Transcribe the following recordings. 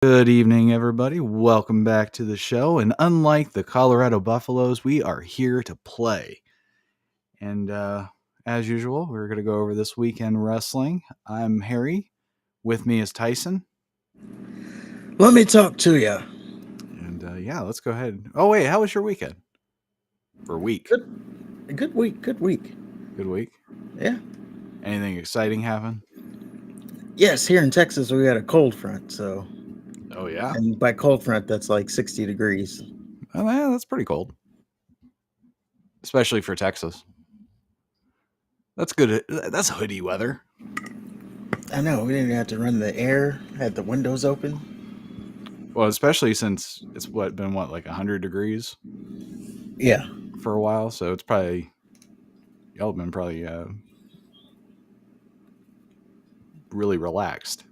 Good evening, everybody. Welcome back to the show. And unlike the Colorado Buffaloes, we are here to play. And as usual, we're going to go over this weekend wrestling. I'm Harry. With me is Tyson. Let me talk to you. And yeah, let's go ahead. Oh, wait, how was your weekend? Or week? Good week. Good week. Good week. Yeah. Anything exciting happen? Yes, here in Texas we got a cold front, so Oh, yeah. and by cold front that's like 60 degrees. Oh, yeah, that's pretty cold. Especially for Texas. That's good. That's hoodie weather. I know, we didn't have to run the air, had the windows open. Well, especially since it's been like 100 degrees Yeah. for a while, so it's probably y'all have been probably really relaxed.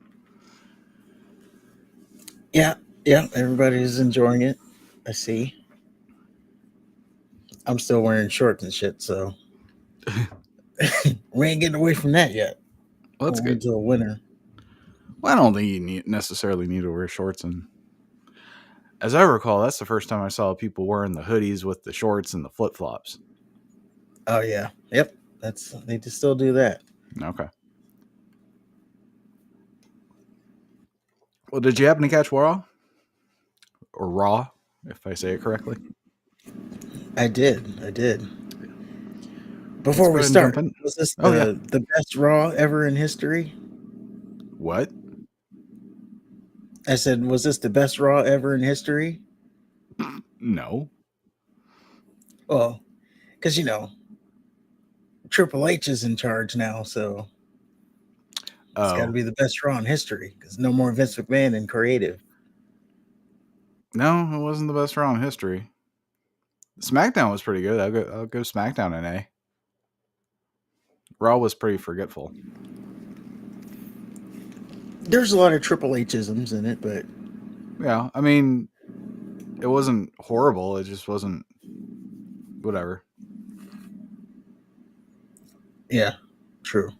Yeah. Yeah, everybody's enjoying it. I see. I'm still wearing shorts and shit, so we ain't getting away from that yet. Well, that's We'll wait good. until winter. Well, I don't think you necessarily need to wear shorts, and as I recall, that's the first time I saw people wearing the hoodies with the shorts and the flip flops. Oh yeah. Yep. They just still do that. Okay. Well, did you happen to catch Raw or Raw, if I say it correctly? I did. Let's Before go we ahead and jump start, in. was this Oh yeah. the best Raw ever in history? What? I said, was this the best Raw ever in history? No. Well, because Triple H is in charge now, so it's got to Oh be the best Raw in history. Because no more Vince McMahon in creative. no, it wasn't the best Raw in history. SmackDown was pretty good. I'll go SmackDown in A. Raw was pretty forgetful. There's a lot of Triple H isms in it, but Yeah, I mean, it wasn't horrible. It just wasn't whatever. yeah, true.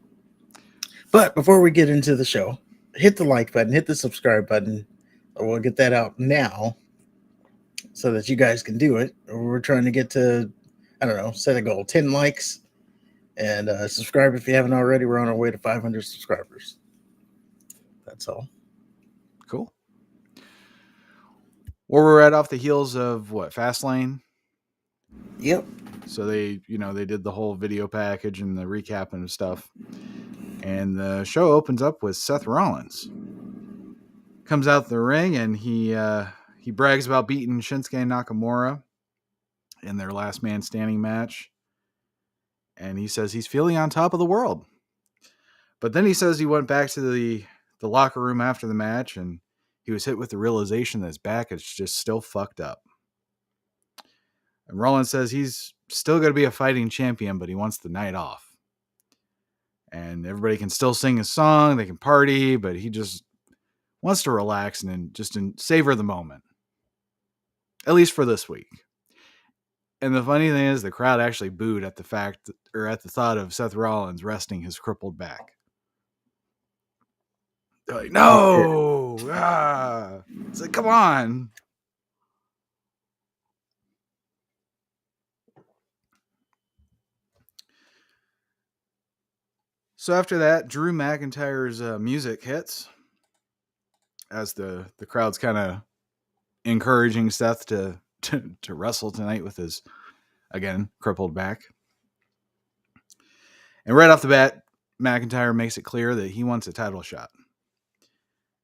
But before we get into the show, hit the like button, hit the subscribe button. We'll get that out now so that you guys can do it. We're trying to get to, I don't know, set a goal 10 likes and subscribe if you haven't already. We're on our way to 500 subscribers. That's all. Cool. Well, we're right off the heels of what, Fastlane? Yep. So they did the whole video package and the recap and stuff. And the show opens up with Seth Rollins. Comes out the ring and he brags about beating Shinsuke Nakamura in their last man standing match. And he says he's feeling on top of the world. But then he says he went back to the locker room after the match and he was hit with the realization that his back is just still fucked up. And Rollins says he's still going to be a fighting champion, but he wants the night off. And everybody can still sing his song, they can party, but he just wants to relax and just savor the moment. At least for this week. And the funny thing is, the crowd actually booed at the thought of Seth Rollins resting his crippled back. They're like, no! Ah! It's like, come on! So after that, Drew McIntyre's music hits as the crowd's kind of encouraging Seth to wrestle tonight with his, again, crippled back. And right off the bat, McIntyre makes it clear that he wants a title shot.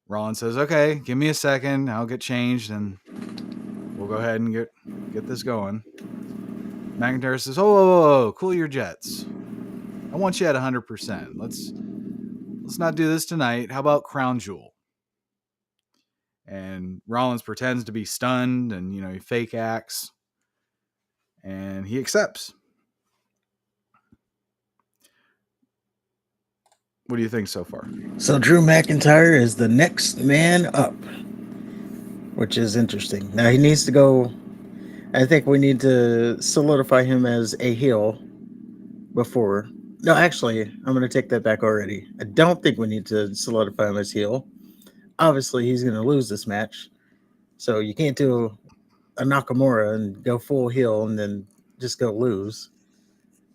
Rollins says, okay, give me a second. I'll get changed and we'll go ahead and get this going. McIntyre says, oh, cool your jets. I want you at 100%. Let's not do this tonight. How about Crown Jewel? And Rollins pretends to be stunned and, he fake acts. And he accepts. What do you think so far? So Drew McIntyre is the next man up, which is interesting. Now he needs to go. I think we need to solidify him as a heel before. No, actually, I'm going to take that back already. I don't think we need to solidify him as heel. obviously he's going to lose this match. So you can't do a Nakamura and go full heel and then just go lose.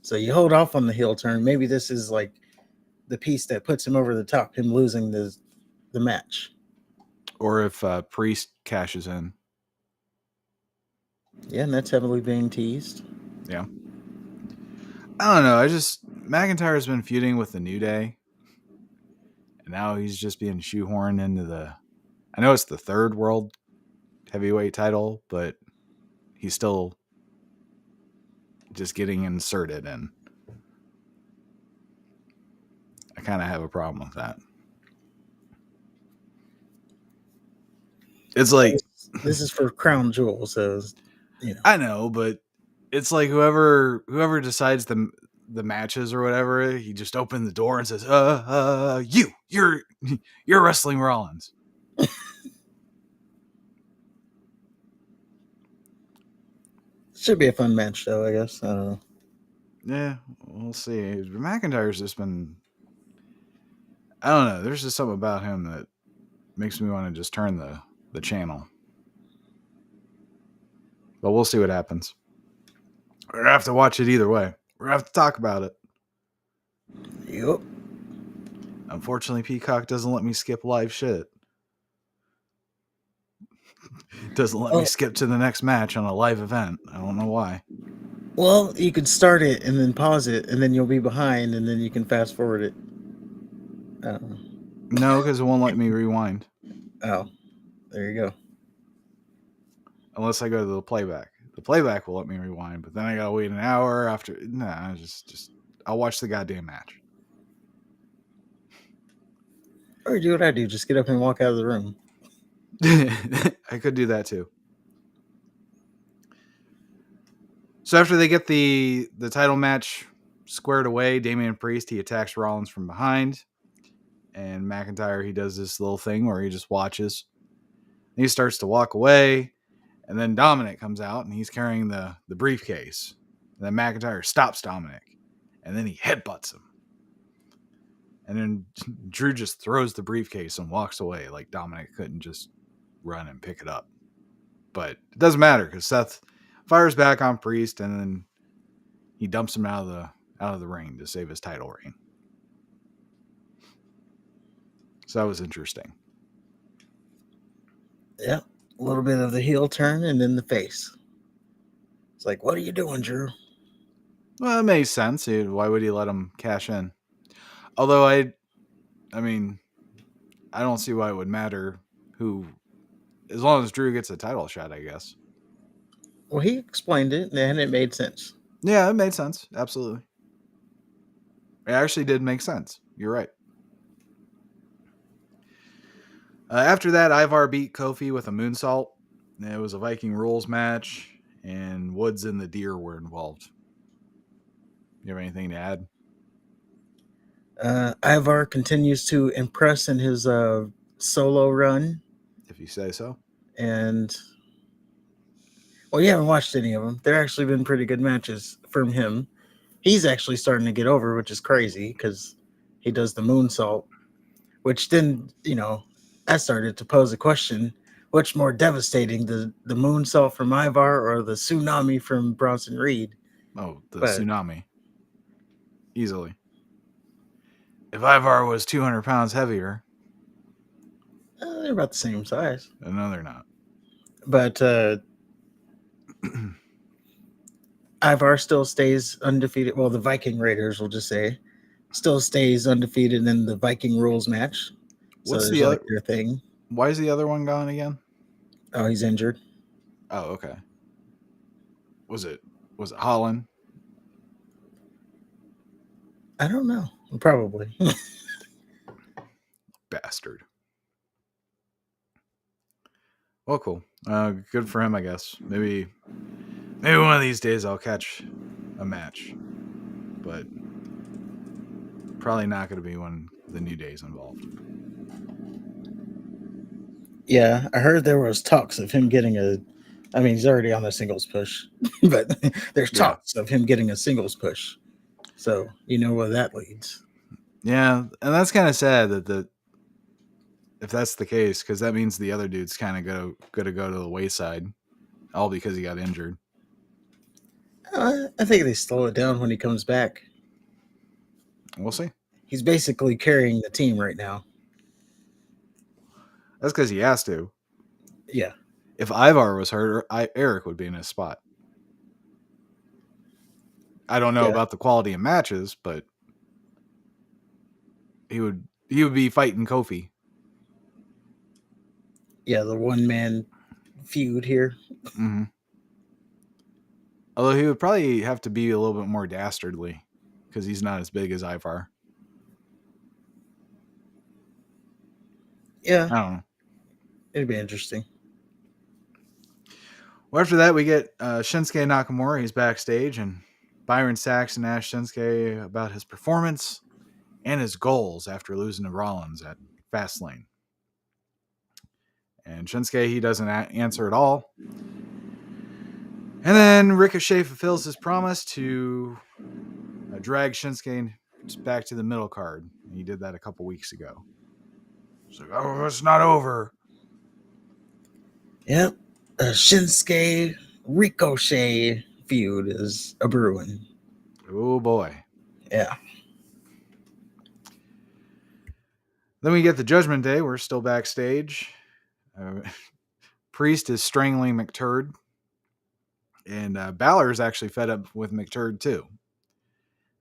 So you hold off on the heel turn. Maybe this is like the piece that puts him over the top, him losing the match. Or if Priest cashes in. Yeah, and that's heavily being teased. Yeah. I don't know. McIntyre's been feuding with the New Day. And now he's just being shoehorned into I know it's the third world heavyweight title, but he's still just getting inserted in. I kind of have a problem with that. It's like this is for crown jewels, so I know, but it's like whoever decides the matches or whatever, he just opened the door and says, you're wrestling Rollins." Should be a fun match, though. I guess. Yeah, we'll see. McIntyre's just been. I don't know. There's just something about him that makes me want to just turn the channel. But we'll see what happens. We're gonna have to watch it either way. We're gonna have to talk about it. Yep. Unfortunately, Peacock doesn't let me skip live shit. Doesn't let me skip to the next match on a live event. I don't know why. Well, you could start it and then pause it, and then you'll be behind, and then you can fast forward it. No, because it won't let me rewind. Oh, there you go. Unless I go to the playback. The playback will let me rewind, but then I gotta wait an hour after. Nah, just I'll watch the goddamn match. Or do what I do, just get up and walk out of the room. I could do that too. So after they get the title match squared away, Damian Priest, he attacks Rollins from behind. And McIntyre, he does this little thing where he just watches. And he starts to walk away. And then Dominic comes out and he's carrying the briefcase. And then McIntyre stops Dominic. And then he headbutts him. And then Drew just throws the briefcase and walks away like Dominic couldn't just run and pick it up. But it doesn't matter because Seth fires back on Priest and then he dumps him out of the ring to save his title reign. So that was interesting. Yeah, a little bit of the heel turn and then the face. It's like, what are you doing, Drew? Well, it makes sense. Why would he let him cash in? Although I mean, I don't see why it would matter who, as long as Drew gets a title shot, I guess. Well, he explained it and it made sense. Yeah, it made sense. Absolutely. It actually did make sense. You're right. After that, Ivar beat Kofi with a moonsault. It was a Viking rules match, and Woods and the Deer were involved. You have anything to add? Ivar continues to impress in his solo run. If you say so. And, well, you haven't watched any of them. They're actually been pretty good matches from him. He's actually starting to get over, which is crazy because he does the moonsault, which then, I started to pose a question. What's more devastating, the moonsault from Ivar or the tsunami from Bronson Reed? Oh, tsunami. Easily. If Ivar was 200 pounds heavier. They're about the same size. No, they're not. But Ivar still stays undefeated. Well, the Viking Raiders, we'll just say, still stays undefeated in the Viking rules match. What's so the other their thing? Why is the other one gone again? Oh, he's injured. Oh, okay. Was it Holland? I don't know. Probably. Bastard. Well, cool. Good for him, I guess. Maybe one of these days I'll catch a match, but probably not going to be when the New Day's involved. Yeah, I heard there was talks of him getting he's already on the singles push, but there's talks of him getting a singles push. So you know where that leads. Yeah, and that's kind of sad that if that's the case, because that means the other dude's kind of gonna go to the wayside, all because he got injured. I think they slow it down when he comes back. We'll see. He's basically carrying the team right now. That's because he has to. Yeah. If Ivar was hurt, Eric would be in his spot. I don't know Yeah. about the quality of matches, but he would be fighting Kofi. Yeah, the one man feud here. Mm-hmm. Although he would probably have to be a little bit more dastardly because he's not as big as Ivar. Yeah, I don't know. it'd be interesting. Well, after that, we get Shinsuke Nakamura. He's backstage, and Byron Saxton asked Shinsuke about his performance and his goals after losing to Rollins at Fastlane. And Shinsuke, he doesn't answer at all. And then Ricochet fulfills his promise to drag Shinsuke back to the middle card. He did that a couple weeks ago. It's like, oh, it's not over. Yep. Shinsuke Ricochet feud is a brewing. Oh, boy. Yeah. Then we get the Judgment Day. We're still backstage. Priest is strangling McTurd. And Balor is actually fed up with McTurd, too.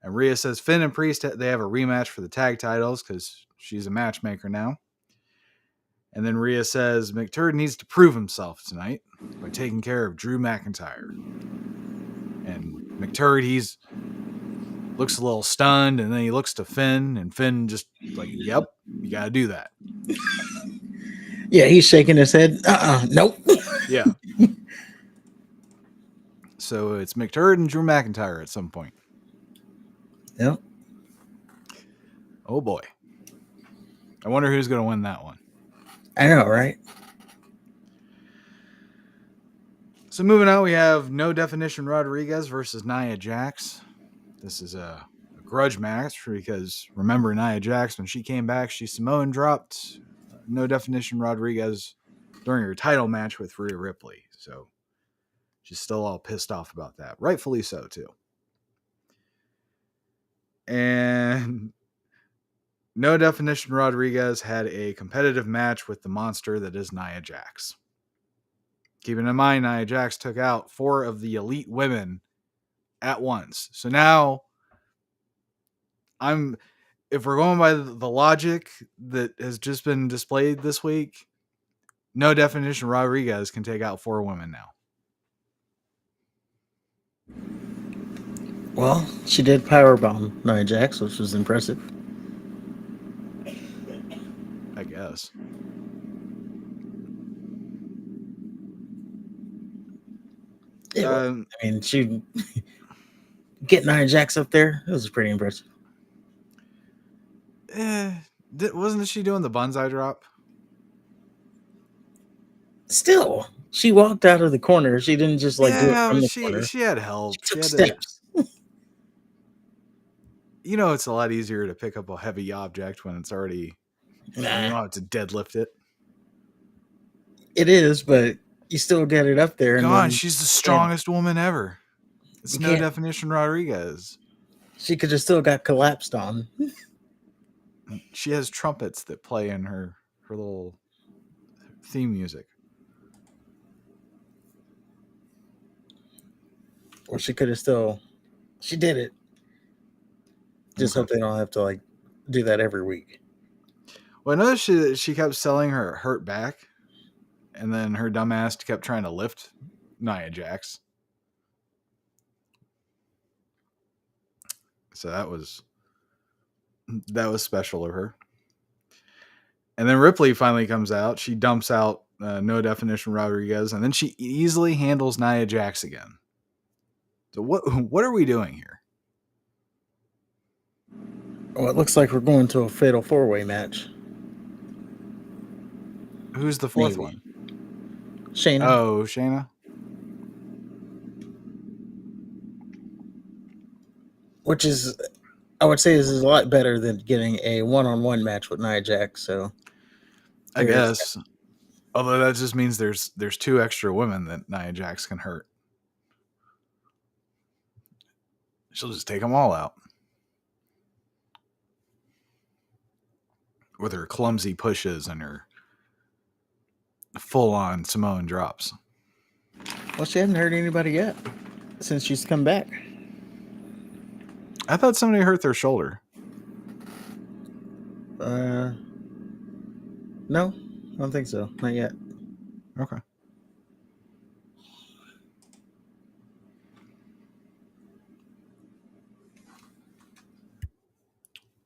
And Rhea says Finn and Priest, they have a rematch for the tag titles because she's a matchmaker now. And then Rhea says McTurd needs to prove himself tonight by taking care of Drew McIntyre. And McTurd, he's looks a little stunned, and then he looks to Finn, and Finn just like, yep, you got to do that. Yeah, he's shaking his head. Nope. Yeah. So it's McTurd and Drew McIntyre at some point. Yep. Oh, boy. I wonder who's going to win that one. I know, right? So moving on, we have No Definition Rodriguez versus Nia Jax. This is a grudge match because remember Nia Jax, when she came back, she Samoan dropped No Definition Rodriguez during her title match with Rhea Ripley. So she's still all pissed off about that. Rightfully so, too. And No Definition Rodriguez had a competitive match with the monster that is Nia Jax. Keeping in mind, Nia Jax took out 4 of the elite women at once. So now, if we're going by the logic that has just been displayed this week, No Definition Rodriguez can take out 4 women now. Well, she did powerbomb Nia Jax, which was impressive. I guess. I mean, she get Nia Jax up there. It was pretty impressive. Wasn't she doing the bonsai drop? Still, she walked out of the corner. She didn't just do it from the corner. She had help. She took steps. You know, it's a lot easier to pick up a heavy object when it's already. You don't have to deadlift it. It is, but you still get it up there. Come on, she's the strongest woman ever. It's No Definition Rodriguez. She could have still got collapsed on. She has trumpets that play in her little theme music. Or she could have still. She did it. Just hope they don't have to do that every week. Well, I noticed she kept selling her hurt back, and then her dumbass kept trying to lift Nia Jax. So that was special of her. And then Ripley finally comes out. She dumps out No Definition Rodriguez, and then she easily handles Nia Jax again. So what are we doing here? Well, it looks like we're going to a fatal 4-way match. Who's the 4th one? Shayna. Oh, Shayna. Which is, I would say, is a lot better than getting a 1-on-1 match with Nia Jax. So, I guess. Although that just means there's 2 extra women that Nia Jax can hurt. She'll just take them all out with her clumsy pushes and her full-on Samoan drops. Well, she hasn't hurt anybody yet since she's come back. I thought somebody hurt their shoulder. No, I don't think so. Not yet. Okay.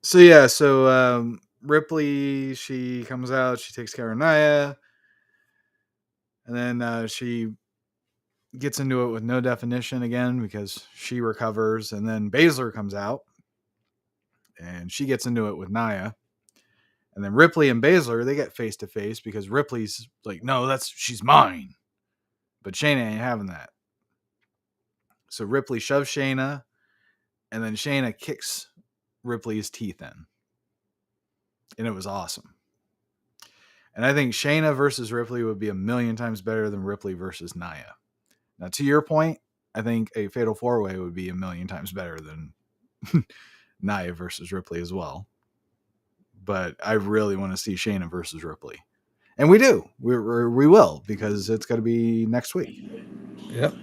So yeah, Ripley, she comes out, she takes care of Nia, and then she gets into it with no definition again because she recovers, and then Baszler comes out, and she gets into it with Nia, and then Ripley and Baszler, they get face to face because Ripley's like, no, she's mine, but Shayna ain't having that. So Ripley shoves Shayna, and then Shayna kicks Ripley's teeth in, and it was awesome. And I think Shayna versus Ripley would be a million times better than Ripley versus Nia. Now, to your point, I think a Fatal 4-Way would be a million times better than Nia versus Ripley as well. But I really want to see Shayna versus Ripley. And we do. We will, because it's going to be next week. Yep.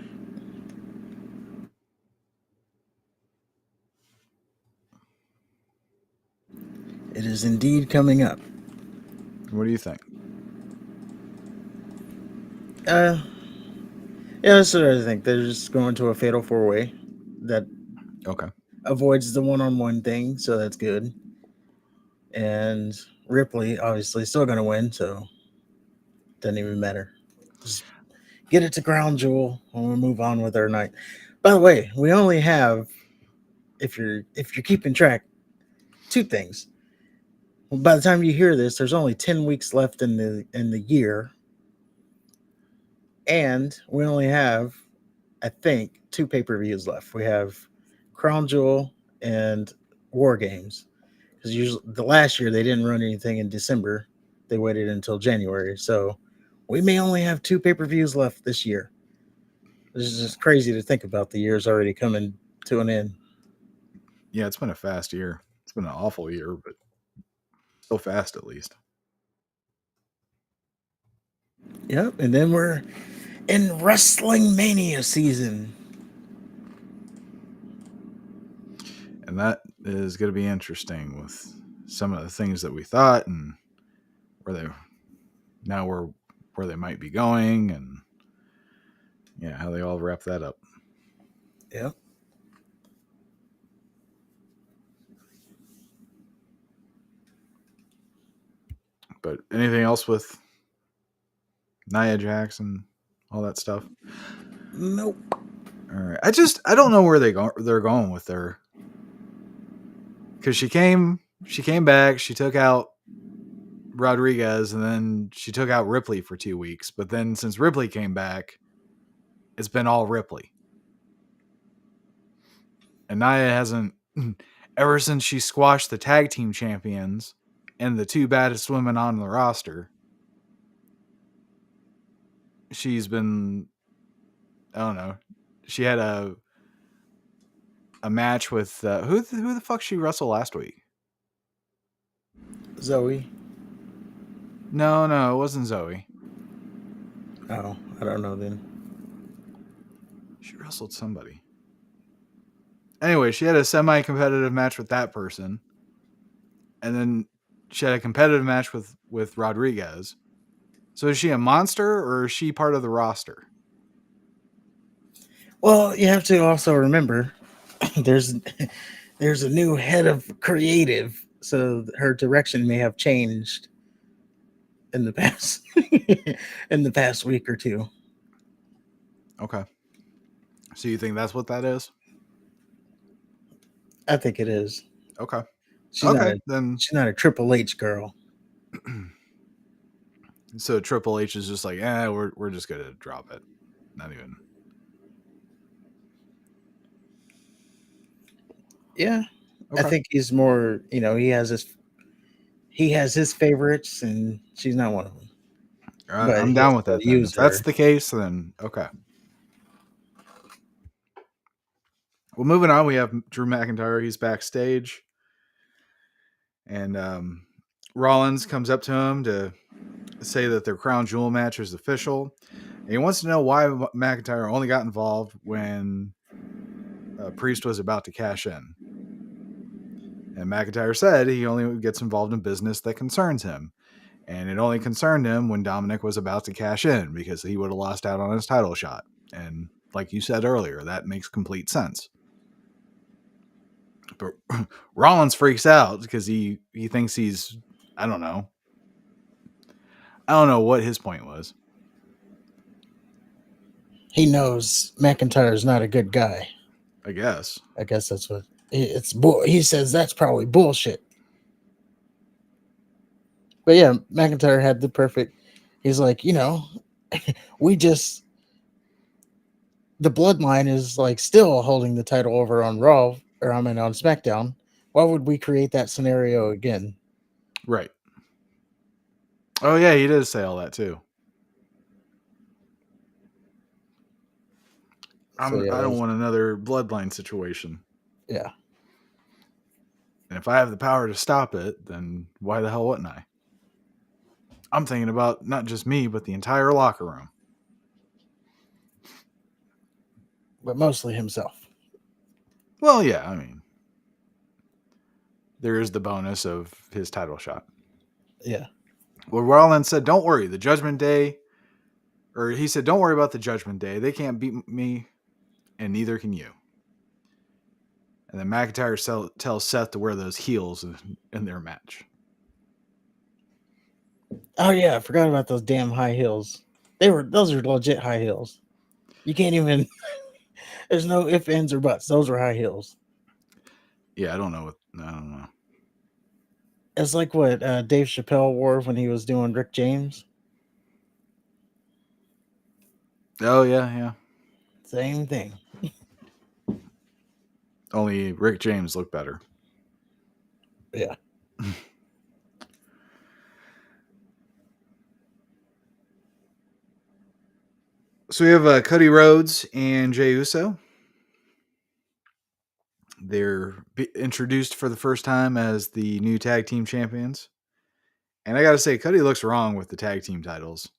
It is indeed coming up. What do you think? Yeah, that's what I think. They're just going to a Fatal 4-Way that avoids the one-on-one thing, so that's good. And Ripley, obviously, still going to win, so doesn't even matter. Just get it to Crown Jewel, and we'll move on with our night. By the way, we only have, if you're keeping track, 2 things. Well, by the time you hear this, there's only 10 weeks left in the year, and we only have, I think, 2 pay-per-views left. We have Crown Jewel and War Games, because usually the last year they didn't run anything in December; they waited until January. So we may only have 2 pay-per-views left this year. This is just crazy to think about. The year's already coming to an end. Yeah, it's been a fast year. It's been an awful year, but so fast at least. Yep, and then we're in Wrestling Mania season. And that is going to be interesting with some of the things that we thought and where they might be going, and yeah, how they all wrap that up. Yep. But anything else with Nia Jax and all that stuff? Nope. All right. I don't know where they're going with her. Because she came back, she took out Rodriguez, and then she took out Ripley for 2 weeks. But then since Ripley came back, it's been all Ripley. And Nia hasn't, ever since she squashed the tag team champions and the 2 baddest women on the roster, she's been, I don't know, she had a match with, who the fuck she wrestled last week? Zoe. No, it wasn't Zoe. Oh, I don't know then. She wrestled somebody. Anyway, she had a semi-competitive match with that person. And then she had a competitive match with Rodriguez. So is she a monster or is she part of the roster? Well, you have to also remember there's a new head of creative, so her direction may have changed in the past week or 2. Okay. So you think that's what that is? I think it is. Okay. She's not a Triple H girl. So Triple H is just like, we're just gonna drop it. Not even. Yeah. Okay. I think he's more, he he has his favorites, and she's not one of them. But I'm he'll down with still that then. use If that's her. the case, then okay. Well, moving on, we have Drew McIntyre. He's backstage, and Rollins comes up to him to say that their crown jewel match is official. And he wants to know why McIntyre only got involved when Priest was about to cash in. And McIntyre said he only gets involved in business that concerns him. And it only concerned him when Dominic was about to cash in because he would have lost out on his title shot. And like you said earlier, that makes complete sense. But Rollins freaks out because he thinks he's, I don't know what his point was. He knows McIntyre's not a good guy. I guess that's what it's. He says that's probably bullshit. But yeah, McIntyre had the perfect. He's like, we just the bloodline is like still holding the title over on Raw, or I mean on SmackDown. Why would we create that scenario again? Right. Oh yeah, he did say all that too. I don't want another bloodline situation. Yeah. And if I have the power to stop it, then why the hell wouldn't I? I'm thinking about not just me, but the entire locker room. But mostly himself. Well, yeah, I mean, there is the bonus of his title shot. Yeah. Well, Rollins said, don't worry, the Judgment Day, or he said, don't worry about the Judgment Day. They can't beat me, and neither can you. And then McIntyre tells Seth to wear those heels in their match. Oh yeah, I forgot about those damn high heels. Those are legit high heels. You can't even. There's no ifs, ands, or buts. Those are high heels. Yeah, I don't know. It's like what Dave Chappelle wore when he was doing Rick James. Oh yeah. Same thing. Only Rick James looked better. Yeah. So we have Cody Rhodes and Jey Uso. They're introduced for the first time as the new tag team champions. And I got to say, Cody looks wrong with the tag team titles.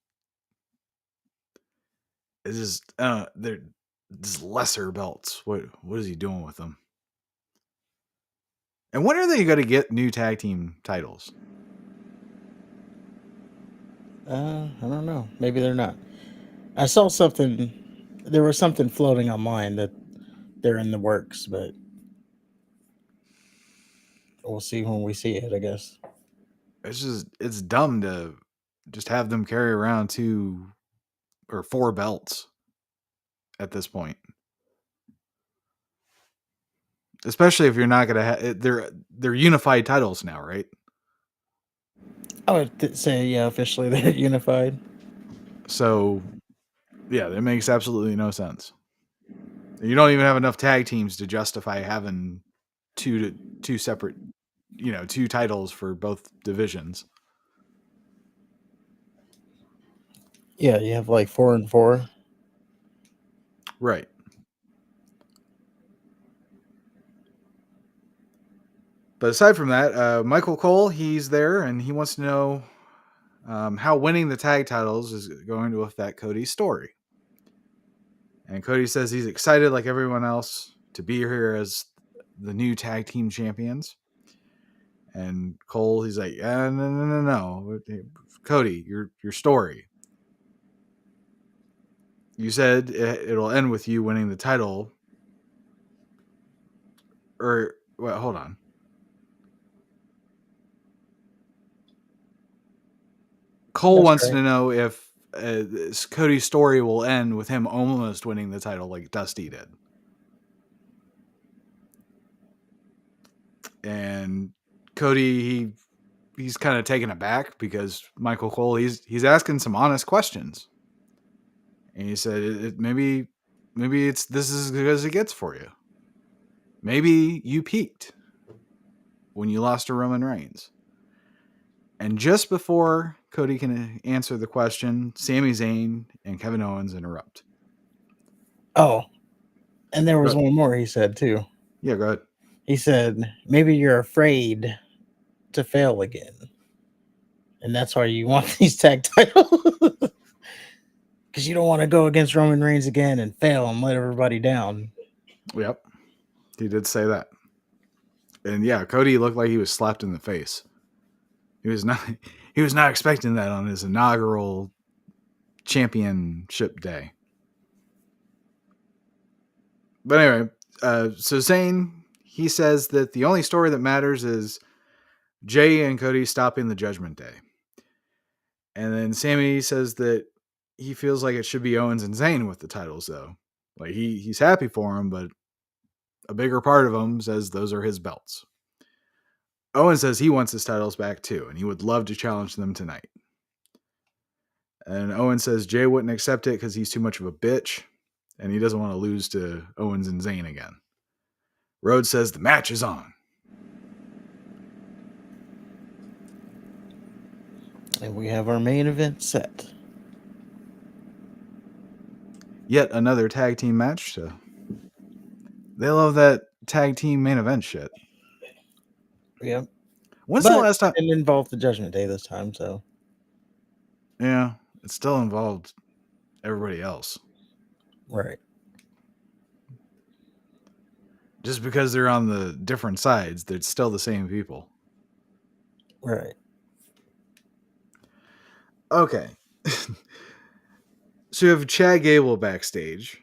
It's just, they're just lesser belts. What is he doing with them? And when are they going to get new tag team titles? I don't know. Maybe they're not. I saw something. There was something floating online that they're in the works, but we'll see when we see it, I guess. It's dumb to just have them carry around 2 or 4 belts at this point. Especially if you're not going to have, they're unified titles now, right? I would say, yeah, officially they're unified. So, yeah, that makes absolutely no sense. You don't even have enough tag teams to justify having two separate, 2 titles for both divisions. Yeah, you have like 4 and 4. Right. But aside from that, Michael Cole, he's there, and he wants to know how winning the tag titles is going to affect Cody's story. And Cody says he's excited, like everyone else, to be here as the new tag team champions. And Cole, he's like, no. Cody, your story. You said it'll end with you winning the title. Or, well, hold on. Cole wants to know if Cody's story will end with him almost winning the title like Dusty did. And Cody, he's kind of taken aback because Michael Cole, he's asking some honest questions. And he said, maybe this is as good as it gets for you. Maybe you peaked when you lost to Roman Reigns. And just before Cody can answer the question, Sami Zayn and Kevin Owens interrupt. Oh, and there was one more he said too. Yeah, go ahead. He said, maybe you're afraid to fail again. And that's why you want these tag titles. Because you don't want to go against Roman Reigns again and fail and let everybody down. Yep. He did say that. And yeah, Cody looked like he was slapped in the face. He was not expecting that on his inaugural championship day. But anyway, so Zayn, he says that the only story that matters is Jay and Cody stopping the Judgment Day. And then Sami says that he feels like it should be Owens and Zayn with the titles, though. Like he's happy for him, but a bigger part of him says those are his belts. Owen says he wants his titles back too, and he would love to challenge them tonight. And Owen says Jay wouldn't accept it because he's too much of a bitch, and he doesn't want to lose to Owens and Zayn again. Rhodes says the match is on. And we have our main event set. Yet another tag team match. So they love that tag team main event shit. Yep. When's the last time? It didn't involve the Judgment Day this time, so. Yeah, it still involved everybody else. Right. Just because they're on the different sides, they're still the same people. Right. Okay. So you have Chad Gable backstage.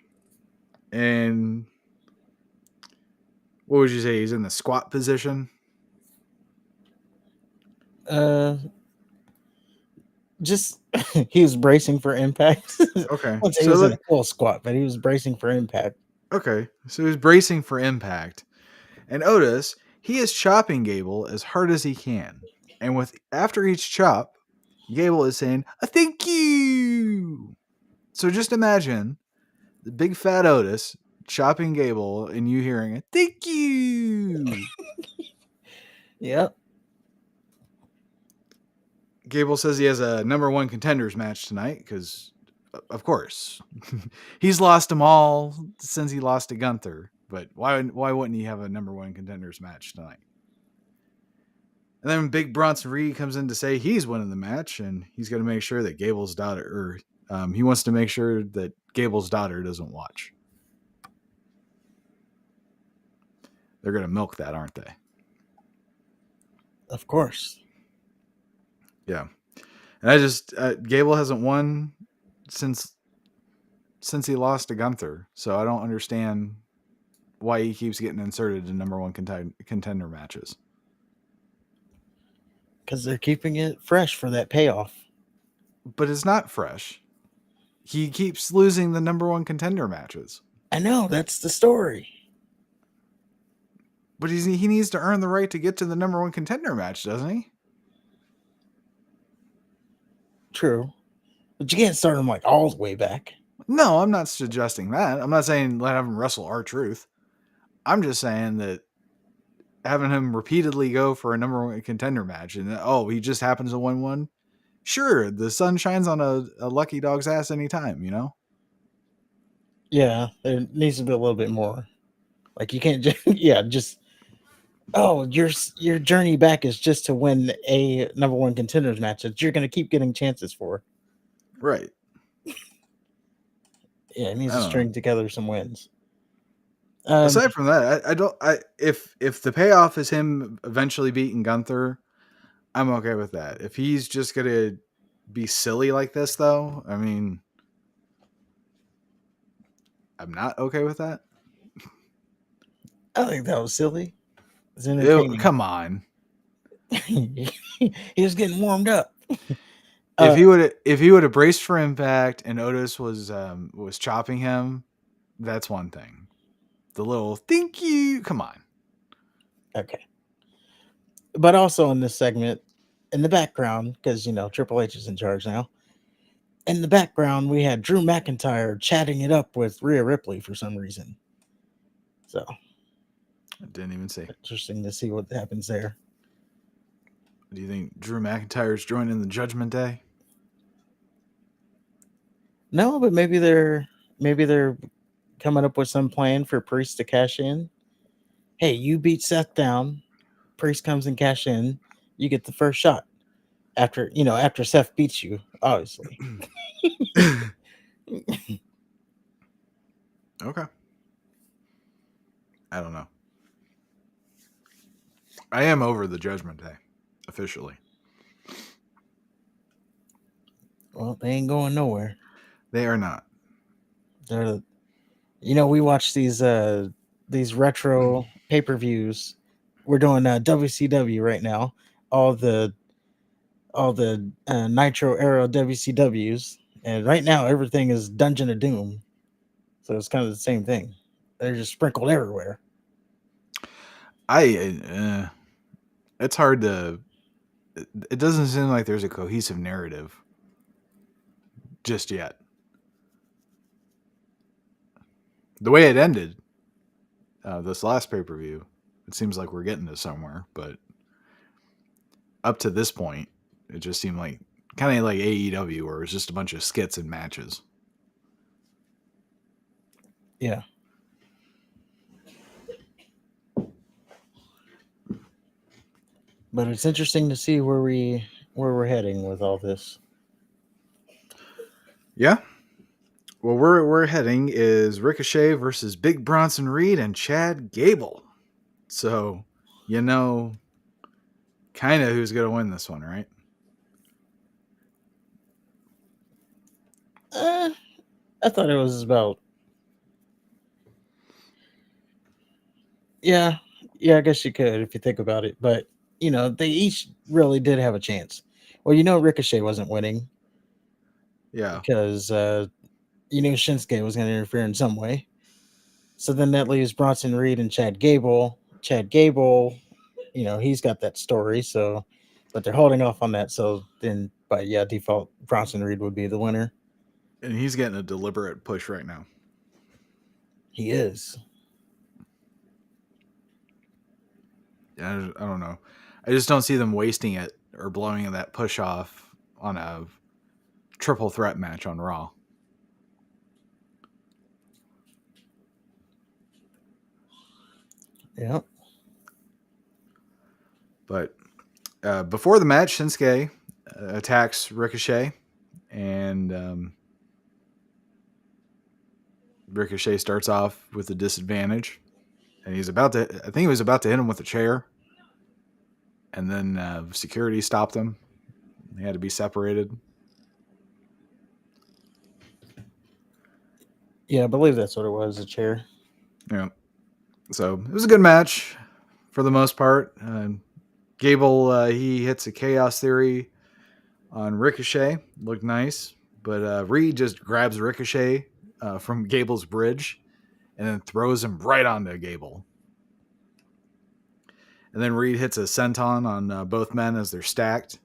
And what would you say? He's in the squat position? Just he was bracing for impact. Okay. So he was in a full squat, but he was bracing for impact. Okay. So he's bracing for impact. And Otis, he is chopping Gable as hard as he can. And after each chop, Gable is saying, "Thank you." So just imagine the big fat Otis chopping Gable and you hearing it, "Thank you." Yep. Gable says he has a number one contenders match tonight because, of course, he's lost them all since he lost to Gunther. But why wouldn't he have a number one contenders match tonight? And then Big Bronson Reed comes in to say he's winning the match and he's going to make sure that Gable's daughter, he wants to make sure that Gable's daughter doesn't watch. They're going to milk that, aren't they? Of course. Yeah. And Gable hasn't won since he lost to Gunther. So I don't understand why he keeps getting inserted in number one contender matches. Because they're keeping it fresh for that payoff. But it's not fresh. He keeps losing the number one contender matches. I know, that's the story. But he needs to earn the right to get to the number one contender match, doesn't he? True. But you can't start him like all the way back. No, I'm not suggesting that. I'm not saying let him wrestle R-Truth. I'm just saying that having him repeatedly go for a number one contender match and he just happens to win one. Sure, the sun shines on a lucky dog's ass anytime, you know? Yeah, there needs to be a little bit more. Like you can't just your journey back is just to win a number one contenders match that you're going to keep getting chances for. Right. Yeah, it needs to string together some wins. Aside from that, if the payoff is him eventually beating Gunther, I'm okay with that. If he's just gonna be silly like this, though, I mean, I'm not okay with that. I think that was silly. It's entertaining. Come on. He was getting warmed up. If he would have braced for impact and Otis was chopping him, that's one thing. The little thank you, come on. Okay. But also in this segment, in the background, because Triple H is in charge now. In the background, we had Drew McIntyre chatting it up with Rhea Ripley for some reason. So I didn't even see. Interesting to see what happens there. Do you think Drew McIntyre's joining the Judgment Day? No, but maybe they're coming up with some plan for Priest to cash in. Hey, you beat Seth down. Priest comes and cash in. You get the first shot after Seth beats you, obviously. Okay. I don't know. I am over the Judgment Day, officially. Well, they ain't going nowhere. They are not. They're, we watch these retro pay-per-views. We're doing WCW right now. All the Nitro era WCWs, and right now everything is Dungeon of Doom. So it's kind of the same thing. They're just sprinkled everywhere. It's hard to. It doesn't seem like there's a cohesive narrative just yet. The way it ended, this last pay per view, it seems like we're getting to somewhere. But up to this point, it just seemed like kind of like AEW, where it was just a bunch of skits and matches. Yeah. But it's interesting to see where we're heading with all this. Yeah. Well, where we're heading is Ricochet versus Big Bronson Reed and Chad Gable. So, kind of who's going to win this one, right? I thought it was about. Yeah, I guess you could if you think about it. But they each really did have a chance. Well, Ricochet wasn't winning Yeah. because Shinsuke was going to interfere in some way. So then that leaves Bronson Reed and Chad Gable. Chad Gable, he's got that story. So, but they're holding off on that. So then, by default, Bronson Reed would be the winner. And he's getting a deliberate push right now. He is. I don't know. I just don't see them wasting it or blowing that push off on a triple threat match on Raw. Yeah. But before the match, Shinsuke attacks Ricochet, and Ricochet starts off with a disadvantage, and I think he was about to hit him with a chair, and then security stopped him. They had to be separated. Yeah, I believe that's what it was, a chair. Yeah. So it was a good match for the most part. Gable, he hits a chaos theory on Ricochet. Looked nice. But Reed just grabs Ricochet from Gable's bridge and then throws him right onto Gable. And then Reed hits a senton on both men as they're stacked.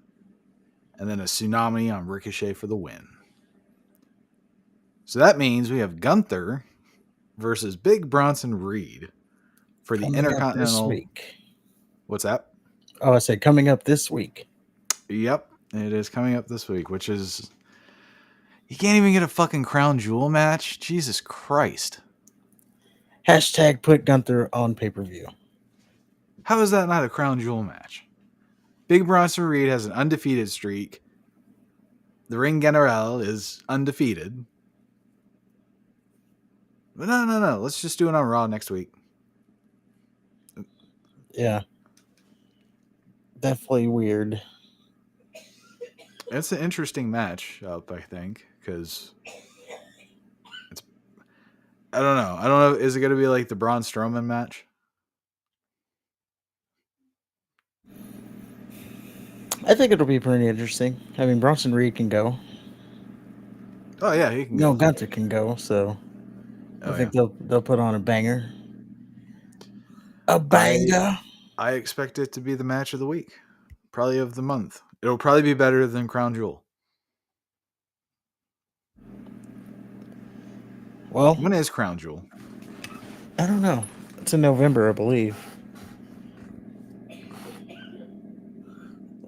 And then a tsunami on Ricochet for the win. So that means we have Gunther versus Big Bronson Reed for the Coming up this Intercontinental. week. What's that? Oh, I said coming up this week. Yep, it is coming up this week, which is... You can't even get a fucking crown jewel match? Jesus Christ. Hashtag put Gunther on pay-per-view. How is that not a crown jewel match? Big Bronson Reed has an undefeated streak. The Ring General is undefeated. But no. Let's just do it on Raw next week. Yeah. Definitely weird. It's an interesting match up, I think, because it's... I don't know. Is it going to be like the Braun Strowman match? I think it'll be pretty interesting. I mean, Bronson Reed can go. Oh, yeah, he can go. No, Gunther can go, so I think they'll put on a banger. A banger. I expect it to be the match of the week. Probably of the month. It'll probably be better than Crown Jewel. Well, when is Crown Jewel? I don't know. It's in November, I believe.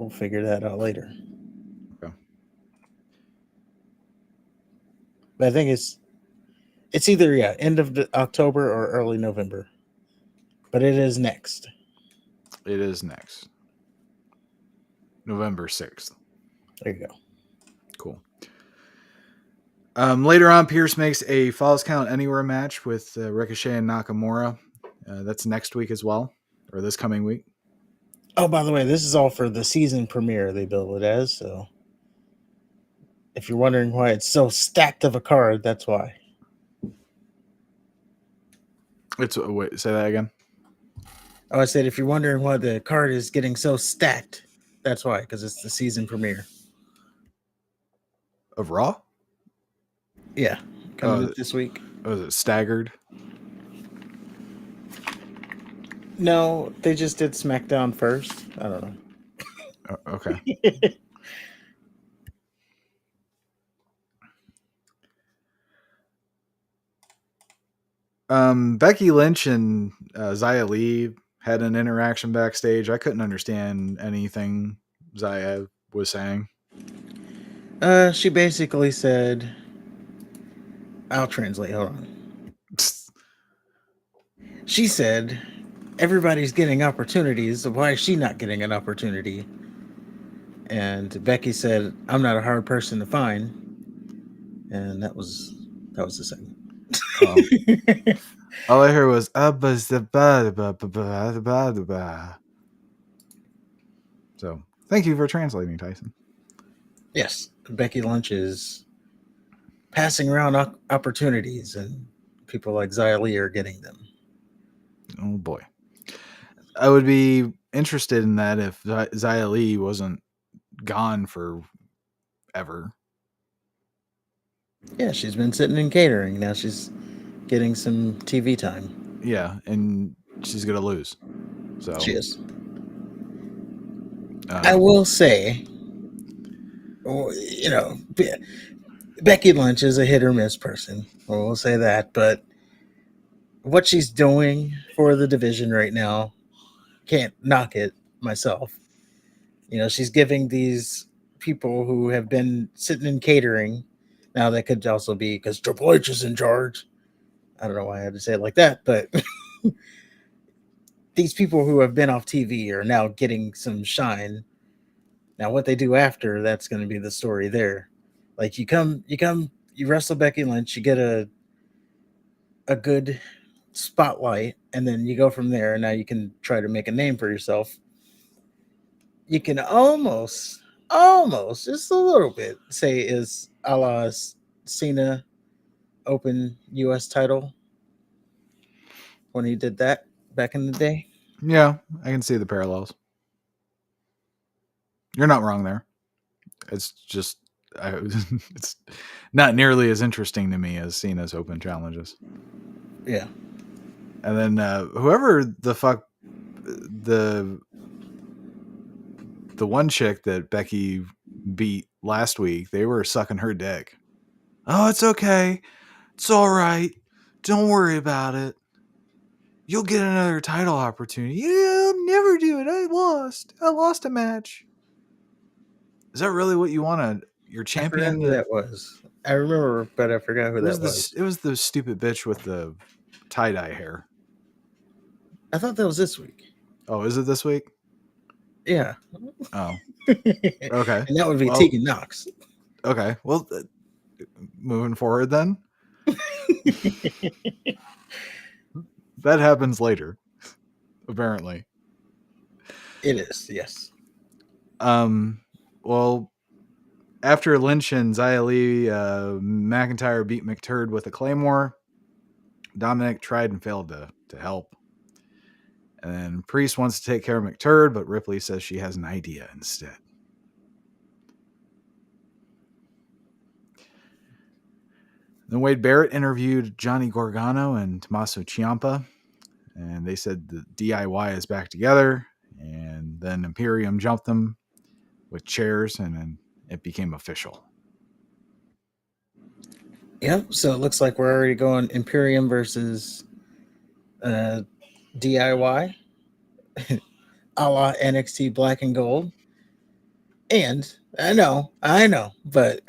we'll figure that out later. Okay. But I think it's either end of October or early November. But it is next. It is next. November 6th. There you go. Cool. Later on, Pierce makes a Falls Count Anywhere match with Ricochet and Nakamura. That's next week as well, or this coming week. Oh, by the way, this is all for the season premiere they build it as. So if you're wondering why it's so stacked of a card, that's why. It's wait, say that again. Oh, I said if you're wondering why the card is getting so stacked, that's why, because it's the season premiere. Of Raw? Yeah, coming up this week. Was it staggered? No, they just did SmackDown first. I don't know. Okay. Becky Lynch and Xia Li had an interaction backstage. I couldn't understand anything Xia was saying. She basically said, I'll translate, hold on. She said, everybody's getting opportunities, so why is she not getting an opportunity? And Becky said, I'm not a hard person to find. And that was the segment. All I heard was so thank you for translating, Tyson. Yes, Becky Lynch is passing around opportunities, and people like Xia Li are getting them. Oh boy, I would be interested in that if Xia Li wasn't gone for ever. Yeah, she's been sitting in catering. Now she's getting some TV time. Yeah, and she's gonna lose. So she is. I will say, Becky Lynch is a hit or miss person. We'll say that, but what she's doing for the division right now, can't knock it myself. She's giving these people who have been sitting in catering. Now that could also be because Triple H is in charge. I don't know why I had to say it like that, but these people who have been off TV are now getting some shine. Now, what they do after, that's going to be the story there. Like you wrestle Becky Lynch, you get a good spotlight, and then you go from there. And now you can try to make a name for yourself. You can almost, just a little bit, say is a la Cena Open U.S. title when he did that back in the day. Yeah, I can see the parallels. You're not wrong there. It's just it's not nearly as interesting to me as Cena's Open challenges. Yeah. And then whoever the fuck the one chick that Becky beat last week, they were sucking her dick. Oh, it's okay. It's all right. Don't worry about it. You'll get another title opportunity. You'll never do it. I lost a match. Is that really what you want your champion? I forgot who that was. I remember, but I forgot who that was. It was the stupid bitch with the tie-dye hair. I thought that was this week. Oh, is it this week? Yeah. Oh. Okay. And that would be Tegan Knox. Okay. Well, moving forward then. That happens later, apparently. It is, yes. Well, after Lynch and Xia Li, McIntyre beat McTurd with a Claymore. Dominic tried and failed to help. And then Priest wants to take care of McTurd, but Ripley says she has an idea instead. Then Wade Barrett interviewed Johnny Gargano and Tommaso Ciampa, and they said the DIY is back together. And then Imperium jumped them with chairs, and then it became official. Yep. So it looks like we're already going Imperium versus DIY, a la NXT Black and Gold. And I know, but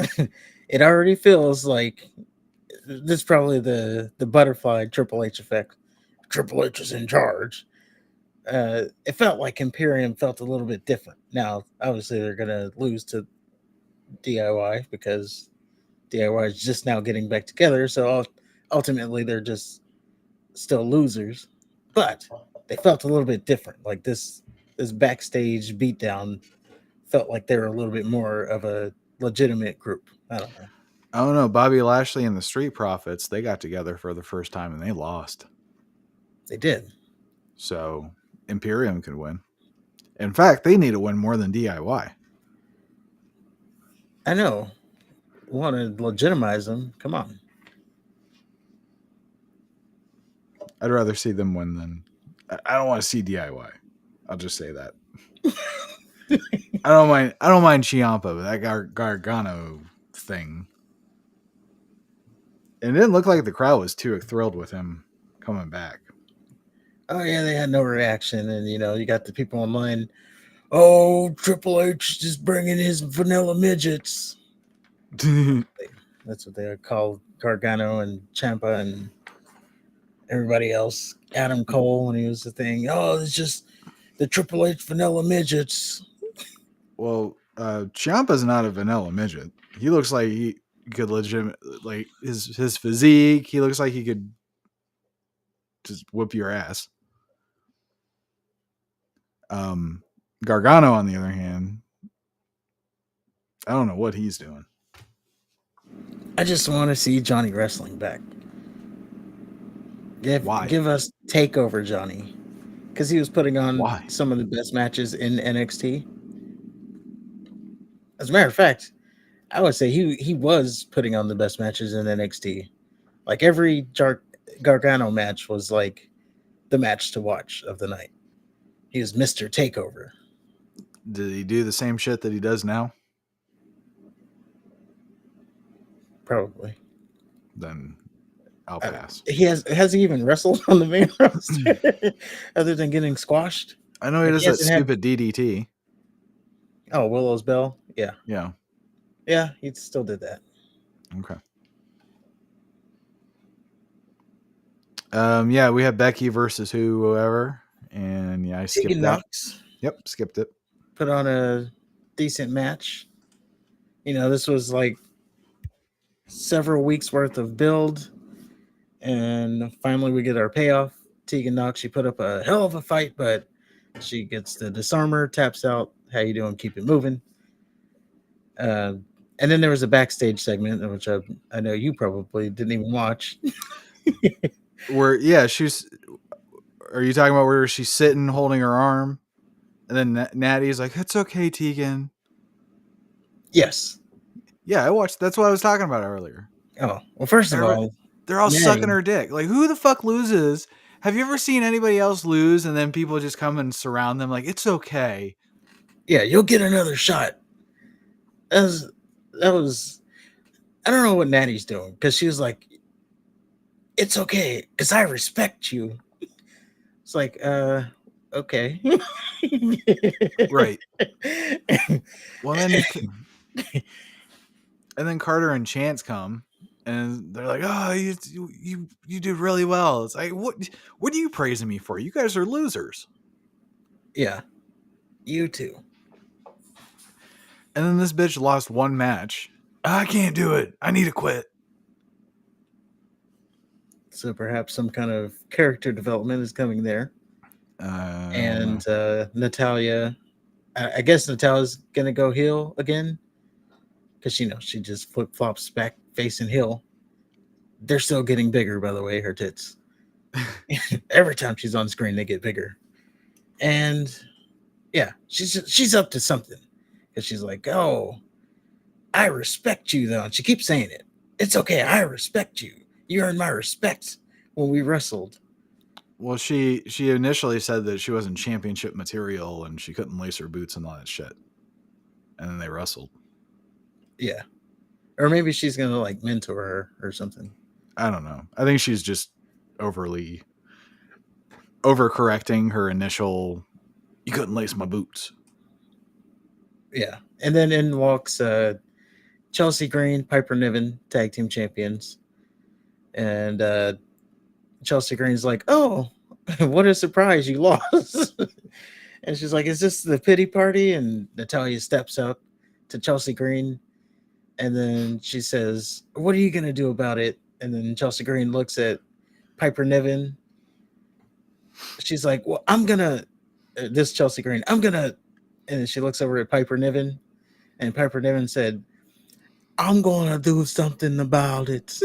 it already feels like this is probably the butterfly Triple H effect. Triple H is in charge. It felt like Imperium felt a little bit different. Now, obviously, they're gonna lose to DIY because DIY is just now getting back together. So ultimately, they're just still losers. But they felt a little bit different. Like this backstage beatdown felt like they were a little bit more of a legitimate group. I don't know. I don't know. Bobby Lashley and the Street Profits, they got together for the first time and they lost. They did. So Imperium can win. In fact, they need to win more than DIY. I know. Want to legitimize them? Come on. I'd rather see them win than I don't want to see DIY. I'll just say that. I don't mind. I don't mind Ciampa, but that Gargano thing. It didn't look like the crowd was too thrilled with him coming back. Oh yeah, they had no reaction, and you got the people online. Oh, Triple H is bringing his vanilla midgets. That's what they call Gargano and Champa and everybody else. Adam Cole when he was the thing. Oh, it's just the Triple H vanilla midgets. Well, Ciampa's not a vanilla midget. He looks like he could legitimate like his physique. He looks like he could just whoop your ass. Gargano, on the other hand, I don't know what he's doing. I just want to see Johnny wrestling back. Why? Give us Takeover Johnny, because he was putting on Why? some of the best matches in NXT. As a matter of fact, I would say he was putting on the best matches in NXT. Like every Gargano match was like the match to watch of the night. He was Mr. Takeover. Did he do the same shit that he does now? Probably. Then I'll pass. Has he even wrestled on the main roster other than getting squashed? I know he Like does he that hasn't had. stupid DDT. Oh, Willow's Bell. Yeah, Yeah. yeah, he still did that. Okay. Yeah, we had Becky versus whoever, and yeah, I skipped Tegan that. Knox Yep, skipped it. put on a decent match. This was like several weeks worth of build, and finally we get our payoff. Tegan Knox, she put up a hell of a fight, but she gets the disarmer, taps out. How you doing? Keep it moving. Uh, and then there was a backstage segment, which I know you probably didn't even watch. Where she's. Are you talking about where she's sitting holding her arm, and then Natty's like, "It's okay, Tegan." Yes. Yeah, I watched. That's what I was talking about earlier. Oh, well, first of all, They're all sucking Natty, her dick. Like, who the fuck loses? Have you ever seen anybody else lose and then people just come and surround them like, it's okay? yeah, you'll get another shot. That was I don't know what Natty's doing because she was like, it's okay because I respect you. It's like, okay. Right. Well, then and then Carter and Chance come and they're like, oh, you did really well. It's like, what are you praising me for? You guys are losers. Yeah, you too. And then this bitch lost one match. I can't do it. I need to quit. So perhaps some kind of character development is coming there. And Natalia, I guess Natalia's gonna go heel again because she just flip flops back facing heel. They're still getting bigger, by the way. Her tits. Every time she's on screen, they get bigger. And yeah, she's up to something because she's like, oh, I respect you though. And she keeps saying it. It's okay. I respect you. You earned my respect when we wrestled. Well, she initially said that she wasn't championship material and she couldn't lace her boots and all that shit. And then they wrestled. Yeah. Or maybe she's gonna like mentor her or something. I don't know. I think she's just overcorrecting her initial. You couldn't lace my boots. Yeah, and then in walks Chelsea Green, Piper Niven, tag team champions, and Chelsea Green's like, "Oh, what a surprise! You lost." And she's like, "Is this the pity party?" And Natalia steps up to Chelsea Green, and then she says, "What are you gonna do about it?" And then Chelsea Green looks at Piper Niven. She's like, "Well, I'm gonna." This Chelsea Green, I'm gonna. And then she looks over at Piper Niven, and Piper Niven said, "I'm gonna do something about it."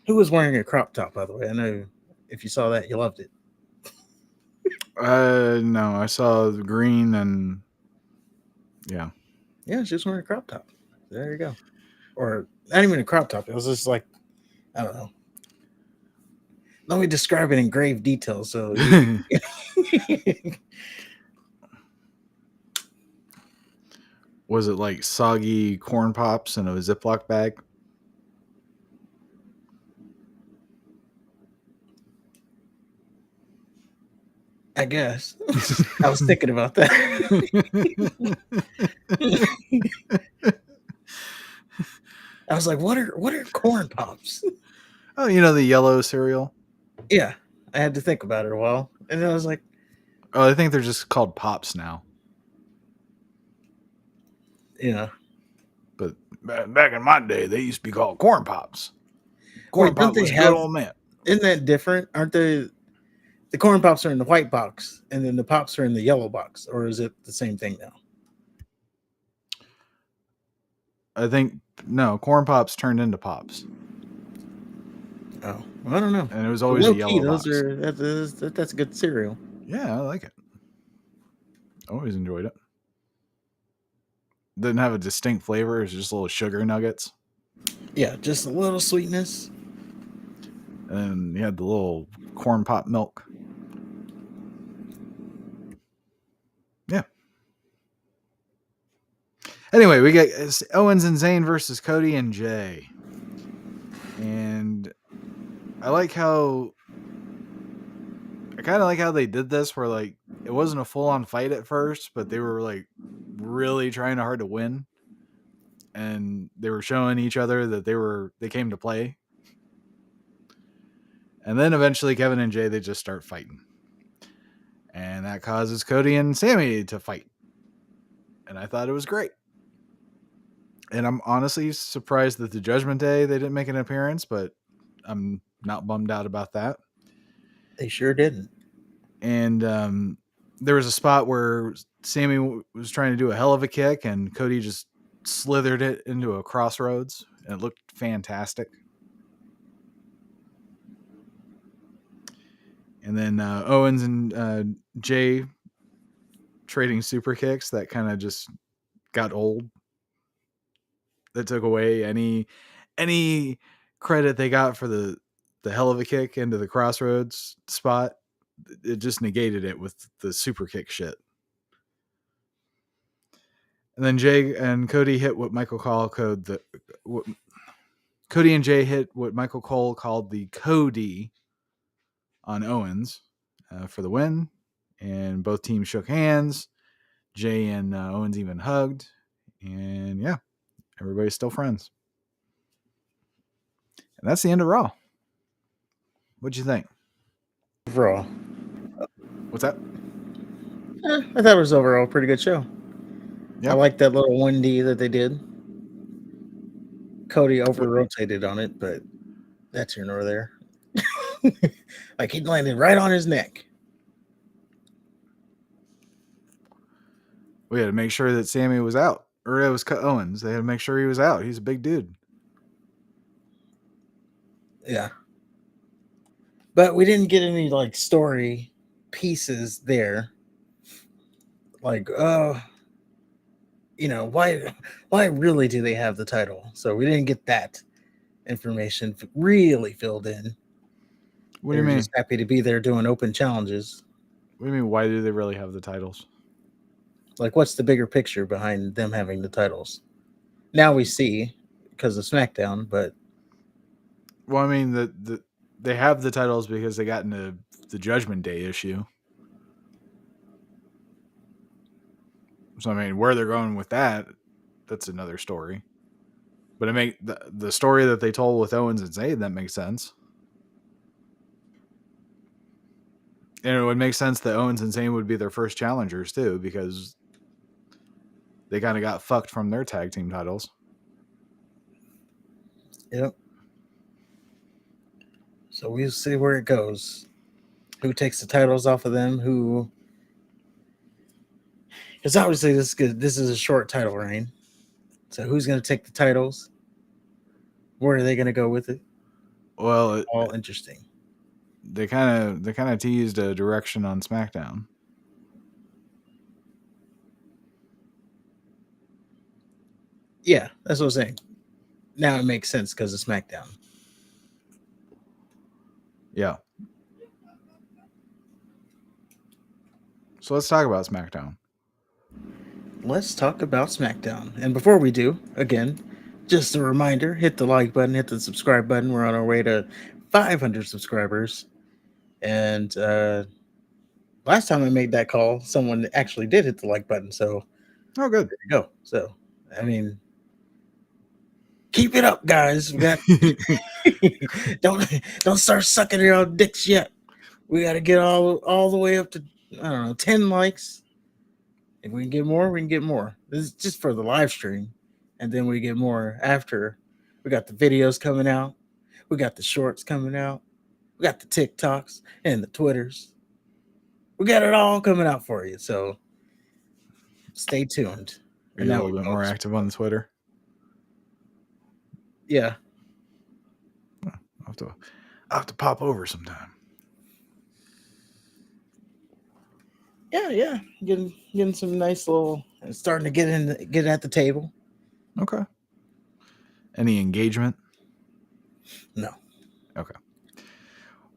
Who was wearing a crop top, by the way? I know if you saw that, you loved it. No, I saw the green and yeah. Yeah, she was wearing a crop top. There you go. Or not even a crop top. It was just like, I don't know. Let me describe it in grave detail. So you. Was it like soggy corn pops in a Ziploc bag? I guess. I was thinking about that. I was like, what are corn pops? Oh, you know the yellow cereal? Yeah. I had to think about it a while. And then I was like, Oh, I think they're just called pops now. yeah. But back in my day, they used to be called corn pops. Corn Wait, don't pop they was a good have, old man. isn't that different? Aren't they, the corn pops are in the white box and then the pops are in the yellow box? Or is it the same thing now? I think no, corn pops turned into pops, Oh, I don't know. and it was But always a low key, yellow those box. are that's a good cereal. Yeah, I like it. Always enjoyed it. Didn't have a distinct flavor. It was just little sugar nuggets, Yeah, just a little sweetness. and you had the little corn pop milk. Yeah. Anyway, we get Owens and Zayn versus Cody and Jay, and I kind of like how they did this, where like it wasn't a full on fight at first, but they were like really trying hard to win, and they were showing each other that they came to play. And then eventually Kevin and Jay, they just start fighting, and that causes Cody and Sammy to fight, and I thought it was great. And I'm honestly surprised that the Judgment Day they didn't make an appearance, but I'm not bummed out about that. They sure didn't. And there was a spot where Sammy was trying to do a hell of a kick, and Cody just slithered it into a crossroads, and it looked fantastic. And then Owens and Jay trading super kicks that kind of just got old. That took away any credit they got for the hell of a kick into the crossroads spot. It just negated it with the super kick shit. And then Jay and Cody hit what Michael Cole called Cody and Jay hit what Michael Cole called the Cody on Owens for the win, and both teams shook hands. Jay and Owens even hugged, and yeah, everybody's still friends. And that's the end of Raw. What'd you think? Overall, What's that? I thought it was overall a pretty good show. Yep. I like that little 1D that they did. Cody over rotated on it, but that's here nor there. Like he landed right on his neck. We had to make sure that Sammy was out, or it was Owens. They had to make sure he was out. He's a big dude. Yeah. But we didn't get any like story pieces there. Like, why really do they have the title? So we didn't get that information really filled in. What do you mean? Just happy to be there doing open challenges. What do you mean? Why do they really have the titles? Like, what's the bigger picture behind them having the titles? Now we see because of SmackDown, but well, I mean they have the titles because they got into the Judgment Day issue. So I mean, where they're going with that, that's another story. But it make the story that they told with Owens and Zayn, that makes sense. And it would make sense that Owens and Zayn would be their first challengers too, because they kind of got fucked from their tag team titles. Yep. So we'll see where it goes. Who takes the titles off of them? Who? Because obviously this is a short title reign. So who's going to take the titles? Where are they going to go with it? Well, All interesting. they kind of teased a direction on SmackDown. Yeah, that's what I'm saying. Now it makes sense because of SmackDown. Yeah. So let's talk about SmackDown. Let's talk about SmackDown. And before we do, again, just a reminder, hit the like button, hit the subscribe button. We're on our way to 500 subscribers. And last time I made that call, someone actually did hit the like button. So Oh, good. there you go. So, I mean, keep it up, guys. We got don't start sucking your own dicks yet. We got to get all the way up to, I don't know, 10 likes. If we can get more, we can get more. This is just for the live stream. And then we get more after. We got the videos coming out. We got the shorts coming out. We got the TikToks and the Twitters. We got it all coming out for you. So stay tuned. Are you a little bit more active on Twitter? Yeah. I'll have to pop over sometime. Yeah. Getting some nice little, starting to get at the table. Okay. Any engagement? No. Okay.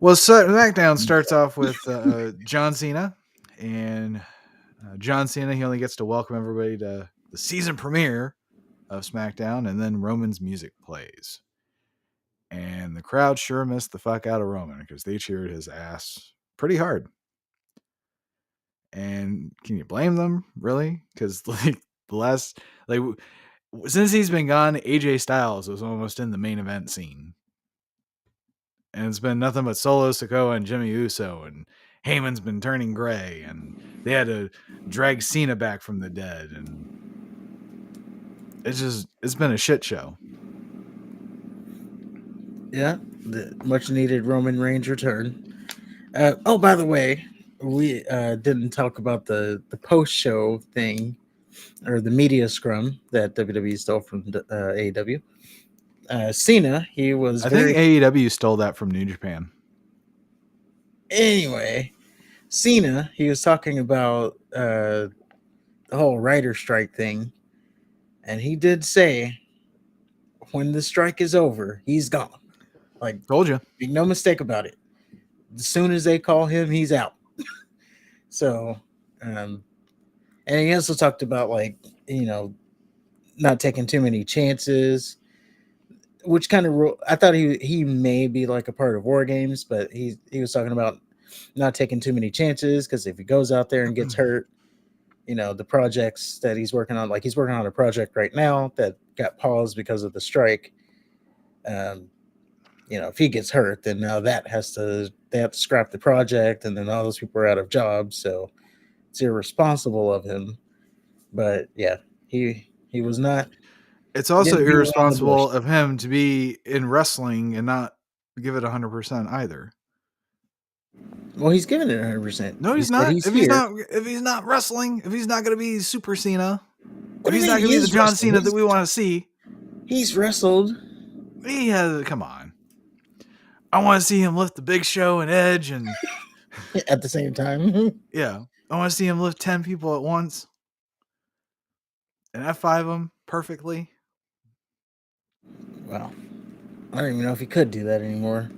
Well, SmackDown starts off with John Cena, and John Cena, he only gets to welcome everybody to the season premiere of SmackDown, and then Roman's music plays. And the crowd sure missed the fuck out of Roman because they cheered his ass pretty hard. And can you blame them, really? Because like the last, like since he's been gone, AJ Styles was almost in the main event scene. And it's been nothing but Solo Sikoa and Jimmy Uso, and Heyman's been turning gray, and they had to drag Cena back from the dead, and it's been a shit show. Yeah, the much needed Roman Reigns return. Oh, by the way, we didn't talk about the post show thing or the media scrum that WWE stole from AEW. Cena, he was I very. think AEW stole that from New Japan. Anyway, Cena, he was talking about the whole writer strike thing, and he did say when the strike is over, he's gone. Like, Told you. make no mistake about it. As soon as they call him, he's out. So, and he also talked about, like, not taking too many chances, which kind of I thought he may be like a part of War Games, but he was talking about not taking too many chances because if he goes out there and gets hurt, the projects that he's working on, like he's working on a project right now that got paused because of the strike. If he gets hurt, then now they have to scrap the project, and then all those people are out of jobs. So it's irresponsible of him. But yeah, he was not. It's also Didn't beat around the bush. irresponsible of him to be in wrestling and not give it 100% either. Well, he's giving it 100%. No, he's not. If he's not wrestling, if he's not going to be Super Cena, if he's not going to be the John Cena that we want to see, he's wrestled. He has. Come on. I want to see him lift the Big Show and Edge, and at the same time. Yeah, I want to see him lift 10 people at once and F5 them perfectly. Wow. I don't even know if he could do that anymore.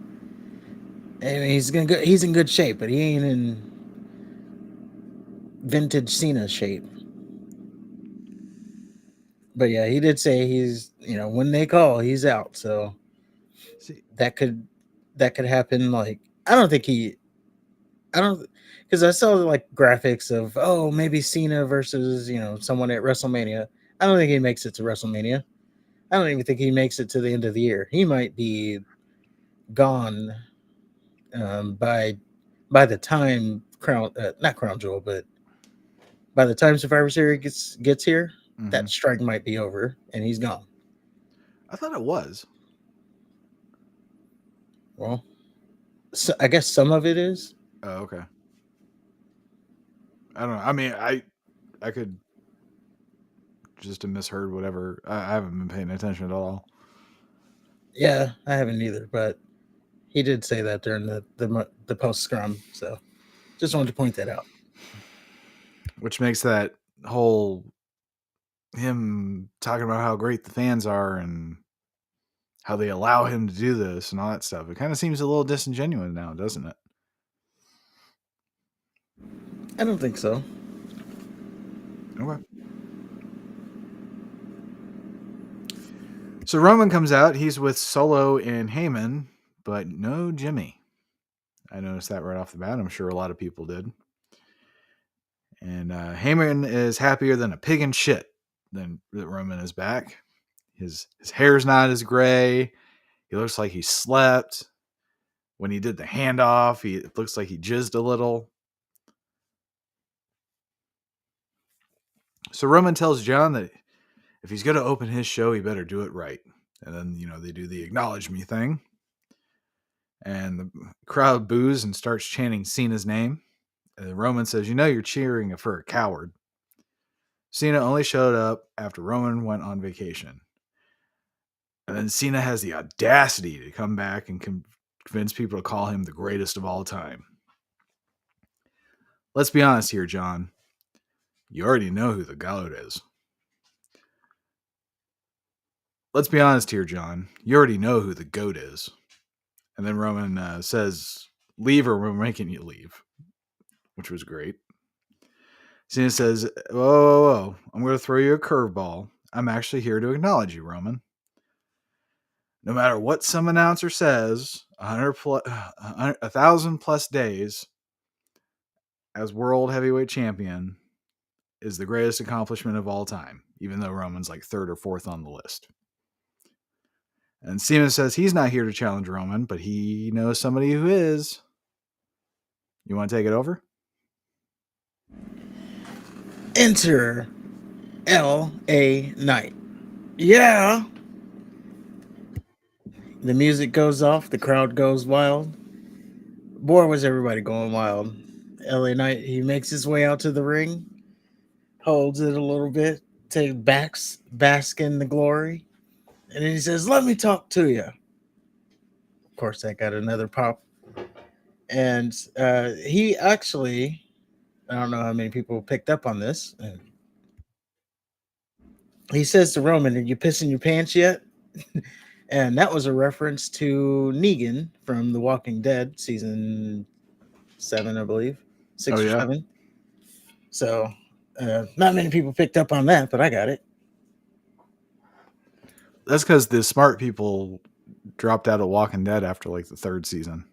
I mean, he's in good shape, but he ain't in vintage Cena shape. But yeah, he did say he's, when they call, he's out. So that could happen. Like, I don't think he I don't, because I saw like graphics of, oh, maybe Cena versus someone at WrestleMania. I don't think he makes it to WrestleMania. I don't even think he makes it to the end of the year. He might be gone by the time Crown not Crown Jewel, but by the time Survivor Series gets here, Hmm. that strike might be over and he's gone. I thought it was. Well, so I guess some of it is. Oh, okay. I don't know. I mean, I could just have misheard whatever. I haven't been paying attention at all. Yeah, I haven't either, but he did say that during the post scrum. So just wanted to point that out. Which makes that whole him talking about how great the fans are and how they allow him to do this and all that stuff. It kind of seems a little disingenuous now, doesn't it? I don't think so. Okay. So Roman comes out. He's with Solo and Heyman, but no Jimmy. I noticed that right off the bat. I'm sure a lot of people did. And Heyman is happier than a pig in shit than that Roman is back. His hair's not as gray. He looks like he slept. When he did the handoff, it looks like he jizzed a little. So Roman tells John that if he's going to open his show, he better do it right. And then, they do the acknowledge me thing. And the crowd boos and starts chanting Cena's name. And Roman says, you're cheering for a coward. Cena only showed up after Roman went on vacation. And then Cena has the audacity to come back and convince people to call him the greatest of all time. Let's be honest here, John. You already know who the GOAT is. Let's be honest here, John. You already know who the GOAT is. And then Roman says, leave or we're making you leave, which was great. Cena says, whoa. I'm going to throw you a curveball. I'm actually here to acknowledge you, Roman. No matter what some announcer says, 1,000 plus days as world heavyweight champion is the greatest accomplishment of all time, even though Roman's like third or fourth on the list. And Cena says he's not here to challenge Roman, but he knows somebody who is. You want to take it over? Enter L.A. Knight. Yeah. The music goes off. The crowd goes wild. Boy, was everybody going wild. L.A. Knight, he makes his way out to the ring, holds it a little bit, bask in the glory, and then he says, "Let me talk to you." Of course, that got another pop. And he actually, I don't know how many people picked up on this. He says to Roman, "Are you pissing your pants yet?" And that was a reference to Negan from The Walking Dead, season 7, I believe, Oh, 6 or yeah. 7. So, not many people picked up on that, but I got it. That's because the smart people dropped out of Walking Dead after like the third season.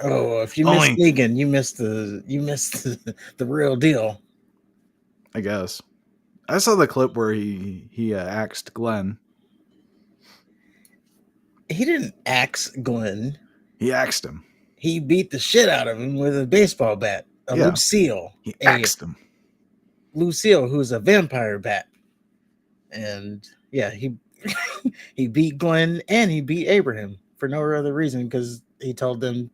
Oh, if you missed Negan, you missed the real deal. I guess. I saw the clip where he axed Glenn. He didn't axe Glenn. He axed him. He beat the shit out of him with a baseball bat. Lucille. He axed him. Lucille, who's a vampire bat. And yeah, he he beat Glenn and he beat Abraham for no other reason because he told them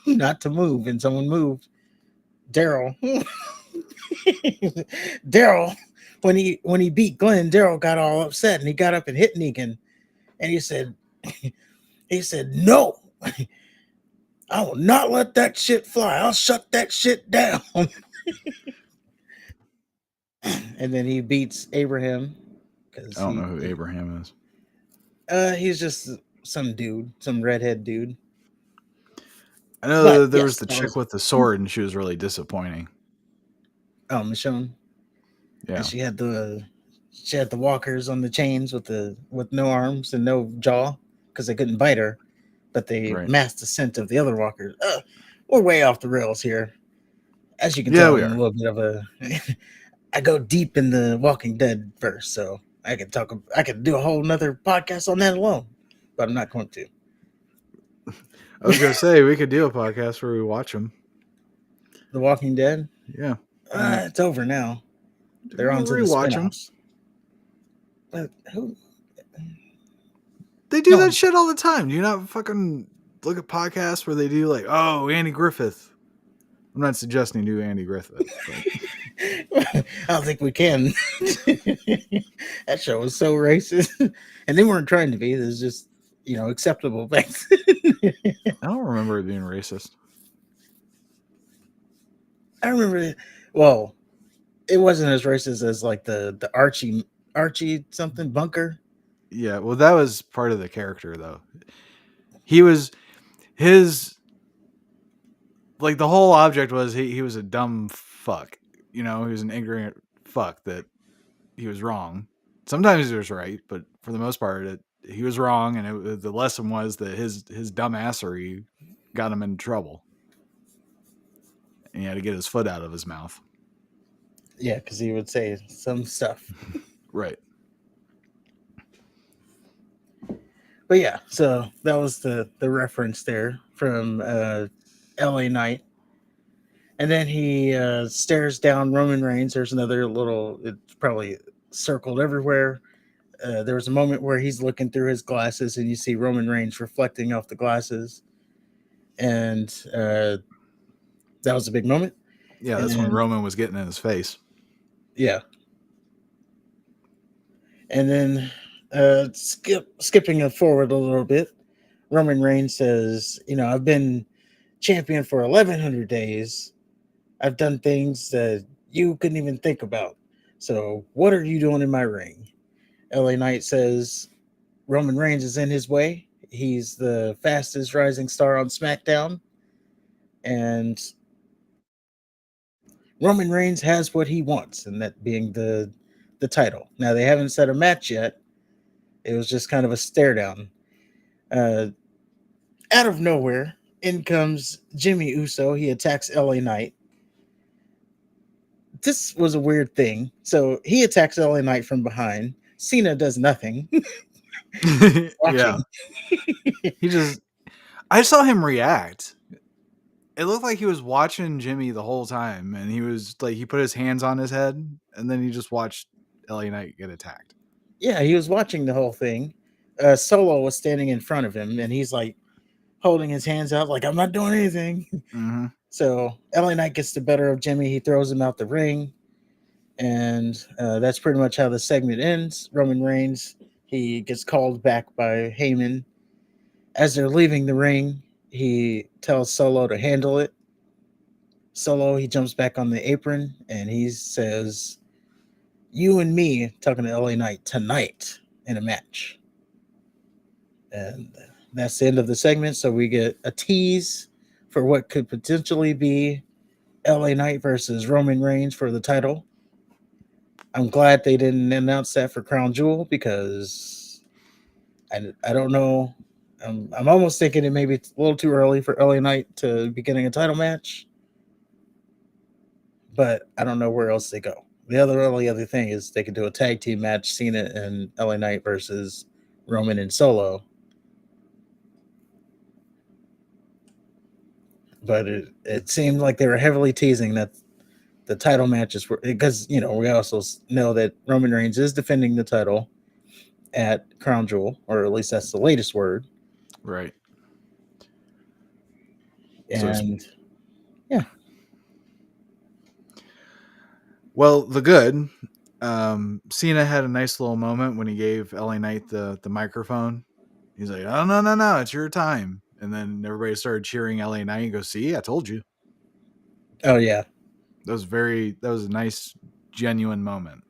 not to move and someone moved. Daryl. Daryl, when he beat Glenn, Daryl got all upset and he got up and hit Negan. And he said, no, I will not let that shit fly. I'll shut that shit down. And then he beats Abraham. I don't know who Abraham is. He's just some dude, some redhead dude. I know there was the chick with the sword, and she was really disappointing. Oh, Michonne. Yeah, and she had the walkers on the chains with no arms and no jaw because they couldn't bite her, but they masked the scent of the other walkers. we're way off the rails here. As you can Yeah, tell, we I'm a are. little bit of a. I go deep in the Walking Dead verse, so I can talk. I could do a whole nother podcast on that alone, but I'm not going to. I was gonna say we could do a podcast where we watch them. The Walking Dead, Yeah, we it's over now. They're on we'll to the rewatch them. spinoffs. But who? They do No. that shit all the time. Do you not fucking look at podcasts where they do like, oh, Andy Griffith? I'm not suggesting do Andy Griffith, but I don't think we can. That show was so racist, and they weren't trying to be. It was just acceptable back then. I don't remember it being racist. I remember. Well, it wasn't as racist as like the Archie something bunker. Yeah, well, that was part of the character though. He was his like the whole object was he was a dumb fuck. You know, he was an ignorant fuck that he was wrong. Sometimes he was right, but for the most part, he was wrong, and the lesson was that his dumbassery got him into trouble, and he had to get his foot out of his mouth. Yeah, because he would say some stuff. Right. But yeah, so that was the reference there from L.A. Knight. And then he stares down Roman Reigns. There's another little, it's probably circled everywhere. There was a moment where he's looking through his glasses and you see Roman Reigns reflecting off the glasses. And that was a big moment. Yeah, And that's when then, Roman was getting in his face. yeah. And then skipping forward a little bit, Roman Reigns says, I've been champion for 1,100 days. I've done things that you couldn't even think about. So what are you doing in my ring? LA Knight says Roman Reigns is in his way. He's the fastest rising star on SmackDown. And Roman Reigns has what he wants, and that being the title. Now they haven't set a match yet. It was just kind of a stare down. Uh, Out of nowhere, in comes Jimmy Uso. He attacks LA Knight. This was a weird thing. So he attacks LA Knight from behind. Cena does nothing. Yeah. Watching. I saw him react. It looked like he was watching Jimmy the whole time, and he was like, he put his hands on his head, and then he just watched LA Knight get attacked. Yeah, he was watching the whole thing. Solo was standing in front of him, and he's like holding his hands out, like, I'm not doing anything. Mm-hmm. So LA Knight gets the better of Jimmy. He throws him out the ring. And that's pretty much how the segment ends. Roman Reigns, he gets called back by Heyman. As they're leaving the ring, he tells Solo to handle it. Solo, he jumps back on the apron and he says, you and me, talking to LA Knight, tonight in a match. And that's the end of the segment. So we get a tease for what could potentially be LA Knight versus Roman Reigns for the title. I'm glad they didn't announce that for Crown Jewel because I don't know. I'm almost thinking it may be a little too early for LA Knight to be getting a title match, but I don't know where else they go. The only other thing is they could do a tag team match, Cena and LA Knight versus Roman and Solo. But it seemed like they were heavily teasing that the title matches were, because we also know that Roman Reigns is defending the title at Crown Jewel, or at least that's the latest word. Right. And yeah. Well, the good, Cena had a nice little moment when he gave LA Knight the microphone. He's like, oh, no, it's your time. And then everybody started cheering LA Knight and goes, see, I told you. Oh, yeah. That was a nice, genuine moment.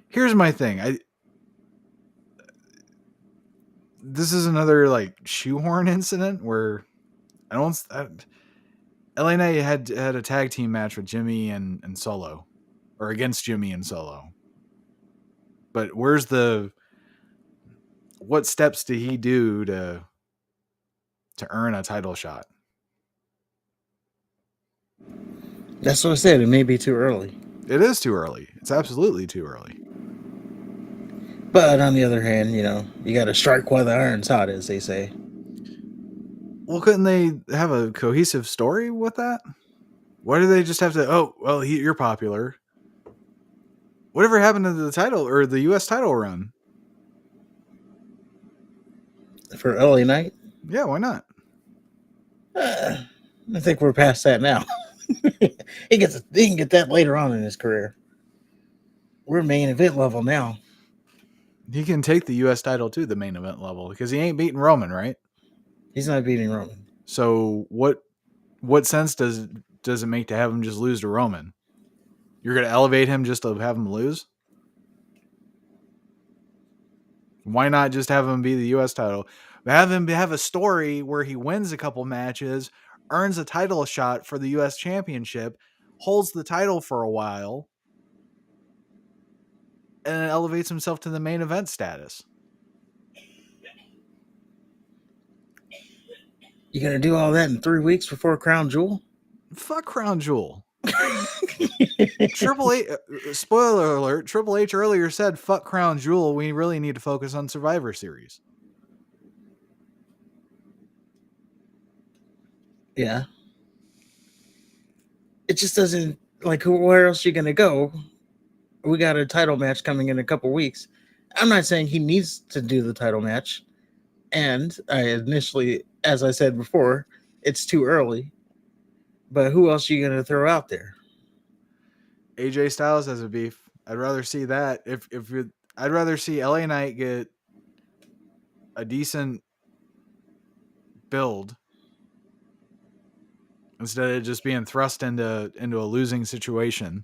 Here's my thing. This is another like shoehorn incident where LA Knight had a tag team match with Jimmy and Solo, or against Jimmy and Solo. But where's the what steps did he do to earn a title shot? That's what I said. It may be too early. It is too early. It's absolutely too early. But on the other hand, you got to strike while the iron's hot, as they say. Well, couldn't they have a cohesive story with that? Why do they just have to? Oh, well, you're popular. Whatever happened to the title or the U.S. title run? For LA Knight, Yeah, why not? I think we're past that now. he can get that later on in his career. We're main event level now. He can take the U.S. title to the main event level because he ain't beating Roman, right? He's not beating Roman. So what sense does it make to have him just lose to Roman? You're going to elevate him just to have him lose? Why not just have him be the U.S. title? Have him have a story where he wins a couple matches, earns a title shot for the U.S. championship, holds the title for a while, and elevates himself to the main event status. You gonna do all that in 3 weeks before Crown Jewel? Fuck Crown Jewel. Triple H, spoiler alert, Triple H earlier said, fuck Crown Jewel, we really need to focus on Survivor Series. Yeah. It just doesn't, like, where else are you gonna go? We got a title match coming in a couple weeks. I'm not saying he needs to do the title match. And I initially, as I said before, it's too early. But who else are you gonna throw out there? AJ Styles has a beef. I'd rather see that. I'd rather see LA Knight get a decent build instead of just being thrust into a losing situation.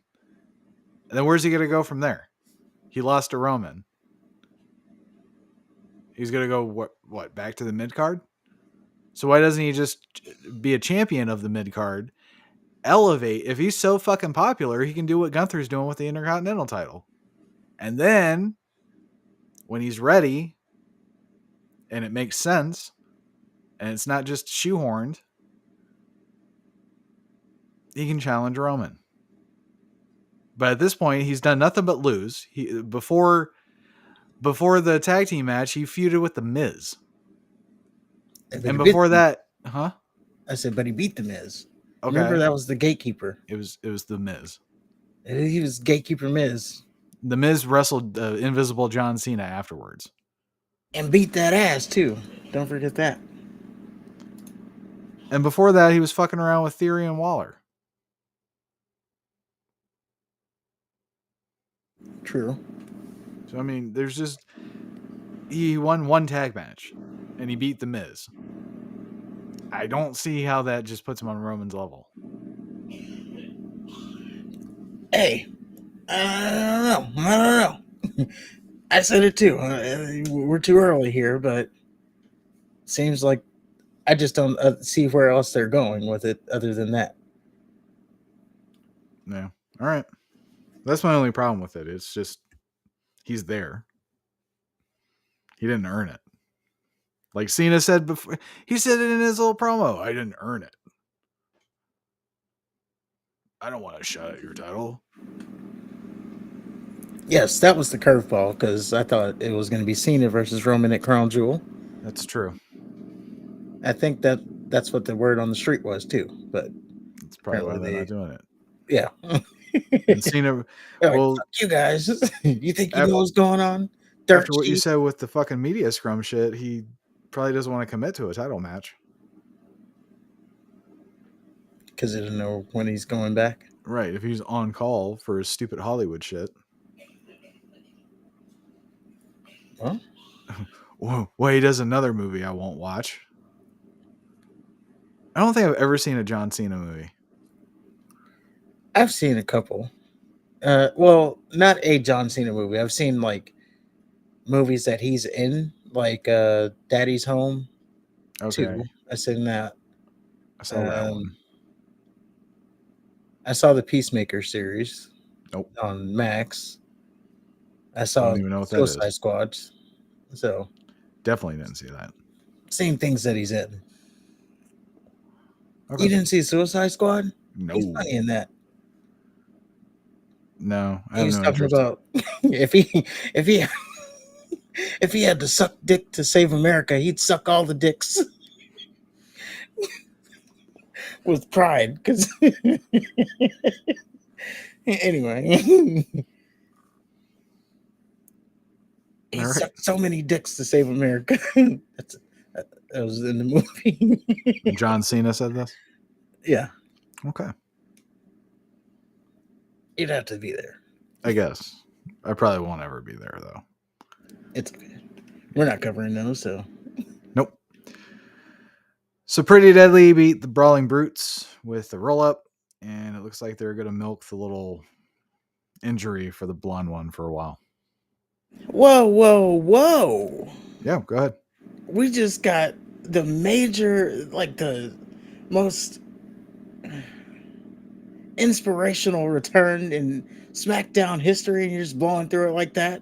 And then where's he gonna go from there? He lost to Roman. He's gonna go what back to the mid card? So why doesn't he just be a champion of the mid card? Elevate. If he's so fucking popular, he can do what Gunther's doing with the Intercontinental title. And then when he's ready and it makes sense and it's not just shoehorned, he can challenge Roman. But at this point, he's done nothing but lose. Before the tag team match, he feuded with the Miz. And before that, huh? I said, but he beat the Miz. Okay. Remember, that was the gatekeeper. It was the Miz. He was gatekeeper Miz. The Miz wrestled Invisible John Cena afterwards. And beat that ass, too. Don't forget that. And before that, he was fucking around with Theory and Waller. True. So, I mean, he won one tag match and he beat The Miz. I don't see how that just puts him on Roman's level. Hey, I don't know. I said it too. We're too early here, but seems like I just don't see where else they're going with it other than that. Yeah. All right. That's my only problem with it. It's just he's there. He didn't earn it. Like Cena said before, he said it in his little promo. I didn't earn it. I don't want a shot at your title. Yes, that was the curveball because I thought it was going to be Cena versus Roman at Crown Jewel. That's true. I think that's what the word on the street was too. But that's probably why they're not doing it. Yeah. And Cena, well, like, you guys, you think you know what's going on? After what you said with the fucking media scrum shit, he probably doesn't want to commit to a title match. Because he doesn't know when he's going back. Right. If he's on call for his stupid Hollywood shit. Well, well, he does another movie I won't watch. I don't think I've ever seen a John Cena movie. I've seen a couple. Well, not a John Cena movie. I've seen like movies that he's in, like Daddy's Home. Okay. 2. I've seen that. I saw that one. I saw the Peacemaker series. Nope. On Max. I saw don't even know what Suicide that is. Squad. So Definitely didn't see that. Same things that he's in. Okay. You didn't see Suicide Squad? No. He's funny in that. No, I He have was no talking interest. about if he if he had to suck dick to save America, he'd suck all the dicks with pride. Because anyway, he All right. sucked so many dicks to save America. That was in the movie. John Cena said this? Yeah, Okay. you'd have to be there. I guess. I probably won't ever be there, though. It's okay. We're not covering those, so. Nope. So Pretty Deadly beat the Brawling Brutes with the roll-up, and it looks like they're going to milk the little injury for the blonde one for a while. Whoa. Yeah, go ahead. We just got the major, like the most inspirational return in SmackDown history, and you're just blowing through it like that.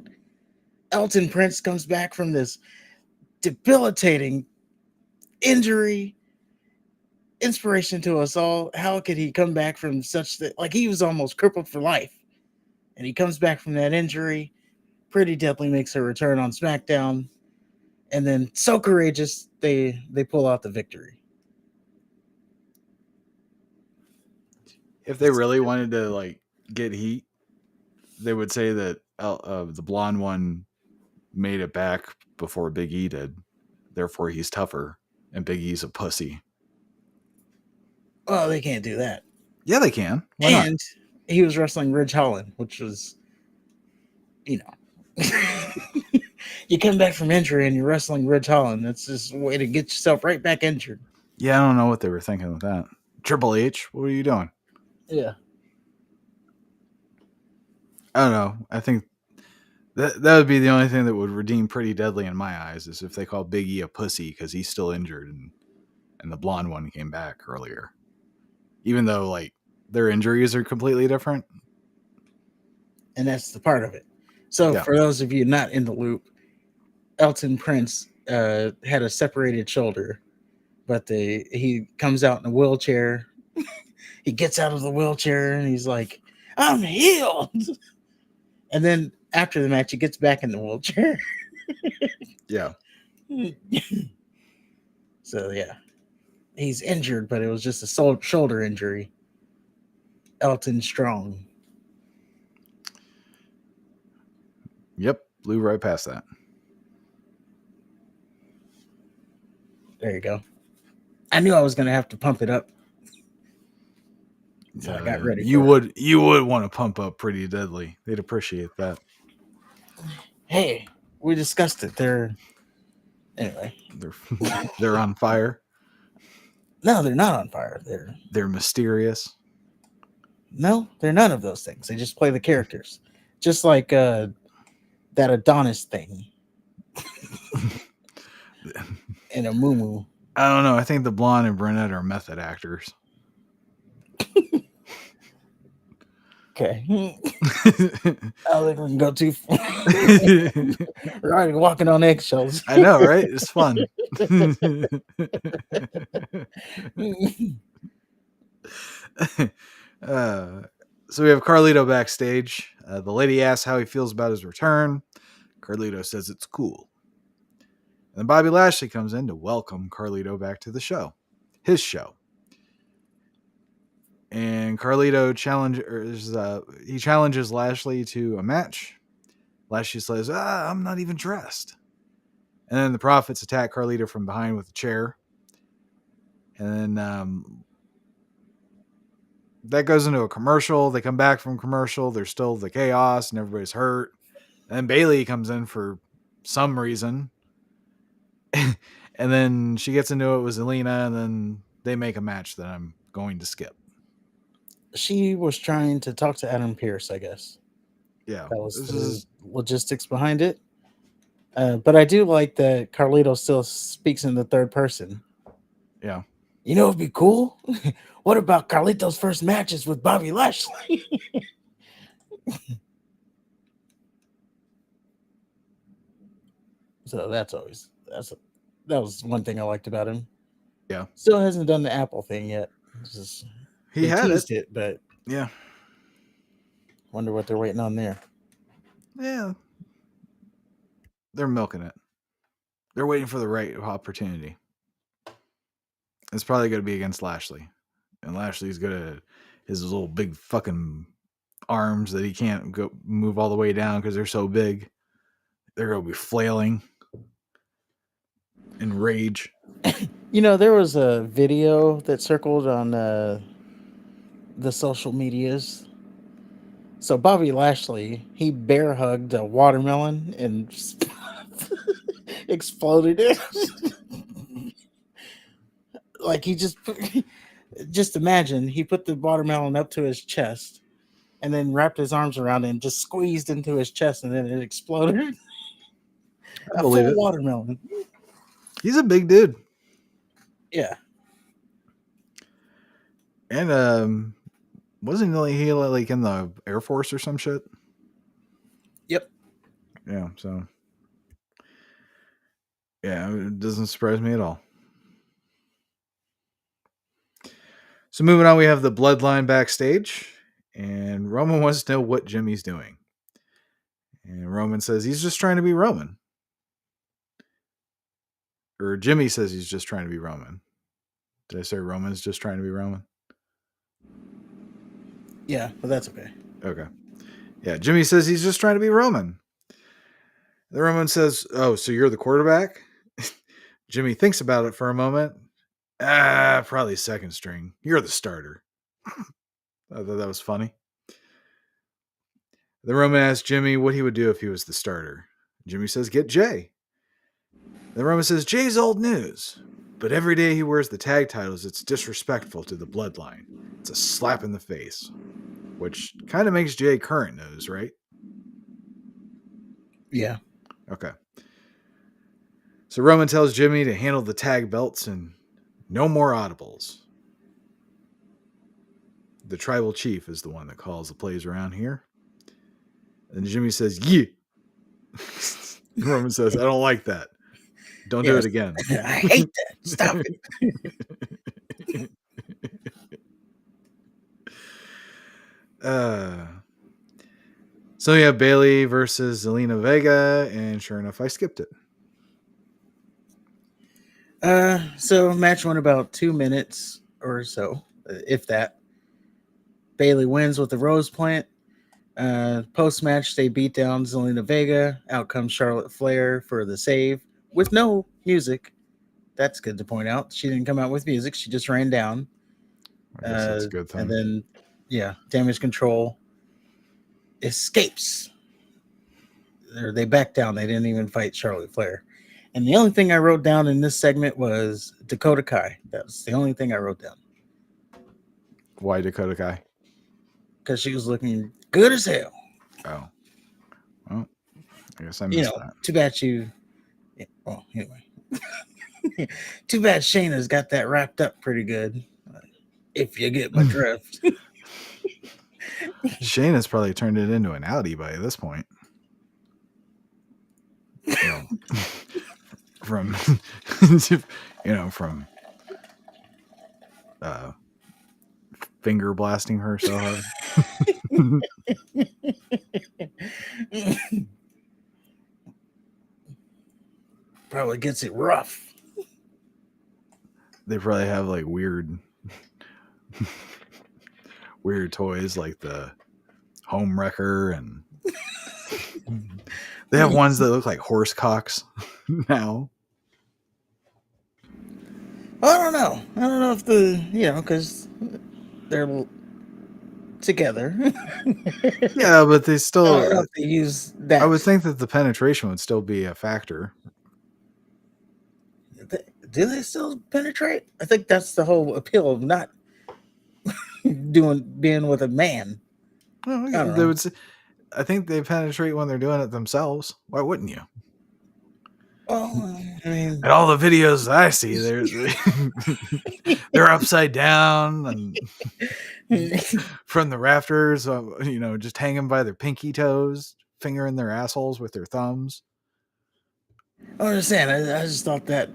Elton Prince comes back from this debilitating injury. Inspiration to us all. How could he come back from such that? Like, he was almost crippled for life, and he comes back from that injury. Pretty Deadly makes her return on SmackDown, and then so courageous they pull out the victory. If they really wanted to like get heat, they would say that the blonde one made it back before Big E did. Therefore, he's tougher, and Big E's a pussy. Oh, they can't do that. Yeah, they can. Why And not? he was wrestling Ridge Holland, which was, you know, you come back from injury and you're wrestling Ridge Holland. That's just a way to get yourself right back injured. Yeah, I don't know what they were thinking with that. Triple H, what are you doing? Yeah. I don't know. I think that would be the only thing that would redeem Pretty Deadly in my eyes is if they call Big E a pussy because he's still injured and the blonde one came back earlier. Even though like their injuries are completely different. And that's the part of it. So Yeah. for those of you not in the loop, Elton Prince had a separated shoulder, but he comes out in a wheelchair. He gets out of the wheelchair and he's like, I'm healed. And then after the match, he gets back in the wheelchair. Yeah. So, yeah. He's injured, but it was just a shoulder injury. Elton Strong. Yep. Blew right past that. There you go. I knew I was going to have to pump it up. So I got ready. You would want to pump up Pretty Deadly. They'd appreciate that. Hey, we discussed it. Anyway. They're on fire. No, they're not on fire. They're mysterious. No, they're none of those things. They just play the characters. Just like that Adonis thing. And a moo. I don't know. I think the blonde and brunette are method actors. Okay. I don't think we can go too far. We're already walking on eggshells. I know, right? It's fun. So we have Carlito backstage. The lady asks how he feels about his return. Carlito says it's cool. And then Bobby Lashley comes in to welcome Carlito back to the show. His show. And Carlito challenges Lashley to a match. Lashley says, I'm not even dressed. And then the Profits attack Carlito from behind with a chair. And then that goes into a commercial. They come back from commercial. There's still the chaos and everybody's hurt. And then Bayley comes in for some reason. And then she gets into it with Zelina, and then they make a match that I'm going to skip. She was trying to talk to Adam Pearce, I guess. Yeah. That was the logistics behind it. But I do like that Carlito still speaks in the third person. Yeah. You know, it'd be cool. What about Carlito's first matches with Bobby Lashley? So that's always that was one thing I liked about him. Yeah. Still hasn't done the Apple thing yet. He They had it. teased it, but Yeah. wonder what they're waiting on there. Yeah. They're milking it. They're waiting for the right opportunity. It's probably going to be against Lashley. And Lashley's good at his little big fucking arms that he can't go move all the way down because they're so big. They're going to be flailing in rage. You know, there was a video that circled on the social medias. So Bobby Lashley, he bear hugged a watermelon and exploded it. Like he just imagine he put the watermelon up to his chest and then wrapped his arms around it and just squeezed into his chest and then it exploded. I A believe full it. watermelon. He's a big dude. Yeah. And wasn't he like in the Air Force or some shit? Yep. Yeah, so yeah, it doesn't surprise me at all. So moving on, we have the Bloodline backstage, and Roman wants to know what Jimmy's doing. And Roman says he's just trying to be Roman. Or Jimmy says he's just trying to be Roman. Did I say Roman's just trying to be Roman? Yeah, but that's okay. Okay. Yeah, Jimmy says he's just trying to be Roman. The Roman says, "Oh, so you're the quarterback?" Jimmy thinks about it for a moment. Probably second string. You're the starter. I thought that was funny. The Roman asks Jimmy what he would do if he was the starter. Jimmy says, "Get Jay." The Roman says, "Jay's old news. But every day he wears the tag titles, it's disrespectful to the bloodline. It's a slap in the face." Which kind of makes Jay current news, right? Yeah. Okay. So Roman tells Jimmy to handle the tag belts and no more audibles. The tribal chief is the one that calls the plays around here. And Jimmy says, "Yeah." Roman says, "I don't like that. Don't do it again." I hate that. Stop it. So you have Bailey versus Zelina Vega, and sure enough, I skipped it. So match went about 2 minutes or so, if that. Bailey wins with the rose plant. Post match, they beat down Zelina Vega. Out comes Charlotte Flair for the save with no music. That's good to point out. She didn't come out with music. She just ran down. I guess that's a good thing. And then, yeah, Damage Control escapes. Or they backed down. They didn't even fight Charlotte Flair. And the only thing I wrote down in this segment was Dakota Kai. That's the only thing I wrote down. Why Dakota Kai? Because she was looking good as hell. Oh. Well, I guess I missed that. Too bad you... Yeah, well, anyway. Too bad Shayna's got that wrapped up pretty good. If you get my drift. Shayna's probably turned it into an Audi by this point. From finger blasting her so hard. Probably gets it rough. They probably have like weird toys like the home wrecker, and they have ones that look like horse cocks now. I don't know. I don't know if because they're together. Yeah, but they still. I don't know if they use that. I would think that the penetration would still be a factor. Do they still penetrate? I think that's the whole appeal of not being with a man. Well, I think they penetrate when they're doing it themselves. Why wouldn't you? Well, I mean, and all the videos I see, they're upside down and from the rafters, just hanging by their pinky toes, fingering their assholes with their thumbs. I understand. I just thought that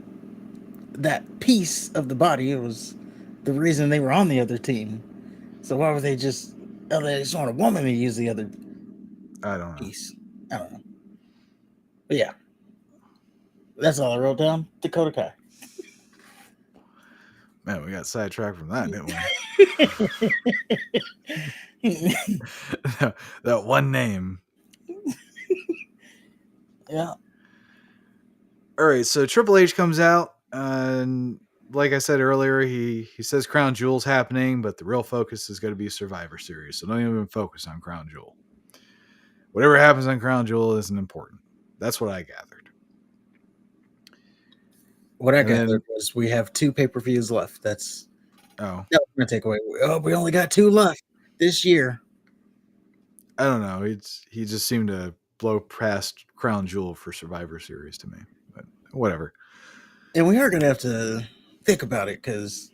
that piece of the body was the reason they were on the other team. So why would they just? Oh, they just want a woman to use the other I don't know. piece. I don't know. But yeah, that's all I wrote down. Dakota Kai. Man, we got sidetracked from that, didn't we? That one name. Yeah. All right, so Triple H comes out, and like I said earlier, he says Crown Jewel's happening, but the real focus is going to be Survivor Series. So don't even focus on Crown Jewel. Whatever happens on Crown Jewel isn't important. That's what I gathered. What I And gathered then, was we have 2 pay-per-views left. That's oh, that was gonna take away. Oh, we only got 2 left this year. I don't know. He just seemed to blow past Crown Jewel for Survivor Series to me, but whatever. And we are gonna have to think about it because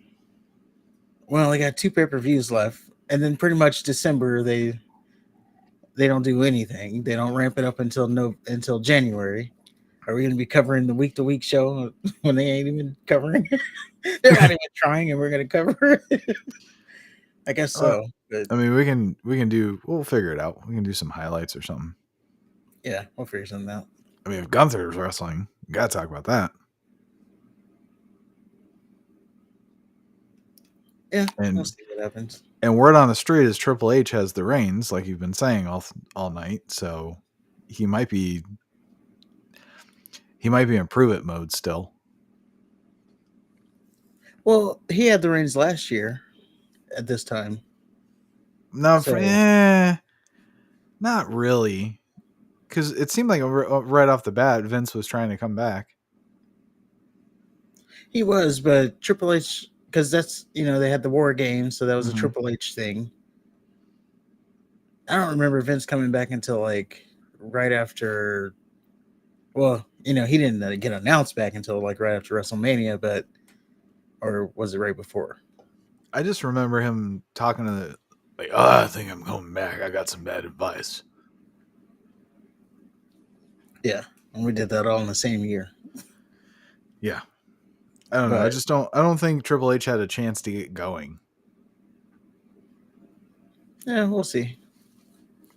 we only got 2 pay-per-views left, and then pretty much December they don't do anything. They don't ramp it up until January. Are we going to be covering the week to week show when they ain't even covering? They're not even trying, and we're going to cover it. I guess Uh, so. But I mean, we'll figure it out. We can do some highlights or something. yeah, we'll figure something out. I mean, if Gunther's wrestling, we gotta talk about that. Yeah, we'll And see what happens. and word on the street is Triple H has the reins, like you've been saying all night. So he might be in prove it mode still. Well, he had the reins last year at this time. No, So not really, because it seemed like right off the bat Vince was trying to come back. he was, but Triple H, because that's, they had the War Games, so that was a Mm-hmm. Triple H thing. I don't remember Vince coming back until like right after. Well, he didn't get announced back until like right after WrestleMania, but or was it right before? I just remember him talking to oh, I think I'm coming back. I got some bad advice. Yeah, and we did that all in the same year. Yeah, I don't know. But I don't think Triple H had a chance to get going. yeah, we'll see.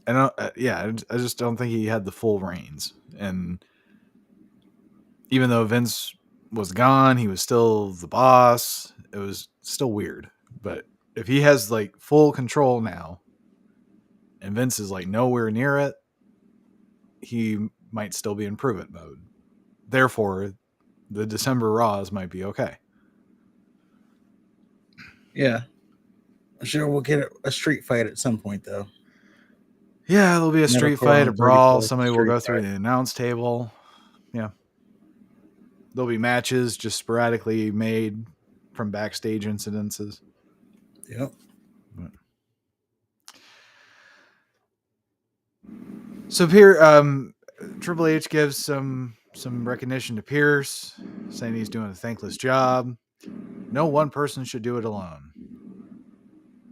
I just don't think he had the full reins. And even though Vince was gone, he was still the boss. It was still weird. But if he has like full control now, and Vince is like nowhere near it, he might still be in prove it mode. Therefore, the December Raws might be okay. Yeah, I'm sure we'll get a street fight at some point though. Yeah, there'll be a street Metaphor fight, on a brawl. 34th Somebody will Street go through fight. the announce table. Yeah, there'll be matches just sporadically made from backstage incidences. Yep. So Triple H gives some recognition to Pierce, saying he's doing a thankless job. No one person should do it alone.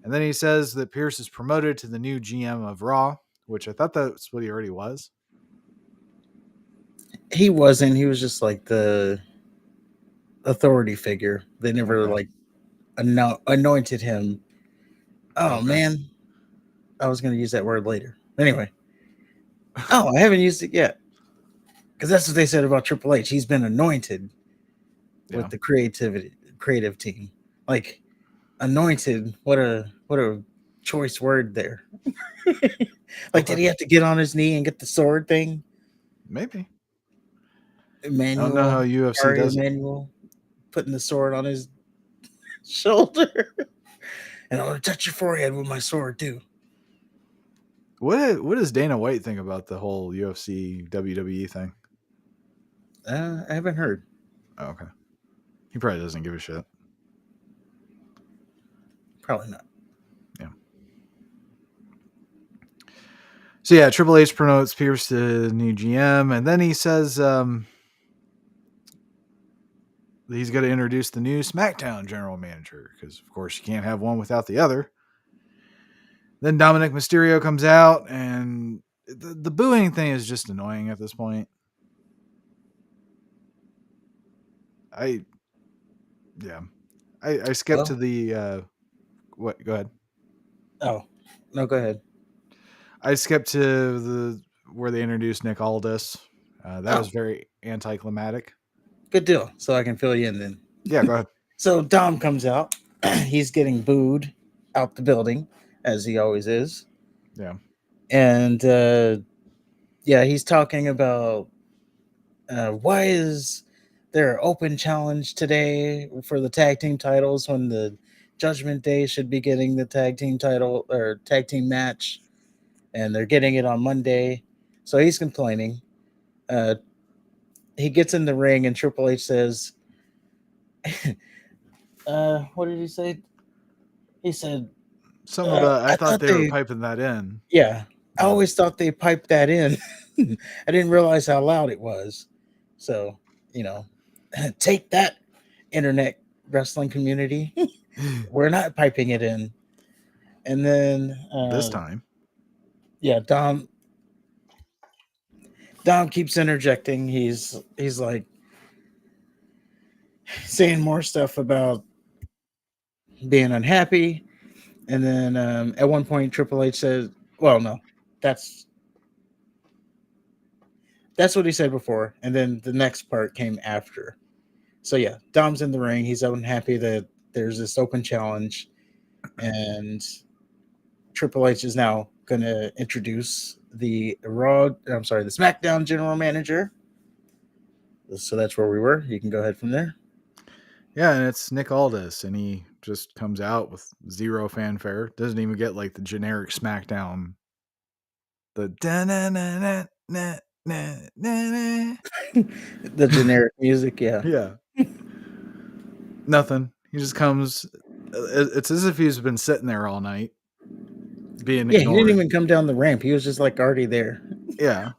And then he says that Pierce is promoted to the new GM of Raw, which I thought that's what he already was. He wasn't. He was just like the authority figure. They never Okay. like anointed him. Oh Okay. man, I was going to use that word later. Anyway, oh, I haven't used it yet because that's what they said about Triple H. He's been anointed Yeah. with the creative team. Like anointed. What a choice word there. Like, Okay. did he have to get on his knee and get the sword thing? Maybe. I don't know how Emmanuel, UFC Ari does it. Emmanuel, putting the sword on his shoulder, and I'm gonna touch your forehead with my sword too. What does Dana White think about the whole UFC WWE thing? I haven't heard. Oh, okay. He probably doesn't give a shit. Probably not. Yeah. So yeah, Triple H promotes Pierce to new GM, and then he says he's going to introduce the new SmackDown general manager because, of course, you can't have one without the other. Then Dominic Mysterio comes out, and the booing thing is just annoying at this point. I yeah. I skipped to Well, the what? Go ahead. oh, no, go ahead. I skipped to the where they introduced Nick Aldis. That was Oh, very anticlimactic. good deal. So I can fill you in then. Yeah, go ahead. So Dom comes out. He's getting booed out the building, as he always is. Yeah. And yeah, he's talking about why is there an open challenge today for the tag team titles when the Judgment Day should be getting the tag team title or tag team match, and they're getting it on Monday. So he's complaining. Uh, he gets in the ring, and Triple H says, "What did he say?" He said, Some about I "I thought thought they were they, piping that in. yeah, I Yeah. always thought they piped that in. I didn't realize how loud it was. So, you know, take that, internet wrestling community. We're not piping it in." And then, This time. yeah, Dom keeps interjecting. He's like saying more stuff about being unhappy. And then at one point, Triple H says, "Well, no, that's that's what he said before." And then the next part came after. So yeah, Dom's in the ring. He's unhappy that there's this open challenge, and Triple H is now going to introduce the Raw. I'm sorry, the SmackDown general manager. So that's where we were. You can go ahead from there. Yeah, and it's Nick Aldis, and he just comes out with zero fanfare. Doesn't even get like the generic SmackDown, the da na na na na na na. The generic music, yeah. Yeah, nothing. He just comes. It's as if he's been sitting there all night, being Yeah, he didn't ignored. even come down the ramp. He was just like already there. Yeah.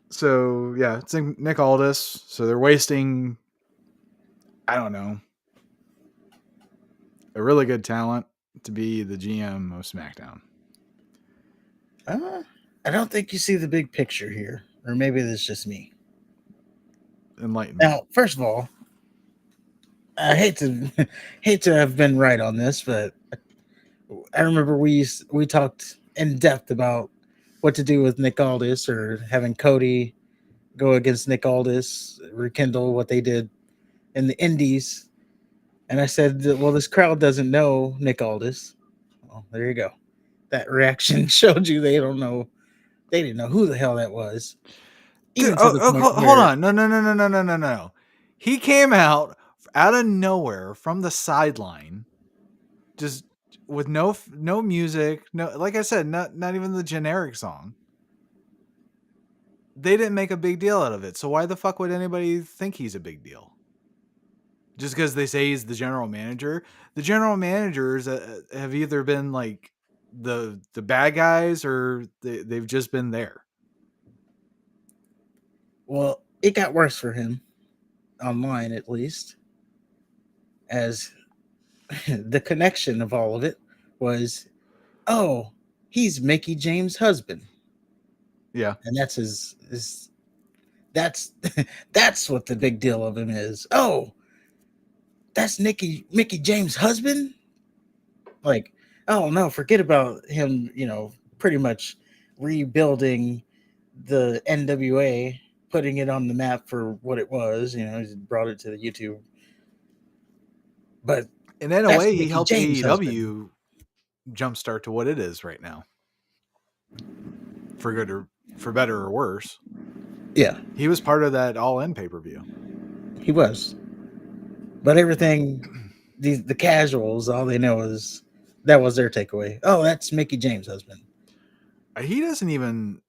So yeah, it's Nick Aldis. So they're wasting, I don't know, a really good talent to be the GM of SmackDown. Uh, I don't think you see the big picture here, or maybe that's just me. Enlighten me. Now, first of all, I hate to hate to have been right on this, but I remember we talked in depth about what to do with Nick Aldis or having Cody go against Nick Aldis, rekindle what they did in the Indies. And I said, well, this crowd doesn't know Nick Aldis. Well, there you go. That reaction showed you they don't know. They didn't know who the hell that was, Dude, even to the point hold where, on. No, no, no, no, no, no, no, no. He came out of nowhere from the sideline, just with no music, no, like I said, not even the generic song. They didn't make a big deal out of it. So why the fuck would anybody think he's a big deal? Just because they say he's the general manager? The general managers have either been like the bad guys or they've just been there. well, it got worse for him online, at least, as the connection of all of it was, oh, he's Mickey James' husband, Yeah. and that's his that's that's what the big deal of him is. Oh, that's Mickey James' husband. Like, oh no, forget about him. Pretty much rebuilding the NWA, putting it on the map for what it was. He brought it to the YouTube, but And in a that's way, he Mickey helped James' husband. AEW jumpstart to what it is right now, for good or for better or worse. Yeah, He was part of that All In pay-per-view. he was. But everything, the casuals, all they know is that was their takeaway. Oh, that's Mickey James' husband. He doesn't even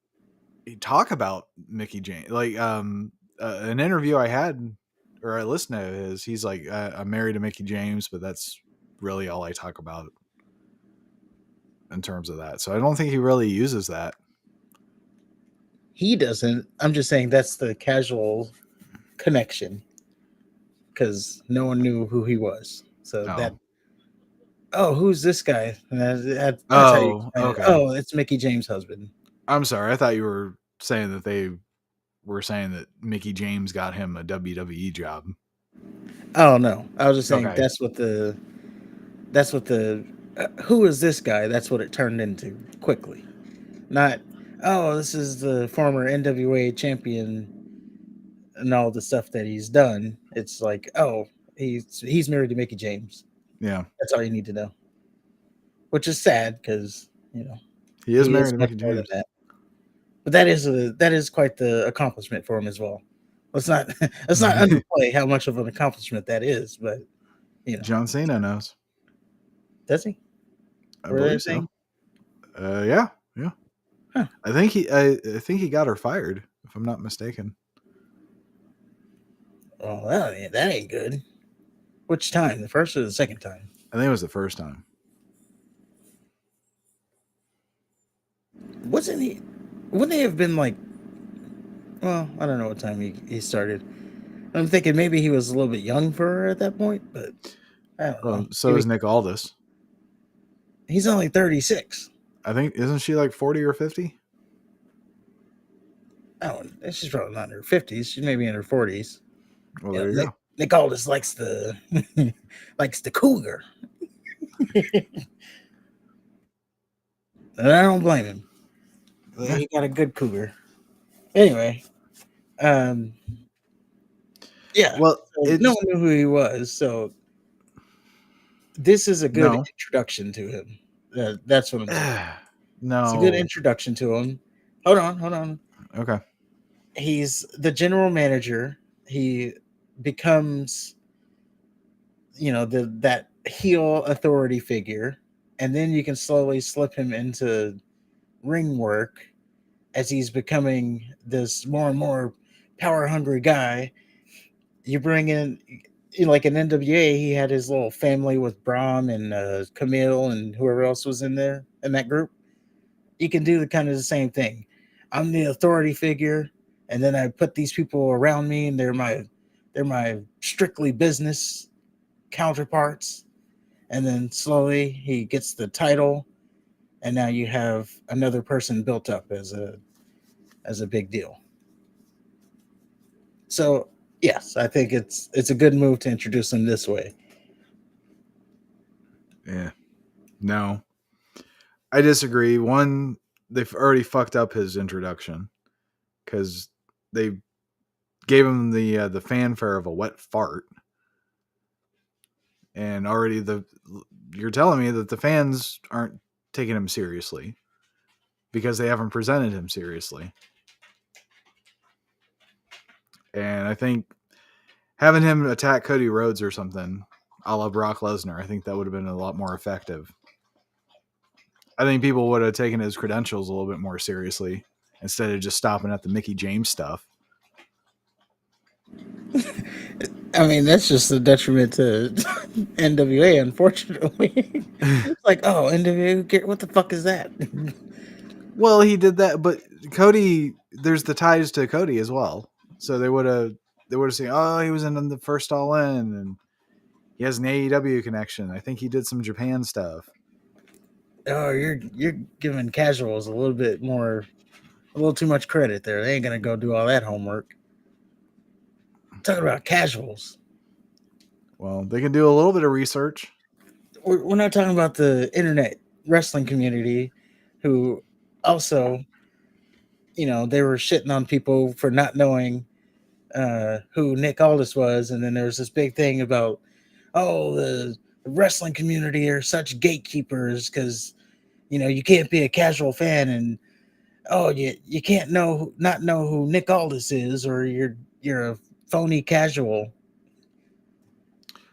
talk about Mickey James. Like an interview I had or I listened to his, he's like, I'm married to Mickey James, but that's really all I talk about in terms of that. So I don't think he really uses that. He doesn't. I'm just saying that's the casual connection because no one knew who he was. So Oh. oh, who's this guy? And that's how you Oh, explain it. okay. Oh, it's Mickey James' husband. I'm sorry. I thought you were saying that they were saying that Mickey James got him a WWE job. Oh no, I was just saying Okay. that's what the who is this guy? That's what it turned into quickly. Not, oh, this is the former NWA champion and all the stuff that he's done. It's like, oh, he's married to Mickey James. Yeah. That's all you need to know. Which is sad because He is he married is to much Mickey more than James. that. But that is quite the accomplishment for him as well. Let's not let's not underplay how much of an accomplishment that is. But John Cena knows. does he? I Were they believe saying? so. Yeah. Yeah. Huh. I think he got her fired, if I'm not mistaken. Oh, that ain't good. Which time? The first or the second time? I think it was the first time. Wasn't he? Wouldn't they have been like? Well, I don't know what time he started. I'm thinking maybe he was a little bit young for her at that point, but I don't know. Well, so Maybe is Nick Aldis. he's only 36. I think, isn't she like 40 or 50? Oh, she's probably not in her 50s. She may be in her 40s. Well, there you go. Nick Aldis likes the likes the cougar, and I don't blame him. Yeah. He got a good cougar. Anyway, um, yeah. Well, So no one knew who he was, so this is a good no. introduction to him. That's what I'm saying. It's a good No. introduction to him. Hold on. Okay. He's the general manager. He becomes, that heel authority figure, and then you can slowly slip him into ring work as he's becoming this more and more power hungry guy. You bring in, like in NWA, he had his little family with Braun and Camille and whoever else was in there in that group. You can do the kind of the same thing. I'm the authority figure, and then I put these people around me, and they're my strictly business counterparts. And then slowly he gets the title, and now you have another person built up as a big deal. So yes, I think it's a good move to introduce him this way. Yeah. No. I disagree. One, they've already fucked up his introduction because they gave him the fanfare of a wet fart, and already you're telling me that the fans aren't taking him seriously because they haven't presented him seriously. And I think having him attack Cody Rhodes or something, a la Brock Lesnar, I think that would have been a lot more effective. I think people would have taken his credentials a little bit more seriously instead of just stopping at the Mickey James stuff. I mean, that's just a detriment to NWA, unfortunately. It's like, oh, NWA, what the fuck is that? Well, he did that, but Cody, there's the ties to Cody as well. So they would have seen, oh, he was in the first All In, and he has an AEW connection. I think he did some Japan stuff. Oh, you're giving casuals a little too much credit there. They ain't gonna go do all that homework. Talking about casuals. Well, they can do a little bit of research. We're not talking about the internet wrestling community, who also, they were shitting on people for not knowing who Nick Aldis was, and then there was this big thing about, oh, the wrestling community are such gatekeepers because you can't be a casual fan, and oh, you can't not know who Nick Aldis is, or you're a phony casual.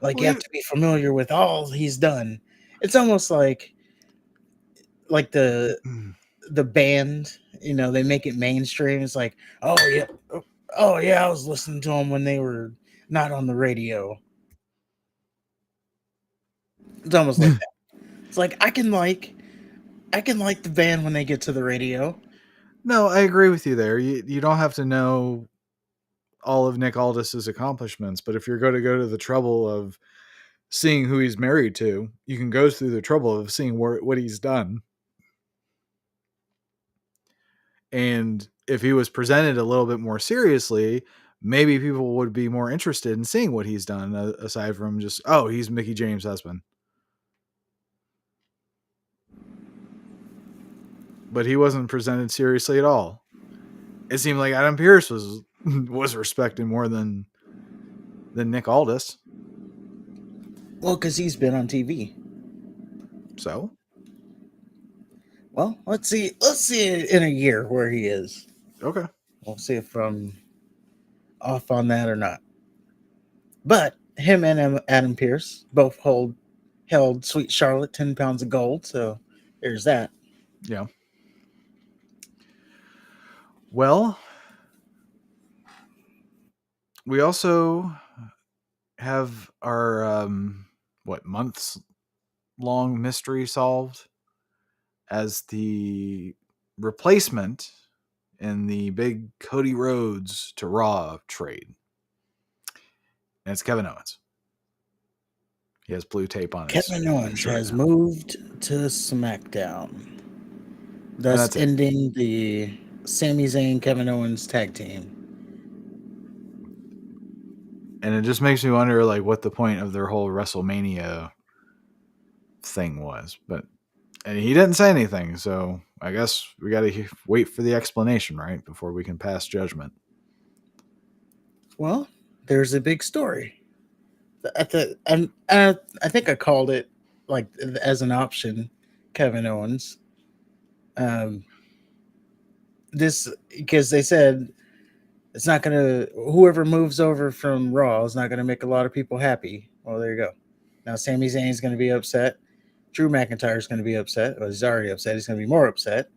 Like, Well, you have to be familiar with all he's done. It's almost like the band, they make it mainstream. It's like, oh yeah, I was listening to them when they were not on the radio. It's almost like that. It's like I can like the band when they get to the radio. no, I agree with you there. You don't have to know all of Nick Aldis's accomplishments, but if you're going to go to the trouble of seeing who he's married to, you can go through the trouble of seeing what he's done. And if he was presented a little bit more seriously, maybe people would be more interested in seeing what he's done, aside from just, oh, he's Mickey James' husband. But he wasn't presented seriously at all. It seemed like Adam Pearce was respected more than Nick Aldis. Well, because he's been on TV. So, Well, let's see. Let's see in a year where he is. okay. We'll see if I'm off on that or not. But him and Adam Pearce both held Sweet Charlotte 10 pounds of gold. So there's that. Yeah. Well, we also have our months long mystery solved as the replacement in the big Cody Rhodes to Raw trade. And it's Kevin Owens. He has blue tape on his Kevin Owens shirt has now. moved to SmackDown, thus ending the Sami Zayn Kevin Owens tag team. And it just makes me wonder, like, what the point of their whole WrestleMania thing was. And he didn't say anything, so I guess we got to wait for the explanation, right, before we can pass judgment. Well, there's a big story. I think I called it like as an option, Kevin Owens. This because they said it's not gonna. Whoever moves over from Raw is not gonna make a lot of people happy. Well, there you go. Now Sami Zayn's gonna be upset. Drew McIntyre's gonna be upset. Well, he's already upset. He's gonna be more upset.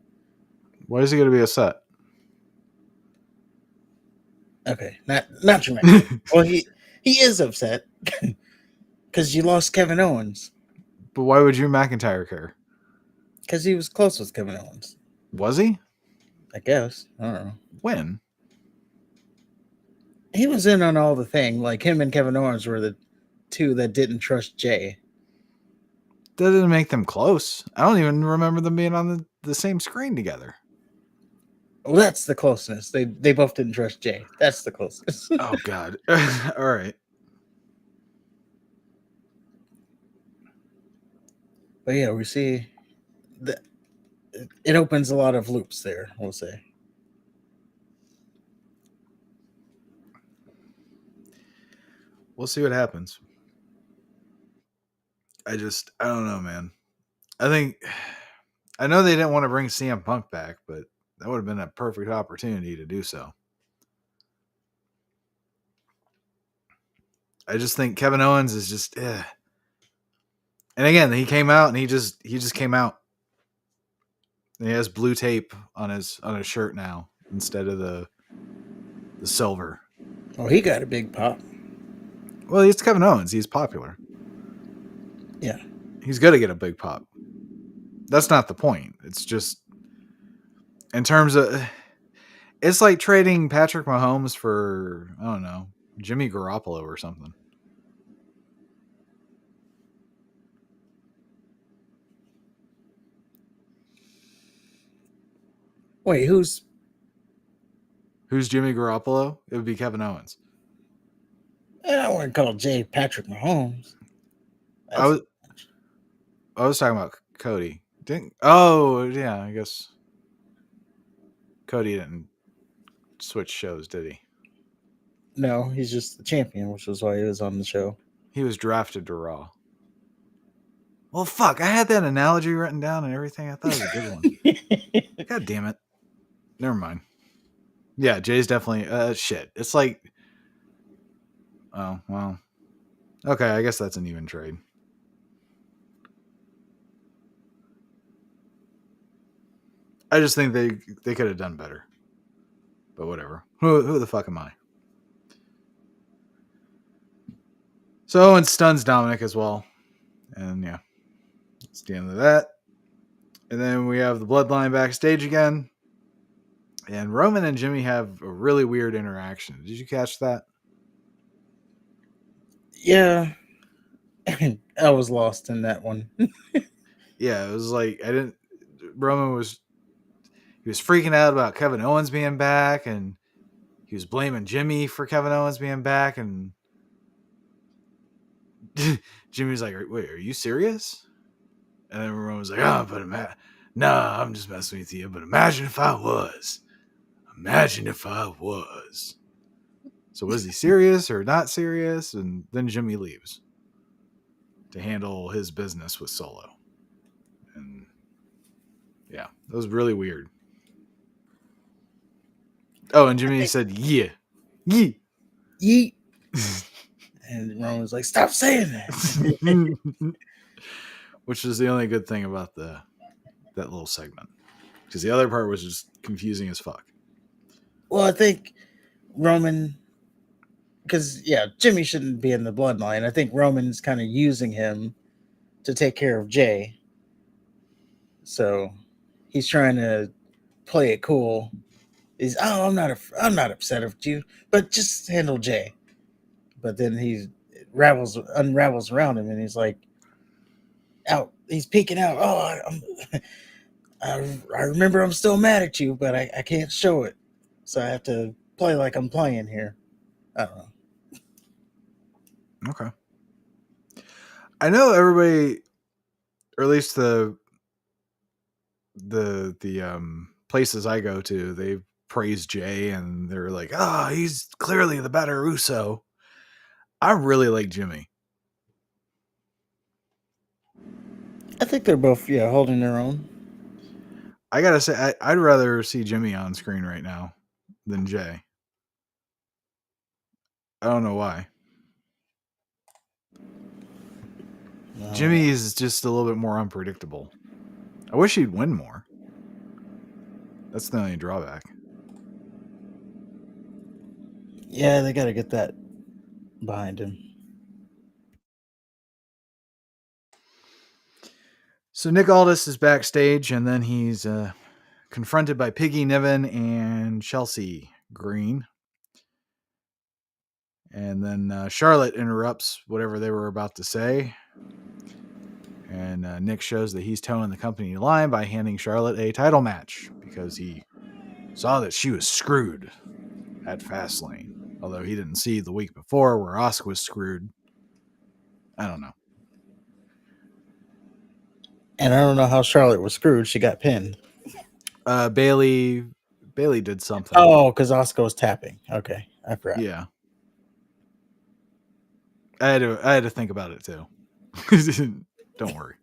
Why is he going to be upset? Okay, not Drew McIntyre. Well, he is upset because you lost Kevin Owens. But why would Drew McIntyre care? Because he was close with Kevin Owens. Was he? I guess. I don't know. When? He was in on all the thing. Like him and Kevin Owens were the two that didn't trust Jay. That didn't make them close. I don't even remember them being on the same screen together. Well, that's the closeness. They both didn't trust Jay. That's the closeness. Oh, God. All right. But yeah, we see that it opens a lot of loops there, we'll say. We'll see what happens. I don't know, man. I know they didn't want to bring CM Punk back, but that would have been a perfect opportunity to do so. I just think Kevin Owens is just, And again, he came out and he just came out. And he has blue tape on his shirt now instead of the silver. Oh, he got a big pop. Well, it's Kevin Owens. He's popular. Yeah. He's going to get a big pop. That's not the point. It's just in terms of, it's like trading Patrick Mahomes for, I don't know, Jimmy Garoppolo or something. Wait, who's Jimmy Garoppolo? It would be Kevin Owens. I wouldn't call Jay Patrick Mahomes. I was talking about Cody. Oh, yeah, I guess Cody didn't switch shows, did he? No, he's just the champion, which is why he was on the show. He was drafted to Raw. Well, fuck, I had that analogy written down and everything. I thought it was a good one. God damn it. Never mind. Yeah, Jay's definitely, shit. It's like, oh, well. Okay, I guess that's an even trade. I just think they could have done better. But whatever. Who the fuck am I? So Owens stuns Dominic as well. And yeah, that's the end of that. And then we have the Bloodline backstage again. And Roman and Jimmy have a really weird interaction. Did you catch that? Yeah. I was lost in that one. Yeah, it was like Roman was, he was freaking out about Kevin Owens being back, and he was blaming Jimmy for Kevin Owens being back, and Jimmy was like, "Wait, are you serious?" And then everyone was like, "Oh, but nah, I'm just messing with you. But imagine if I was. Imagine if I was." So was he serious or not serious? And then Jimmy leaves to handle his business with Solo. And yeah, that was really weird. Oh, and Jimmy said, "Yeah, yeah." Yeet. And Roman's like, stop saying that. Which is the only good thing about that little segment, because the other part was just confusing as fuck. Well, I think Roman, because Jimmy shouldn't be in the bloodline. I think Roman's kind of using him to take care of Jay. So he's trying to play it cool. He's, oh, I'm not upset with you, but just handle Jay. But then he unravels around him, and he's like, out. He's peeking out. Oh, I remember I'm still mad at you, but I can't show it, so I have to play like I'm playing here. I don't know. Okay. I know everybody, or at least the places I go to, they praise Jay and they're like, "Oh, he's clearly the better Uso." I really like Jimmy. I think they're both holding their own. I gotta say, I'd rather see Jimmy on screen right now than Jay. I don't know why. Jimmy is just a little bit more unpredictable. I wish he'd win more. That's the only drawback. Yeah, they got to get that behind him. So Nick Aldis is backstage, and then he's confronted by Piggy Niven and Chelsea Green. And then Charlotte interrupts whatever they were about to say. And Nick shows that he's towing the company line by handing Charlotte a title match because he saw that she was screwed at Fastlane. Although he didn't see the week before where Asuka was screwed. I don't know. And I don't know how Charlotte was screwed. She got pinned. Bailey did something. Oh, because Asuka was tapping. Okay, I forgot. Yeah. I had to think about it too. Don't worry.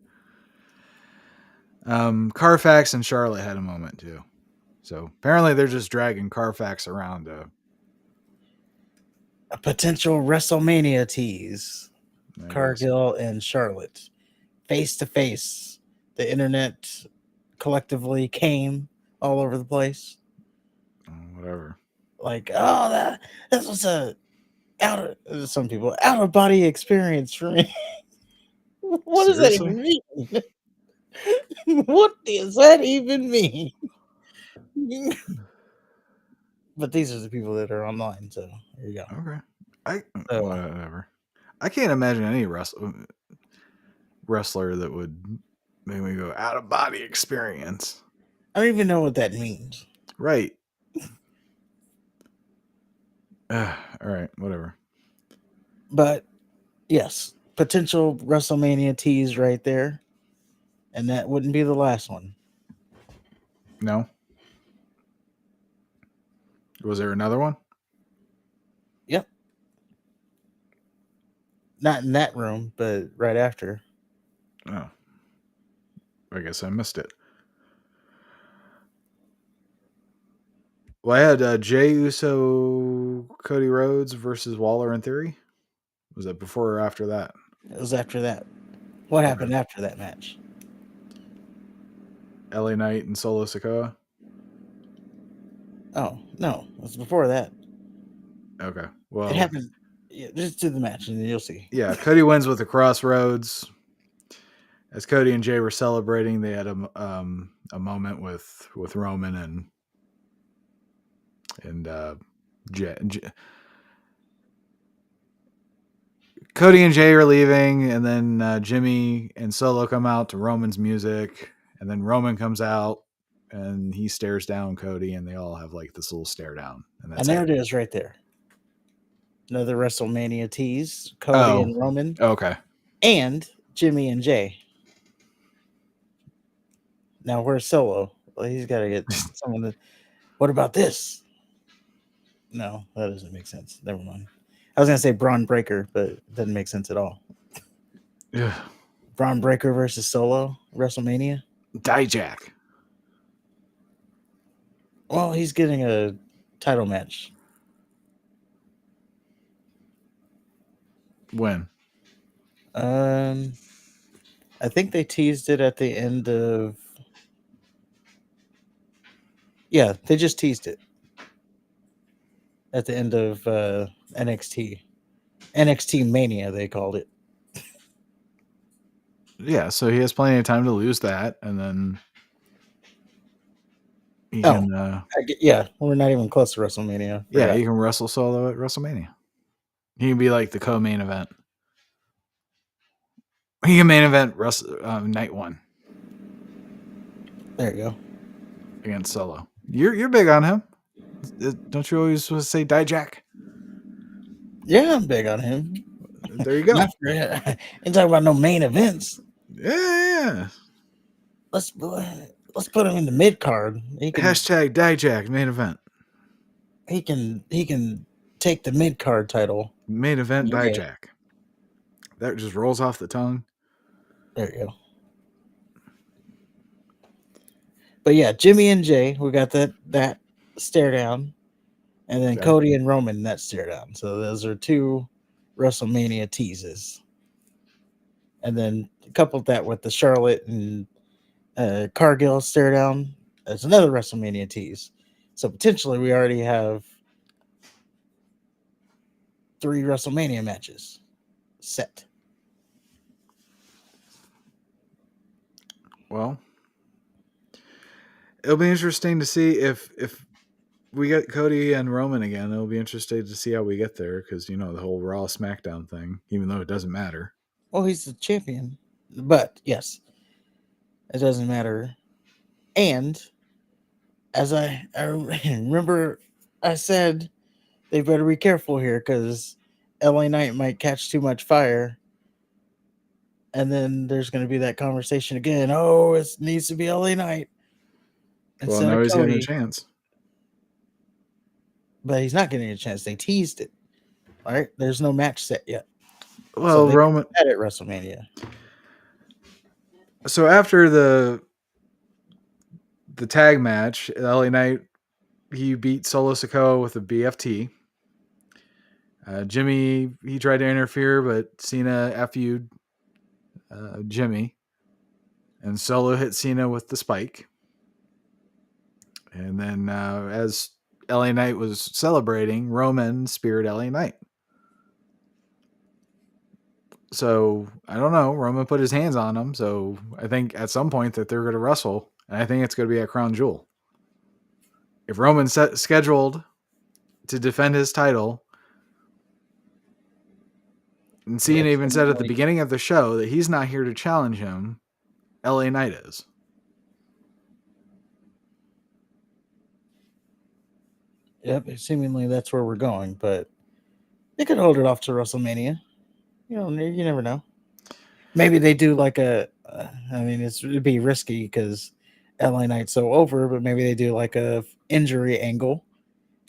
Carfax and Charlotte had a moment too. So apparently they're just dragging Carfax around. A potential WrestleMania tease. Cargill and Charlotte face to face. The internet collectively came all over the place. Whatever. Like, oh, this was some people out of body experience for me. What does that even mean? What does that even mean? But these are the people that are online, so there you go. Okay. Whatever. I can't imagine any wrestler that would make me go out of body experience. I don't even know what that means. Right. All right, whatever. But yes, potential WrestleMania tease right there. And that wouldn't be the last one. No. Was there another one? Yep. Not in that room, but right after. Oh. I guess I missed it. Well, I had Jey Uso, Cody Rhodes versus Waller in Theory. Was that before or after that? It was after that. What happened after that match? LA Knight and Solo Sikoa. Oh, no. It was before that. Okay. Well, it happened. Yeah, just do the match and then you'll see. Yeah, Cody wins with the Crossroads. As Cody and Jay were celebrating, they had a moment with Roman and Jay. Cody and Jay are leaving, and then Jimmy and Solo come out to Roman's music, and then Roman comes out and he stares down Cody, and they all have like this little stare down, and And that's there it. it is right there. Another WrestleMania tease, Cody Oh, and Roman, okay. and Jimmy and Jay. Now where's Solo? Well, he's got to get someone to. What about this? No, that doesn't make sense. Never mind. I was gonna say Braun Breaker, but it doesn't make sense at all. Ugh. Braun Breaker versus Solo, WrestleMania. Dijak. Well, he's getting a title match. When? I think they teased it at the end of. Yeah, they just teased it at the end of NXT. NXT Mania, they called it. Yeah, so he has plenty of time to lose that, and then he Oh, can. yeah, we're not even close to WrestleMania. Yeah, Forgot. he can wrestle Solo at WrestleMania. He can be like the co-main event. He can main event night one There you go. against Solo. You're big on him, don't you? Always supposed to say Dijak. Yeah, I'm big on him. There you go. Not for ain't talking about no main events. Yeah. Let's put him in the mid card. Hashtag Dijak main event. He can take the mid card title. Main event Yeah. Dijak. That just rolls off the tongue. There you go. But yeah, Jimmy and Jay, we got that stare down, and then Okay. Cody and Roman that stare down. So those are two WrestleMania teases, and then coupled that with the Charlotte and Cargill stare down. That's another WrestleMania tease. So potentially we already have 3 WrestleMania matches set. Well, it'll be interesting to see if we get Cody and Roman again. It'll be interesting to see how we get there because the whole Raw SmackDown thing, even though it doesn't matter. Well, he's the champion, but yes, it doesn't matter. And as I remember, I said they better be careful here because LA Knight might catch too much fire. And then there's going to be that conversation again. Oh, it needs to be LA Knight Well, instead now of he's getting a Cody. chance. But he's not getting a chance. They teased it. All right. There's no match set yet. Well, So they Roman. had it at WrestleMania. So after the tag match, LA Knight, he beat Solo Sikoa with a BFT. Jimmy, he tried to interfere, but Cena FU'd Jimmy. And Solo hit Cena with the spike. And then as LA Knight was celebrating, Roman speared LA Knight. So I don't know. Roman put his hands on him. So I think at some point that they're going to wrestle. And I think it's going to be at Crown Jewel. If Roman's scheduled to defend his title, and Cena even said at the beginning of the show that he's not here to challenge him, LA Knight is. Yep. Seemingly that's where we're going. But they could hold it off to WrestleMania. You never know. Maybe they do like it'd be risky because LA Knight's so over, but maybe they do like a injury angle,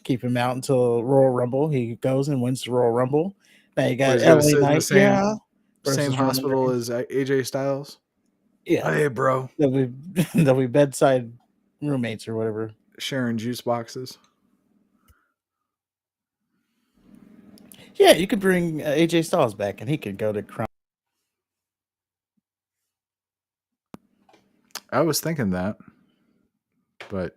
keep him out until Royal Rumble. He goes and wins the Royal Rumble. Now you got He's going to LA sit in Knight, the same versus Roman hospital Reigns. as AJ Styles. Yeah, Hey, bro. they'll be bedside roommates or whatever. Sharing juice boxes. Yeah, you could bring AJ Styles back, and he could go to Crown. I was thinking that, but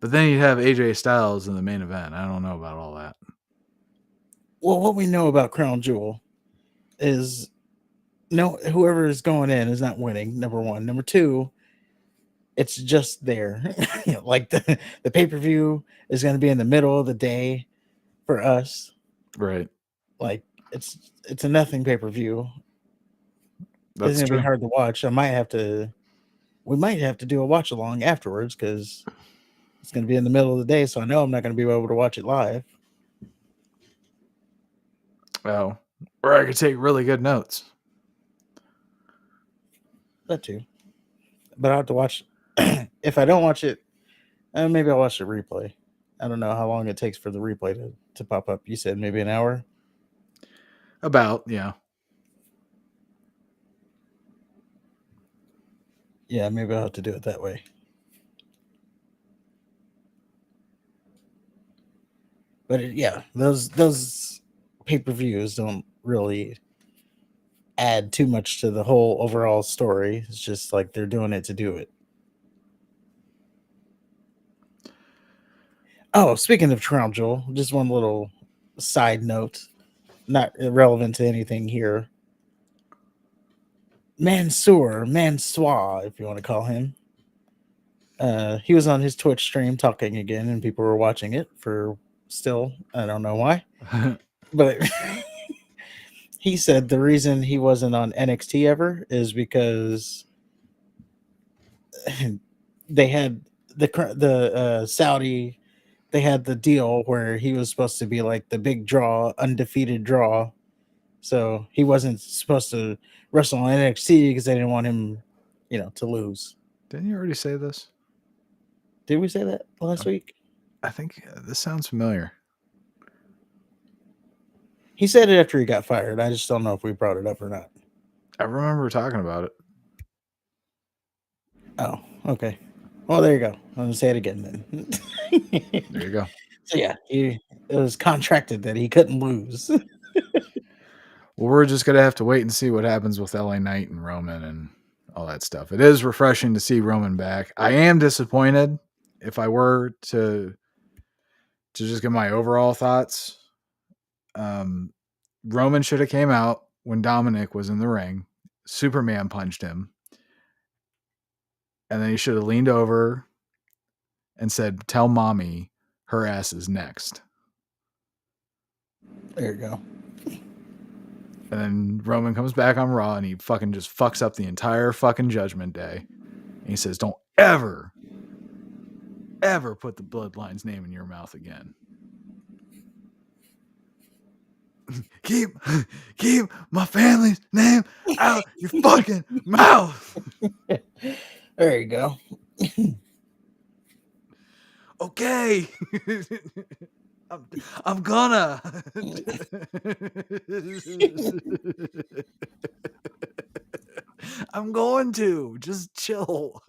then you'd have AJ Styles in the main event. I don't know about all that. Well, what we know about Crown Jewel is whoever is going in is not winning. Number one. Number two, it's just there. Like the pay-per-view is going to be in the middle of the day for us. Right. Like it's a nothing pay-per-view. It's That's going to true. be hard to watch. I might have to we might have to do a watch along afterwards because it's going to be in the middle of the day, so I know I'm not going to be able to watch it live. Oh, or I could take really good notes. That too. But I'll have to watch. If I don't watch it, maybe I'll watch the replay. I don't know how long it takes for the replay to pop up. You said maybe an hour? About, yeah. Yeah, maybe I'll have to do it that way. But yeah, those pay-per-views don't really add too much to the whole overall story. It's just like they're doing it to do it. Oh, speaking of Crown Jewel, just one little side note, not relevant to anything here. Mansoor, if you want to call him. He was on his Twitch stream talking again, and people were watching it for still. I don't know why, but he said the reason he wasn't on NXT ever is because they had the Saudi. They had the deal where he was supposed to be like the big draw, undefeated draw. So he wasn't supposed to wrestle on NXT because they didn't want him, to lose. Didn't you already say this? Did we say that last week? I think this sounds familiar. He said it after he got fired. I just don't know if we brought it up or not. I remember talking about it. Oh, okay. Well, there you go. I'm going to say it again then. There you go. So, yeah, it was contracted that he couldn't lose. Well, we're just going to have to wait and see what happens with LA Knight and Roman and all that stuff. It is refreshing to see Roman back. I am disappointed. If I were to just get my overall thoughts, Roman should have came out when Dominic was in the ring. Superman punched him. And then he should have leaned over and said, "Tell mommy her ass is next." There you go. And then Roman comes back on Raw and he fucking just fucks up the entire fucking Judgment Day. And he says, "Don't ever put the Bloodline's name in your mouth again. keep my family's name out your fucking mouth." There you go. Okay. I'm gonna. I'm going to. Just chill.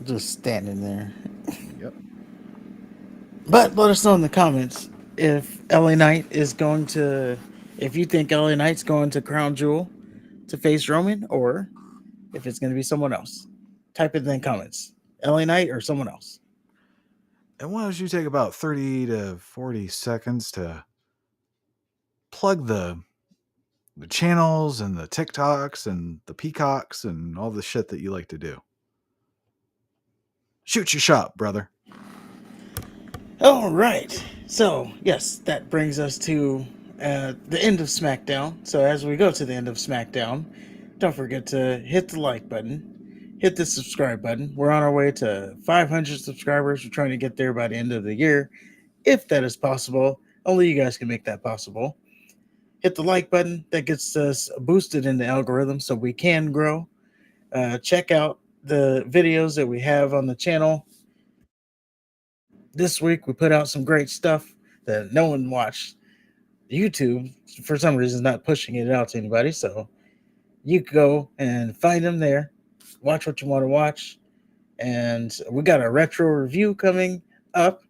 Just standing there. Yep. But let us know in the comments if LA Knight is going to, if you think LA Knight's going to Crown Jewel to face Roman, or if it's going to be someone else. Type it in the comments. LA Knight or someone else. And why don't you take about 30 to 40 seconds to plug the channels and the TikToks and the Peacocks and all the shit that you like to do. Shoot your shot, brother. All right. So, yes, that brings us to the end of SmackDown. So, as we go to the end of SmackDown, don't forget to hit the like button, hit the subscribe button. We're on our way to 500 subscribers. We're trying to get there by the end of the year, if that is possible. Only you guys can make that possible. Hit the like button. That gets us boosted in the algorithm so we can grow. Check out the videos that we have on the channel. This week we put out some great stuff that no one watched. YouTube, for some reason, is not pushing it out to anybody. So you go and find them there. Watch what you want to watch. And we got a retro review coming up.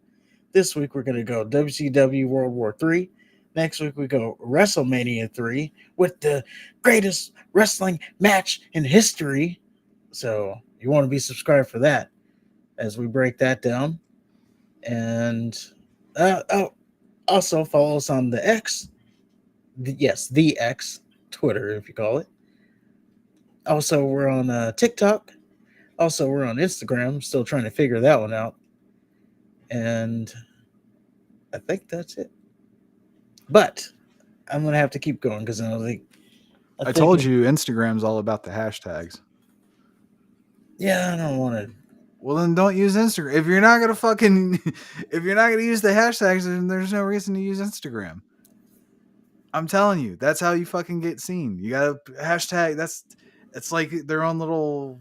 This week we're going to go WCW World War III. Next week we go WrestleMania 3 with the greatest wrestling match in history. So you want to be subscribed for that as we break that down. And also follow us on the X. Yes, the X, Twitter, if you call it. Also, we're on TikTok. Also, we're on Instagram. Still trying to figure that one out. And I think that's it. But I'm going to have to keep going because I know I told think, you Instagram's all about the hashtags. yeah, I don't want to. Well, then don't use Instagram. If you're not gonna fucking, if you're not gonna use the hashtags, then there's no reason to use Instagram. I'm telling you, that's how you fucking get seen. You gotta hashtag. It's like their own little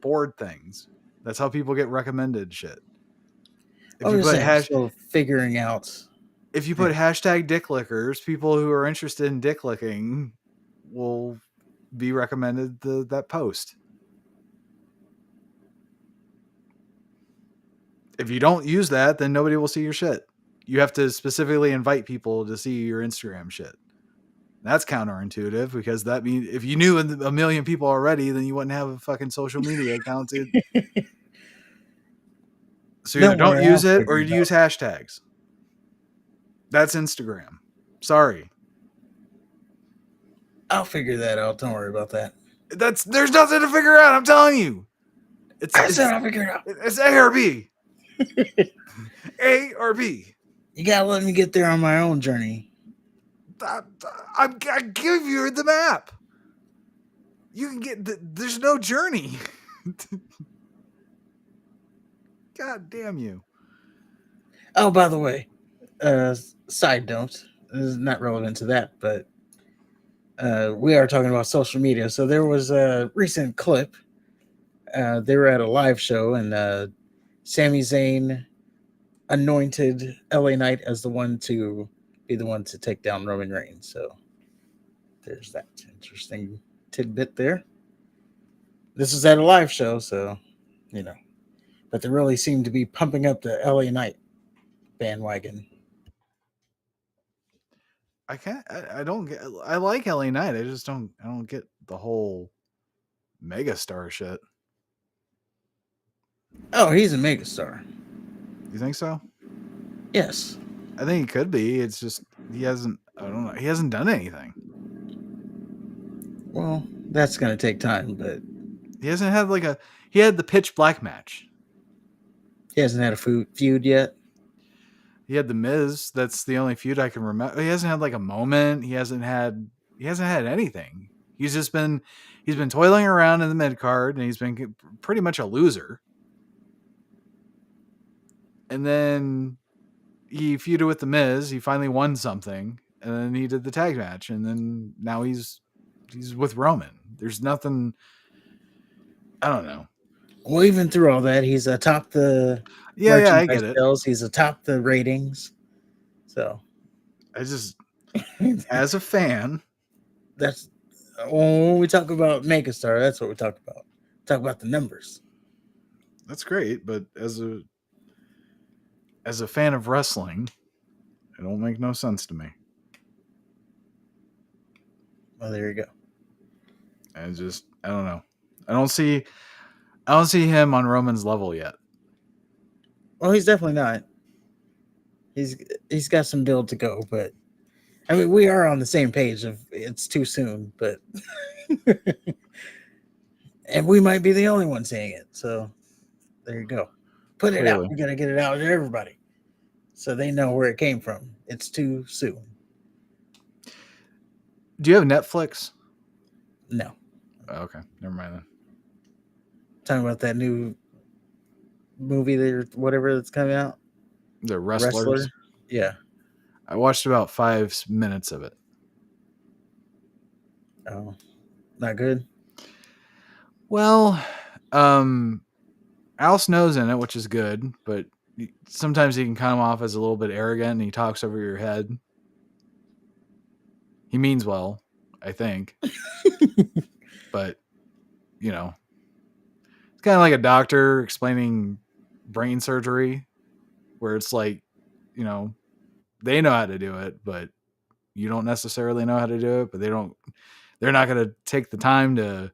board things. That's how people get recommended shit. If I you was put saying, I'm hash, still figuring out. if you put Yeah. hashtag dick lickers, people who are interested in dick licking will be recommended that post. If you don't use that, then nobody will see your shit. You have to specifically invite people to see your Instagram shit. That's counterintuitive because that means if you knew a million people already, then you wouldn't have a fucking social media account. So either Don't don't worry, I'll use it or figure you it out. use hashtags. That's Instagram. Sorry. I'll figure that out. Don't worry about that. There's nothing to figure out. I'm telling you. It's I said it's I'll figure it out. it's A or B. A or B. You gotta let me get there on my own journey. I give you the map. You can get. There's no journey. God damn you. Oh, by the way, side note, this is not relevant to that, but we are talking about social media. So there was a recent clip. They were at a live show, and Sami Zayn anointed LA Knight as the one to be the one to take down Roman Reigns. So there's that interesting tidbit there. This is at a live show, so you know, but they really seem to be pumping up the LA Knight bandwagon. I can't. I don't get. I like LA Knight. I just don't. I don't get the whole megastar shit. Oh, he's a megastar. You think so? Yes. I think he could be. It's just he hasn't. I don't know. He hasn't done anything. Well, that's going to take time, but He hasn't had like a. He had the Pitch Black match. he hasn't had a feud yet. He had the Miz. That's the only feud I can remember. He hasn't had like a moment. He hasn't had. He hasn't had anything. He's just been. He's been toiling around in the mid card, and he's been pretty much a loser. And then he feuded with the Miz. He finally won something, and then he did the tag match, and then now he's with Roman. There's nothing. I don't know. Well, even through all that, he's atop the Yeah, I merchandise get it. sales. He's atop the ratings. So I just, as a fan, that's when we talk about megastar. That's what we talk about. Talk about the numbers. that's great. But as a fan of wrestling, it don't make no sense to me. Well, there you go. I don't know. I don't see him on Roman's level yet. Well, he's definitely not. He's got some build to go, but I mean, we are on the same page of it's too soon, but and we might be the only one saying it. So there you go. Put it out. Clearly. We got to get it out to everybody so they know where it came from. It's too soon. Do you have Netflix? No. Oh, okay, never mind then. Talking about that new movie or whatever that's coming out. The Wrestlers. Wrestler. Yeah. I watched about 5 minutes of it. Oh, not good. Well, Al Snow's in it, which is good, but sometimes he can come off as a little bit arrogant and he talks over your head. He means well, I think. But, you know, it's kind of like a doctor explaining brain surgery where it's like, you know, they know how to do it, but you don't necessarily know how to do it, but they're not going to take the time to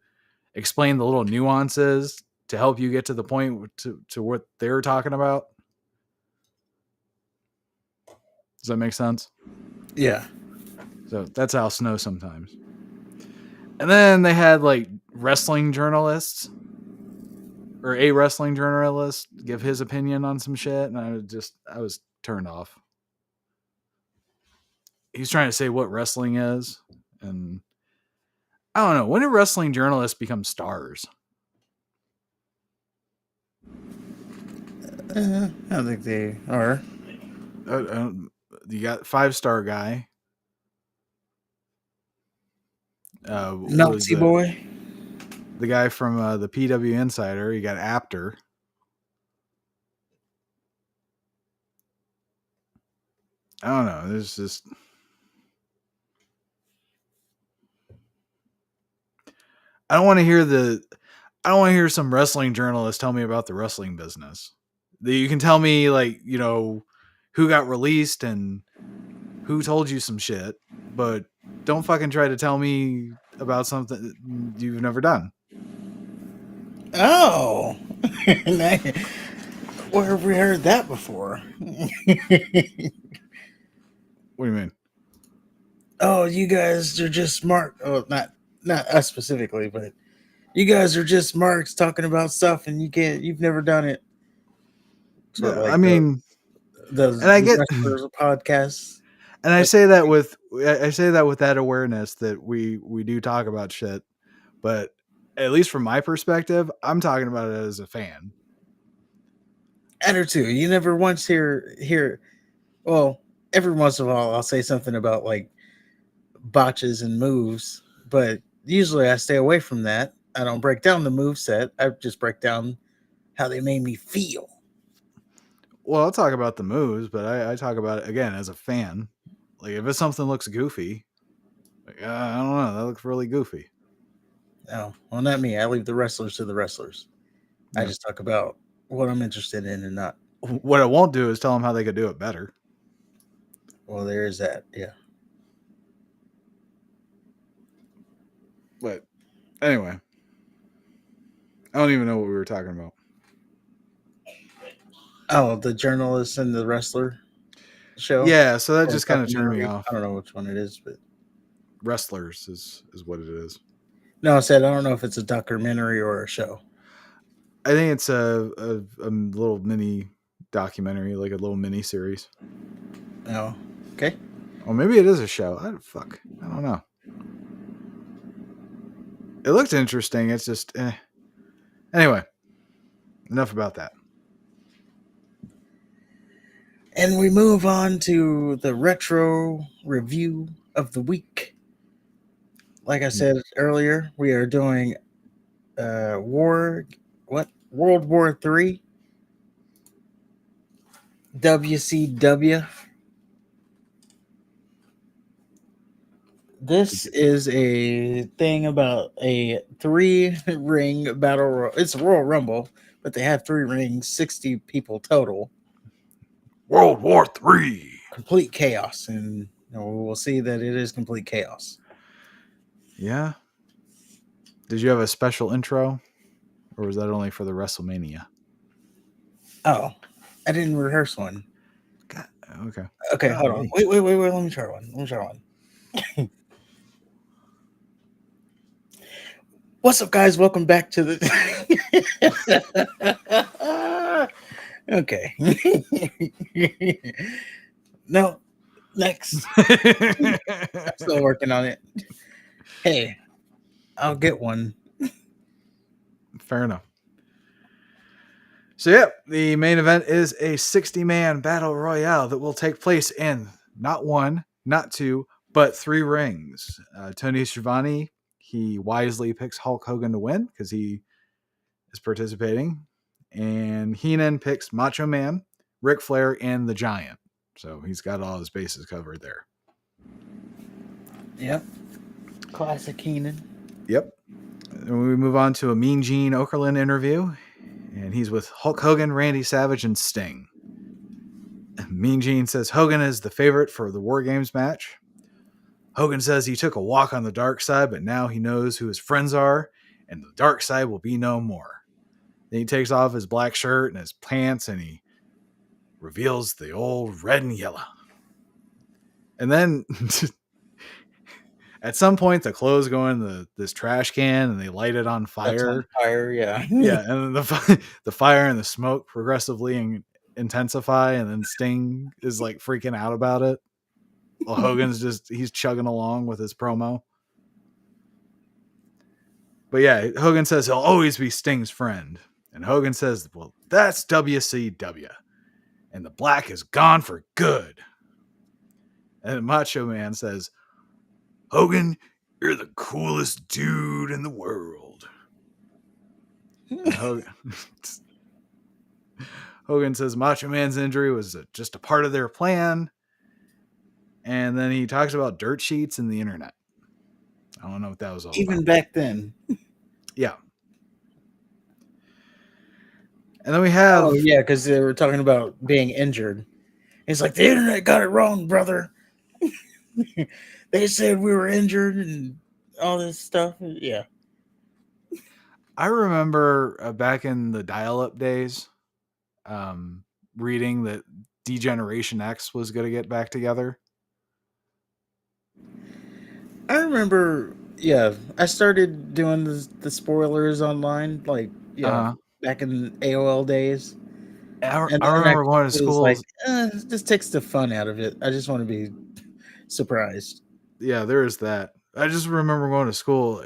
explain the little nuances to help you get to the point to what they're talking about. Does that make sense? Yeah. So that's Al Snow sometimes. And then they had like wrestling journalists or a wrestling journalist give his opinion on some shit. And I was turned off. He's trying to say what wrestling is. And I don't know. When do wrestling journalists become stars? I don't think they are. You got 5-star guy. Was Nazi boy. the guy from the PW Insider? You got Apter. I don't know. There's just I don't want to hear some wrestling journalist tell me about the wrestling business. You can tell me like, who got released and who told you some shit, but don't fucking try to tell me about something you've never done. Oh, where have we heard that before? What do you mean? Oh, you guys are just smart. Oh, not us specifically, but you guys are just marks talking about stuff, and you've never done it. So Yeah, I like mean, and I the get, wrestlers podcasts. and I say that with that awareness that we do talk about shit, but at least from my perspective, I'm talking about it as a fan. And or two. You never once hear. Well, every once in a while, I'll say something about like botches and moves, but usually I stay away from that. I don't break down the move set. I just break down how they made me feel. Well, I'll talk about the moves, but I talk about it again as a fan. Like if it's something looks goofy, like, I don't know, that looks really goofy. No, well, not me. I leave the wrestlers to the wrestlers. I Yeah. just talk about what I'm interested in and not. What I won't do is tell them how they could do it better. Well, there is that. Yeah. But anyway, I don't even know what we were talking about. Oh, the journalist and the wrestler show. Yeah, so that Or just kind of turned me documentary. off. I don't know which one it is, but Wrestlers is what it is. no, I said I don't know if it's a documentary or a show. I think it's a little mini documentary, like a little mini series. No. Okay. Or maybe it is a show. I don't know. It looked interesting. It's just anyway. Enough about that. And we move on to the retro review of the week. Like I said earlier, we are doing World War III WCW. This is a thing about a 3-ring battle royal. It's a Royal Rumble, but they have 3 rings, 60 people total. World War III. Complete chaos, and we'll see that it is complete chaos. Yeah. Did you have a special intro, or was that only for the WrestleMania? Oh, I didn't rehearse one. God, okay. Okay, hold on. Wait. Let me try one. What's up, guys? Welcome back to the. Okay. No, next. I'm still working on it. Hey, I'll get one. Fair enough. So, yeah, the main event is a 60-man battle royale that will take place in not 1, not 2, but 3 rings. Tony Schiavone, he wisely picks Hulk Hogan to win because he is participating. And Heenan picks Macho Man, Ric Flair, and the Giant. So he's got all his bases covered there. Yep. Classic Heenan. Yep. And we move on to a Mean Gene Okerlund interview. And he's with Hulk Hogan, Randy Savage, and Sting. Mean Gene says Hogan is the favorite for the War Games match. Hogan says he took a walk on the dark side, but now he knows who his friends are, and the dark side will be no more. Then he takes off his black shirt and his pants, and he reveals the old red and yellow. And then at some point, the clothes go in this trash can, and they light it on fire. That's on fire, yeah. Yeah, and the fire and the smoke progressively intensify, and then Sting is like freaking out about it. Well, Hogan's he's chugging along with his promo. But yeah, Hogan says he'll always be Sting's friend. And Hogan says, well, that's WCW. And the black is gone for good. And Macho Man says, Hogan, you're the coolest dude in the world. And Hogan says Macho Man's injury was just a part of their plan. And then he talks about dirt sheets and the internet. I don't know what that was all Even about. back then. Yeah. And then we have... Oh, yeah, because they were talking about being injured. He's like, the internet got it wrong, brother. They said we were injured and all this stuff. Yeah. I remember back in the dial-up days, reading that Degeneration X was going to get back together. I remember, yeah, I started doing the spoilers online, like, back in AOL days. I And then remember going to it was school. like, this takes the fun out of it. I just want to be surprised. Yeah, there is that. I just remember going to school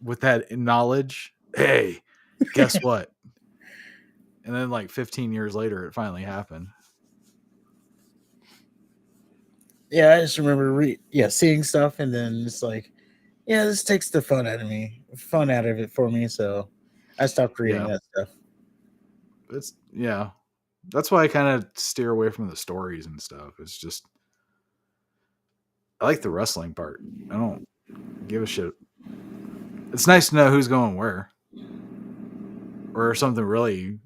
with that knowledge. Hey, guess what? And then like 15 years later, it finally happened. Yeah, I just remember seeing stuff, and then it's like, yeah, this takes the fun out of it for me. So I stopped reading that stuff. That's why I kind of steer away from the stories and stuff. It's just, I like the wrestling part. I don't give a shit. It's nice to know who's going where, or if something really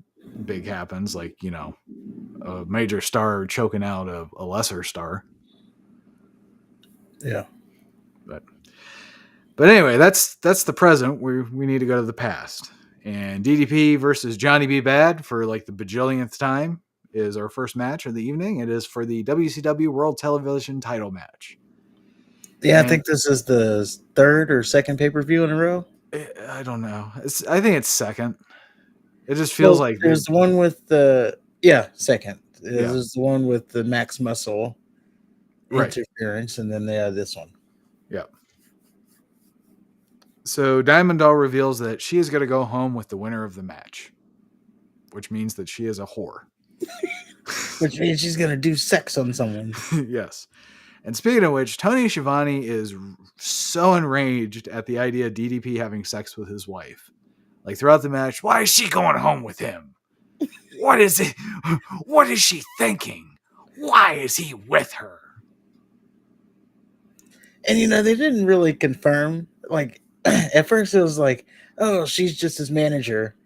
big happens, like, a major star choking out a lesser star. Yeah. But anyway, that's the present. We need to go to the past. And DDP versus Johnny B. Bad for like the bajillionth time is our first match of the evening. It is for the WCW World Television title match. Yeah, I think this is the third or second pay-per-view in a row. I don't know. I think it's second. It just feels like there's the one with the second. There's the one with the Max Muscle interference, and then they have this one. Yeah. So Diamond Doll reveals that she is going to go home with the winner of the match, which means that she is a whore. Which means she's going to do sex on someone. Yes. And speaking of which, Tony Schiavone is so enraged at the idea of DDP having sex with his wife. Like throughout the match, why is she going home with him? What is it? What is she thinking? Why is he with her? And they didn't really confirm. Like at first it was like, oh, she's just his manager.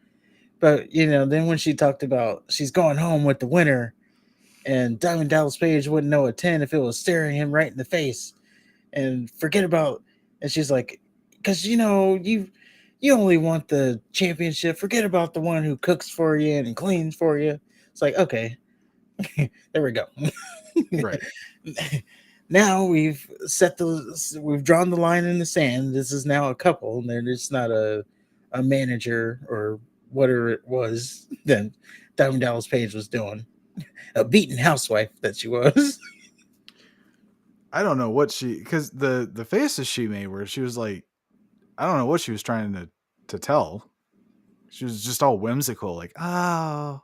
But then when she talked about she's going home with the winner, and Diamond Dallas Page wouldn't know a 10 if it was staring him right in the face. And and she's like, because you only want the championship. Forget about the one who cooks for you and cleans for you. It's like, okay, there we go. Right. Now we've drawn the line in the sand. This is now a couple, and they're just not a manager or whatever it was that Diamond Dallas Page was doing. A beaten housewife that she was. I don't know what because the faces she made where she was like, I don't know what she was trying to tell. She was just all whimsical, like, oh,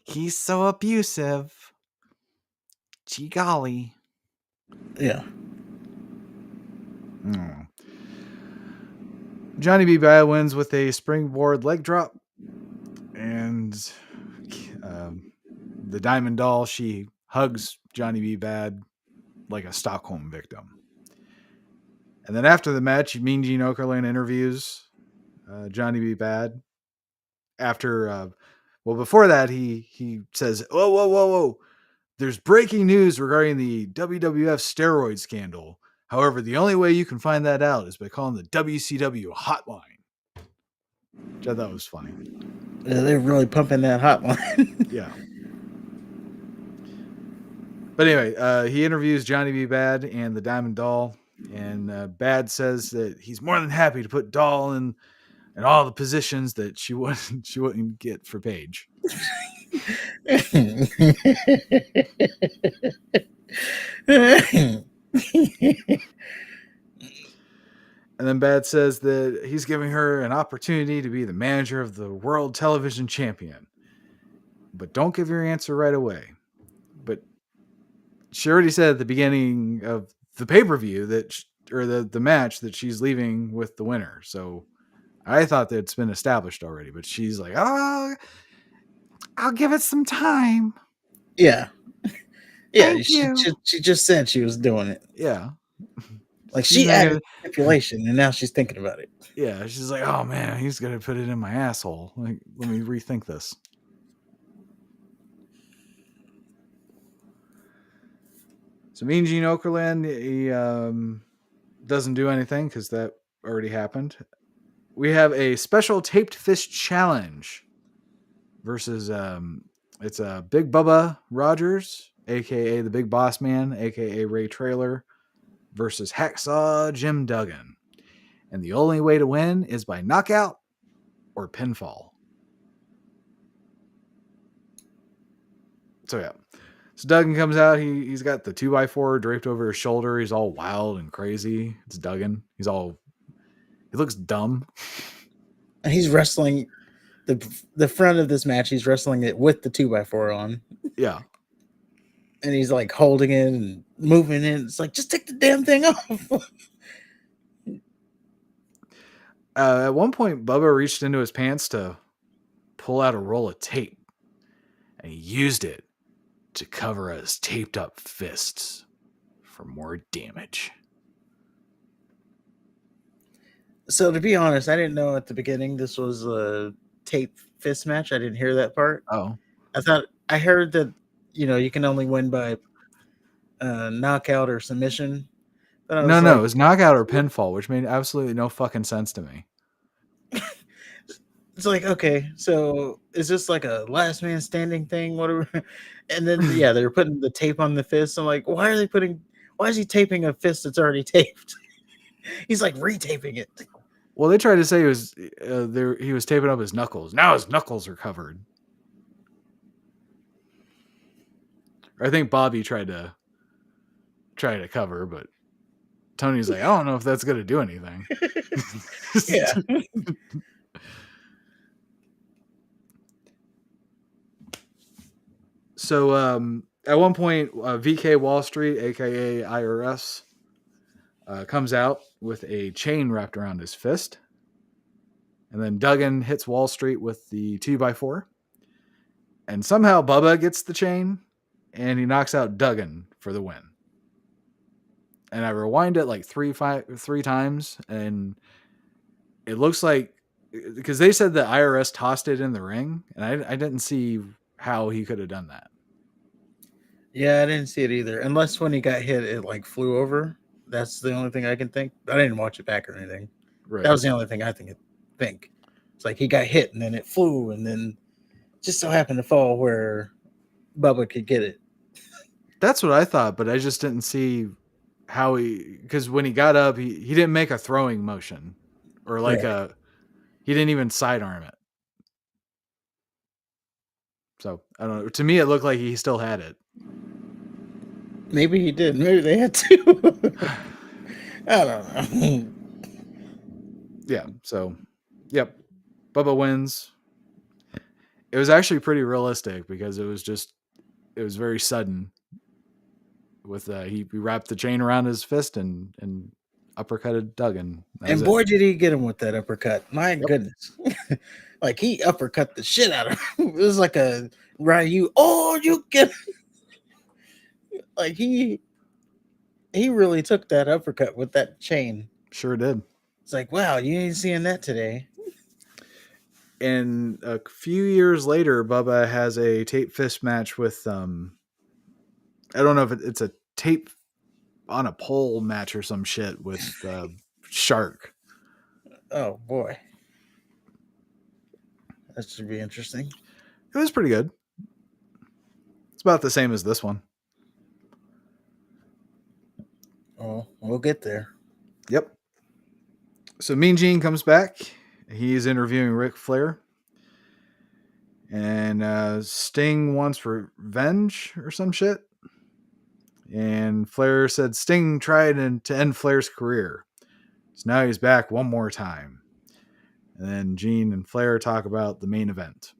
he's so abusive. Gee golly. Yeah. Johnny B. Bad wins with a springboard leg drop. And the Diamond Doll, she hugs Johnny B. Bad like a Stockholm victim. And then after the match, Mean Gene Okerlund interviews Johnny B. Bad. After, before that, he says, whoa. There's breaking news regarding the WWF steroid scandal. However, the only way you can find that out is by calling the WCW hotline. Which I thought was funny. Yeah, they're really pumping that hotline. Yeah. But anyway, he interviews Johnny B. Bad and the Diamond Doll. And Bad says that he's more than happy to put Doll in all the positions that she wouldn't get for Paige. And then Bad says that he's giving her an opportunity to be the manager of the world television champion. But don't give your answer right away. But she already said at the beginning of the pay-per-view or the match that she's leaving with the winner. So I thought that it's been established already, but she's like, "Oh, I'll give it some time. Yeah. Yeah, Thank you." she just said she was doing it. Yeah. Like She's she not added gonna. stipulation, and now she's thinking about it. Yeah, she's like, "Oh man, he's gonna put it in my asshole. Like, let me rethink this." So Mean Gene Okerlund, he doesn't do anything because that already happened. We have a special taped fist challenge versus it's Big Bubba Rogers, aka the Big Boss Man, aka Ray Trailer, versus Hacksaw Jim Duggan. And the only way to win is by knockout or pinfall. So yeah. So Duggan comes out. He's got the 2x4 draped over his shoulder. He's all wild and crazy. It's Duggan. He looks dumb. And he's wrestling the front of this match. He's wrestling it with the 2x4 on. Yeah. And he's like holding it and moving it. It's like, just take the damn thing off. At one point, Bubba reached into his pants to pull out a roll of tape, and he used it to cover his taped up fists for more damage. So to be honest, I didn't know at the beginning this was a tape fist match. I didn't hear that part. Oh. I heard that, you can only win by knockout or submission. But I was No, like, it was knockout or pinfall, which made absolutely no fucking sense to me. it's like, okay, so is this like a last man standing thing? Whatever. And then yeah, they're putting the tape on the fist. I'm like, why is he taping a fist that's already taped? He's like retaping it. Well, they tried to say he was taping up his knuckles. Now his knuckles are covered. I think Bobby tried to cover, but Tony's like, I don't know if that's going to do anything. Yeah. So at one point, VK Wall Street, aka IRS, comes out with a chain wrapped around his fist. And then Duggan hits Wall Street with the 2x4. And somehow Bubba gets the chain and he knocks out Duggan for the win. And I rewind it like three times, and it looks like, because they said the IRS tossed it in the ring, and I didn't see how he could have done that. Yeah, I didn't see it either. Unless when he got hit, it like flew over. That's the only thing I can think. I didn't watch it back or anything. Right. That was the only thing I think. It's like he got hit and then it flew and then just so happened to fall where Bubba could get it. That's what I thought, but I just didn't see how because when he got up, he didn't make a throwing motion or like he didn't even sidearm it. So I don't know. To me, it looked like he still had it. Maybe he did. Maybe they had to. I don't know. Yeah. So, yep. Bubba wins. It was actually pretty realistic because it was very sudden. With he wrapped the chain around his fist and uppercutted Duggan. And boy, did he get him with that uppercut. My goodness. Like he uppercut the shit out of him. It was like a Ryu. Oh, you get like he really took that uppercut with that chain. Sure did. It's like, wow, you ain't seeing that today. And a few years later, Bubba has a tape fist match with I don't know if it's a tape on a pole match or some shit with Shark. Oh boy, that should be interesting. It was pretty good. It's about the same as this one. Oh, we'll get there. Yep. So Mean Gene comes back. He's interviewing Ric Flair. And Sting wants revenge or some shit. And Flair said Sting tried to end Flair's career. So now he's back one more time. And then Gene and Flair talk about the main event.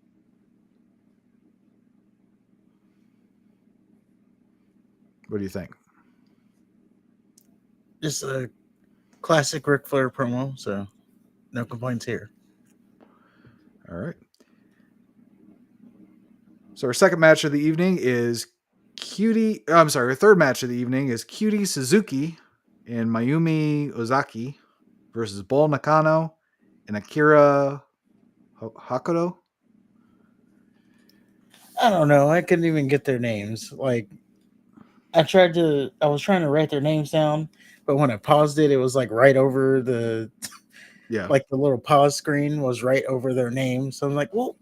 What do you think? Just a classic Ric Flair promo, so no complaints here. All right. So our second match of the evening is our third match of the evening is Cutie Suzuki and Mayumi Ozaki versus Bull Nakano and Akira Hakuto. I don't know. I couldn't even get their names. Like, I was trying to write their names down, but when I paused it, it was like right over the Yeah. like the little pause screen was right over their name. So I'm like, well,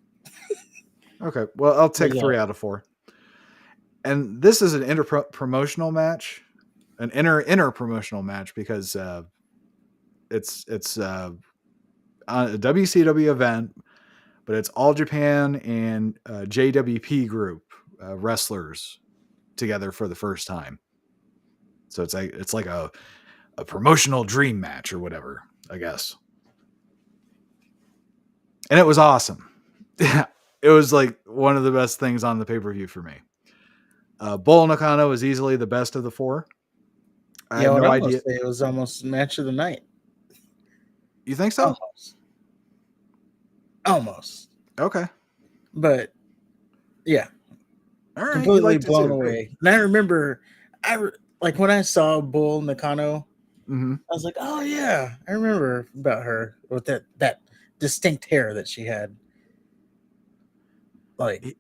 Okay. Well, I'll take yeah. 3 out of 4. And this is an promotional match, an inner promotional match because it's a WCW event, but it's All Japan and JWP group wrestlers together for the first time. So it's like a promotional dream match or whatever, I guess. And it was awesome. It was like one of the best things on the pay-per-view for me. Bull Nakano was easily the best of the 4. I Yeah, had I would no almost idea. say it was almost match of the night. You think so? Almost. Okay. But yeah, All right. You completely liked it blown too. Great. away. And I remember, like when I saw Bull Nakano, Mm-hmm. I was like, oh yeah, I remember about her with that distinct hair that she had. Like,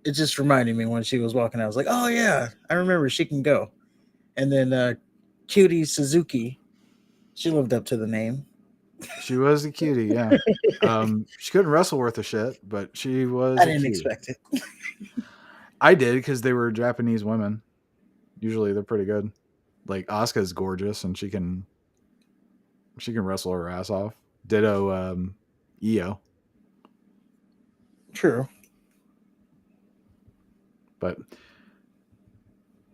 it just reminded me when she was walking out. I was like, oh yeah, I remember she can go. And then Cutie Suzuki, she lived up to the name. She was a cutie, yeah. She couldn't wrestle worth a shit, but she was I a didn't cutie. expect it. I did because they were Japanese women. Usually they're pretty good. Like Asuka's gorgeous and she can wrestle her ass off. Ditto Io. True. But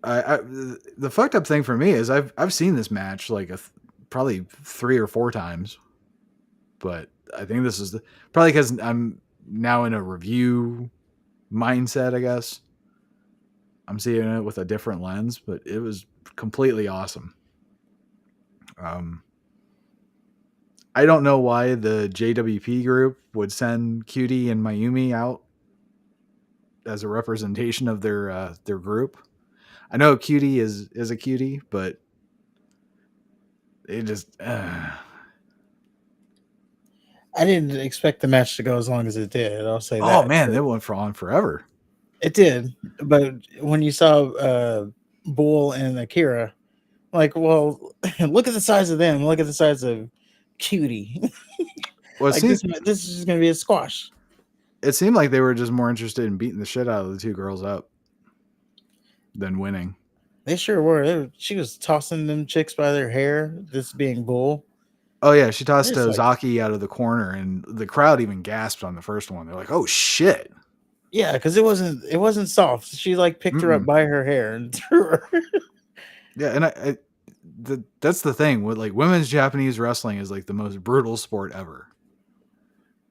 the fucked up thing for me is I've seen this match like probably 3 or 4 times, but I think this is probably because I'm now in a review mindset. I guess I'm seeing it with a different lens, but it was completely awesome. I don't know why the JWP group would send Cutie and Mayumi out as a representation of their group. I know Cutie is a cutie, but it just I didn't expect the match to go as long as it did. I'll say oh that. man, they went on forever. It did. But when you saw Bull and Akira, like, well, look at the size of them. Look at the size of Cutie. Well, Like this is just gonna be a squash. it seemed like they were just more interested in beating the shit out of the 2 girls up than winning. They sure were. She was tossing them chicks by their hair. This being Bull. Oh yeah, she tossed It's like, Ozaki out of the corner, and the crowd even gasped on the first one. They're like, "Oh shit!" yeah, because it wasn't soft. She like picked her up Mm-mm. by her hair and threw her. Yeah, and that's the thing with like women's Japanese wrestling is like the most brutal sport ever.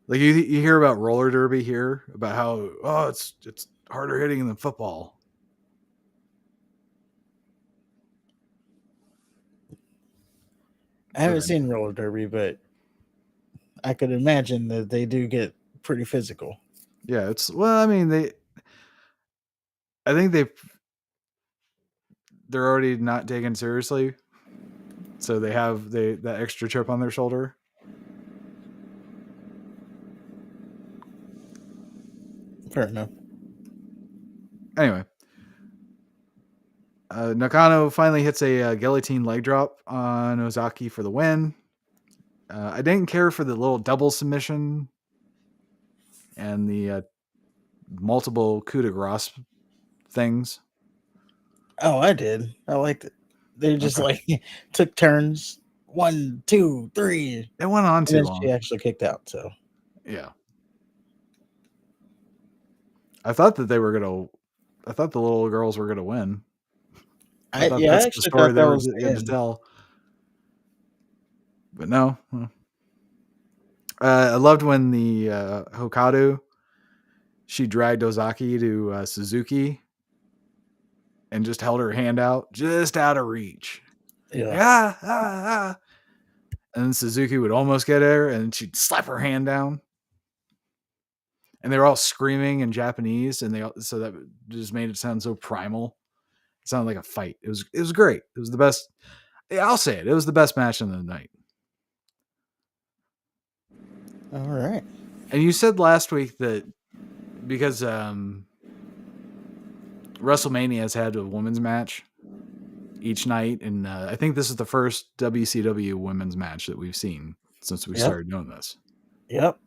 Like you hear about roller derby here about how it's harder hitting than football. I haven't seen roller derby, but I could imagine that they do get pretty physical. Yeah, I mean I think they're already not taken seriously, so they have that extra chip on their shoulder. Fair enough. Anyway, Nakano finally hits a guillotine leg drop on Ozaki for the win. I didn't care for the little double submission and the multiple coup de grace things. Oh, I did. I liked it. They just Okay. like took turns. 1, 2, 3. It went on And too then long. she actually kicked out. So Yeah. I thought that I thought the little girls were gonna win. I thought I that's the actually story thought they that were was the going to end. tell. But no. I loved when the Hokado, she dragged Ozaki to Suzuki and just held her hand out, just out of reach. Yeah. Ah. And then Suzuki would almost get her, and she'd slap her hand down. And they were all screaming in Japanese, and so that just made it sound so primal. It sounded like a fight. It was great. It was the best. Yeah, I'll say it. It was the best match of the night. All right. And you said last week that because WrestleMania has had a women's match each night, and I think this is the first WCW women's match that we've seen since we started doing this. Yep.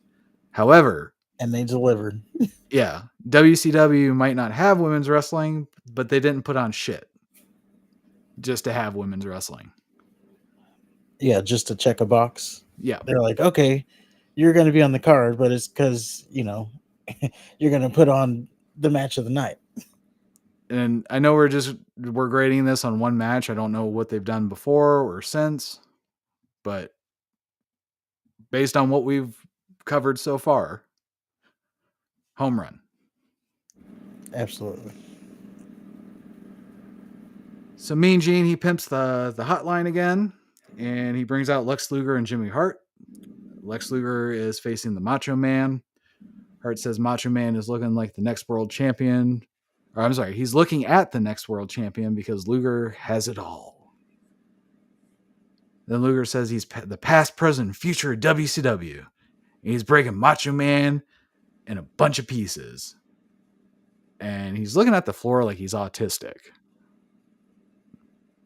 However, and they delivered. Yeah, WCW might not have women's wrestling, but they didn't put on shit just to have women's wrestling. Yeah, just to check a box. Yeah. They're like, okay, you're going to be on the card, but it's because, you're going to put on the match of the night. And I know we're grading this on one match. I don't know what they've done before or since, but based on what we've covered so far, home run. Absolutely. So Mean Gene, he pimps the hotline again, and he brings out Lex Luger and Jimmy Hart. Lex Luger is facing the Macho Man. Hart says Macho Man is looking like the next world champion. Or I'm sorry, he's looking at the next world champion because Luger has it all. Then Luger says he's the past, present, future of WCW. And he's breaking Macho Man in a bunch of pieces. And he's looking at the floor like he's autistic.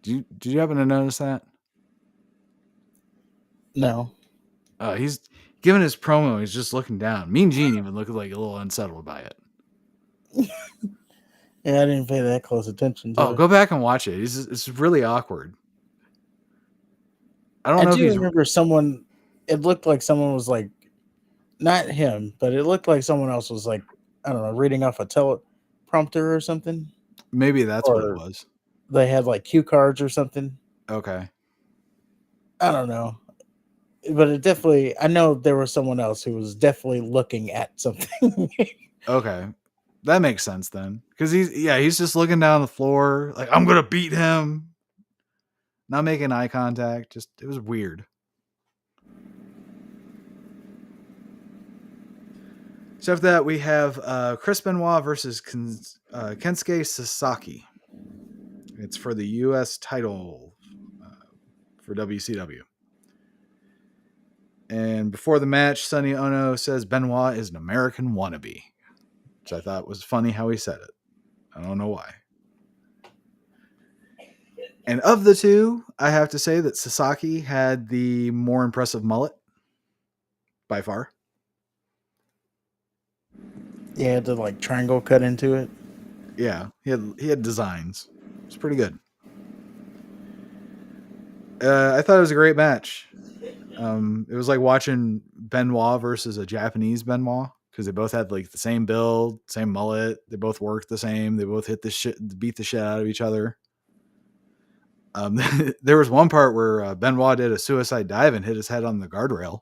Did you happen to notice that? No. He's giving his promo. He's just looking down. Mean Gene even looked like a little unsettled by it. Yeah, I didn't pay that close attention to it. Go back and watch it. It's really awkward. I do remember someone. It looked like someone was like, not him, but it looked like someone else was like, I don't know, reading off a teleprompter or something. Maybe that's what it was. They had like cue cards or something. Okay. I don't know. But it definitely, I know there was someone else who was definitely looking at something. Okay. That makes sense then. Because he's just looking down the floor, like, I'm gonna beat him. Not making eye contact. Just it was weird. So after that, we have Chris Benoit versus Kensuke Sasaki. It's for the U.S. title for WCW. And before the match, Sonny Ono says Benoit is an American wannabe, which I thought was funny how he said it. I don't know why. And of the two, I have to say that Sasaki had the more impressive mullet by far. Yeah, the like triangle cut into it. Yeah, he had designs. It's pretty good. I thought it was a great match. It was like watching Benoit versus a Japanese Benoit because they both had like the same build, same mullet. They both worked the same. They both beat the shit out of each other. There was one part where Benoit did a suicide dive and hit his head on the guardrail.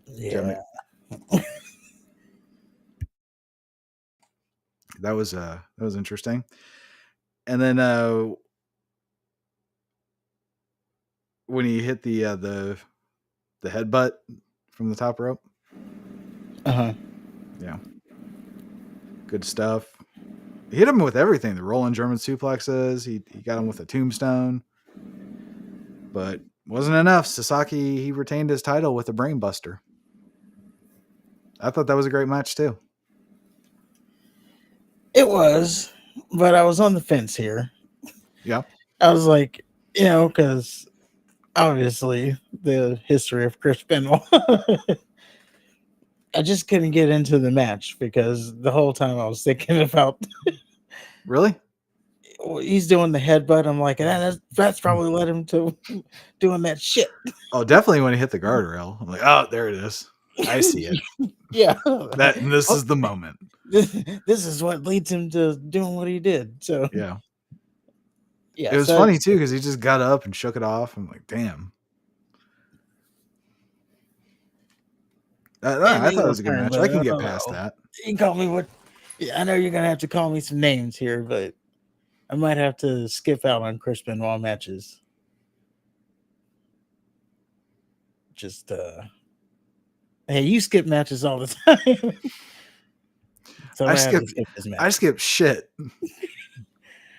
Yeah. That was interesting. And then when he hit the headbutt from the top rope. Uh-huh. Yeah. Good stuff. He hit him with everything. The rolling German suplexes. He got him with a tombstone. But wasn't enough. Sasaki, he retained his title with a brainbuster. I thought that was a great match too. It was, but I was on the fence here. Yeah. I was like, because obviously the history of Chris Benoit. I just couldn't get into the match because the whole time I was thinking about. Really? He's doing the headbutt. I'm like, that's probably led him to doing that shit. Oh, definitely when he hit the guardrail. I'm like, oh, there it is. I see it. Yeah. This is the moment. This is what leads him to doing what he did. So yeah. Yeah. It was funny too because he just got up and shook it off. I'm like, damn. I thought it It'll was a good turn, match. I but can I get don't past know. that. You can call me what? Yeah, I know you're gonna have to call me some names here, but I might have to skip out on Chris Benoit matches. Just hey, you skip matches all the time, so I I might have to skipped. skip his I matches. skipped shit.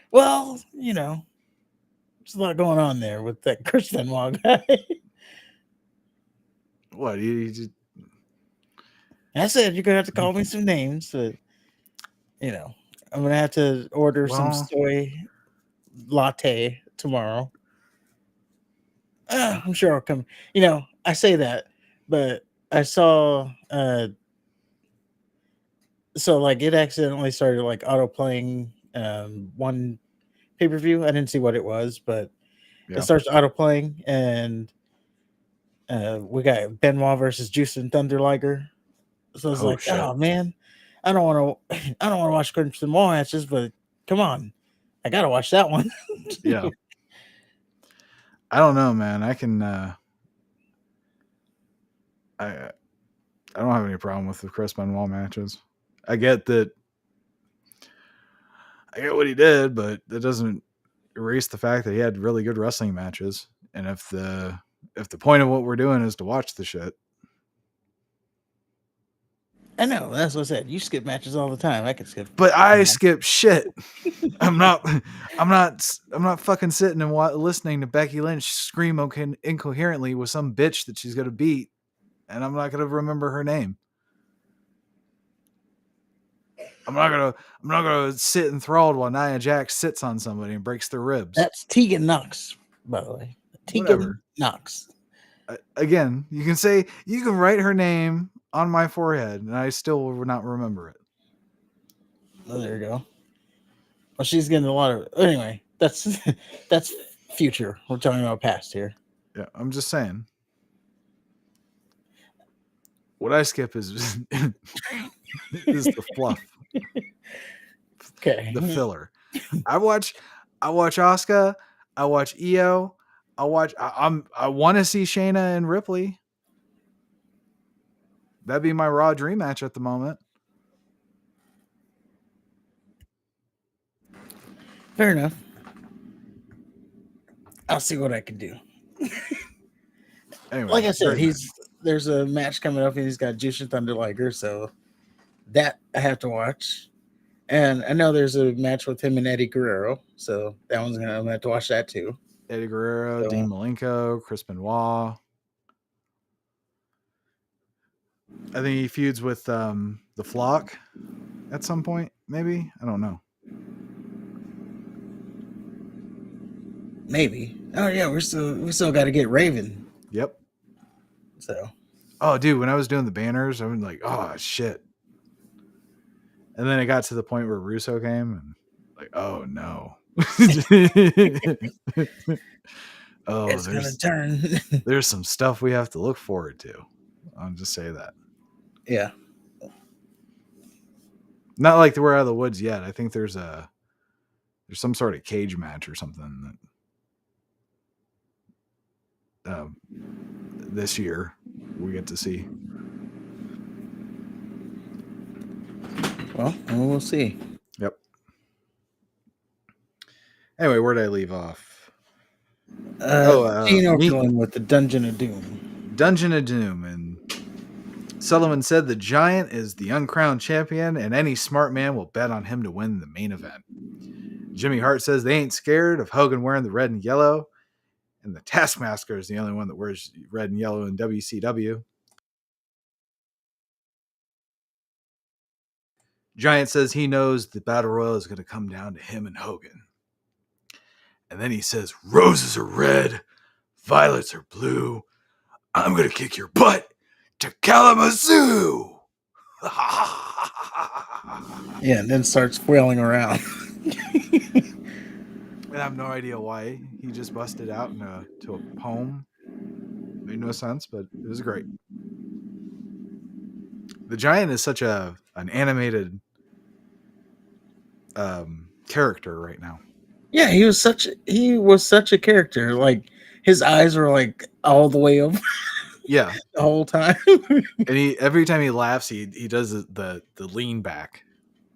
Well, there's a lot going on there with that Chris Benoit guy. What? You just, I said you're gonna have to call me some names, but you know, I'm gonna have to order some well, soy latte tomorrow. I'm sure I'll come. I say that, but I saw so like it accidentally started like auto playing one pay-per-view. I didn't see what it was, but it yeah. starts auto playing and we got Benoit versus Juice and Thunder Liger. So I was Oh like, shit. oh man, I don't want to I don't want to watch Crimson Ball matches, but come on. I gotta watch that one. Yeah. I don't know, man. I can. I don't have any problem with the Chris Benoit matches. I get that. I get what he did, but that doesn't erase the fact that he had really good wrestling matches. And if the point of what we're doing is to watch the shit, I know, that's what I said. You skip matches all the time. I can skip. but I One. skip shit. I'm not. I'm not fucking sitting and listening to Becky Lynch scream incoherently with some bitch that she's gonna beat, and I'm not gonna remember her name. I'm not gonna sit enthralled while Nia Jax sits on somebody and breaks their ribs. That's Tegan Knox, by the way. Tegan Whatever. Knox. Again, you can write her name on my forehead, and I still will not remember it. Oh, there you go. Well, she's getting a lot of. Anyway, that's that's future. We're talking about past here. Yeah, I'm just saying. What I skip is is the fluff, Okay. the filler. I watch Asuka, I watch Io, I want to see Shayna and Ripley. That'd be my Raw dream match at the moment. Fair enough. I'll see what I can do. Anyway, Like I said, great match. there's a match coming up and he's got Juice and Thunder Liger, so that I have to watch. And I know there's a match with him and Eddie Guerrero, so I'm gonna have to watch that too. Eddie Guerrero, So, Dean Malenko, Chris Benoit. I think he feuds with the Flock at some point, maybe. I don't know. maybe. Oh yeah, we still got to get Raven. Yep. So Oh, dude, when I was doing the banners, I was like, oh shit. And then it got to the point where Russo came and like, oh no. Oh, it's gonna turn. there's some stuff we have to look forward to. I'll just say that. Yeah. Not like we're out of the woods yet. I think there's some sort of cage match or something that this year we get to see. Well, we'll see. Yep. Anyway, where did I leave off? Gino going with the Dungeon of Doom. Dungeon of Doom, and Sullivan said the Giant is the uncrowned champion, and any smart man will bet on him to win the main event. Jimmy Hart says they ain't scared of Hogan wearing the red and yellow, and the Taskmaster is the only one that wears red and yellow in WCW. Giant says he knows the Battle Royal is going to come down to him and Hogan. And then he says, roses are red, violets are blue. I'm going to kick your butt to Kalamazoo. Yeah, and then starts wailing around. And I have no idea why he just busted out to a poem. Made no sense, but it was great. The Giant is such an animated character right now. Yeah, he was such a character. Like his eyes were like all the way up. Yeah, the whole time. and every time he laughs, he does the lean back,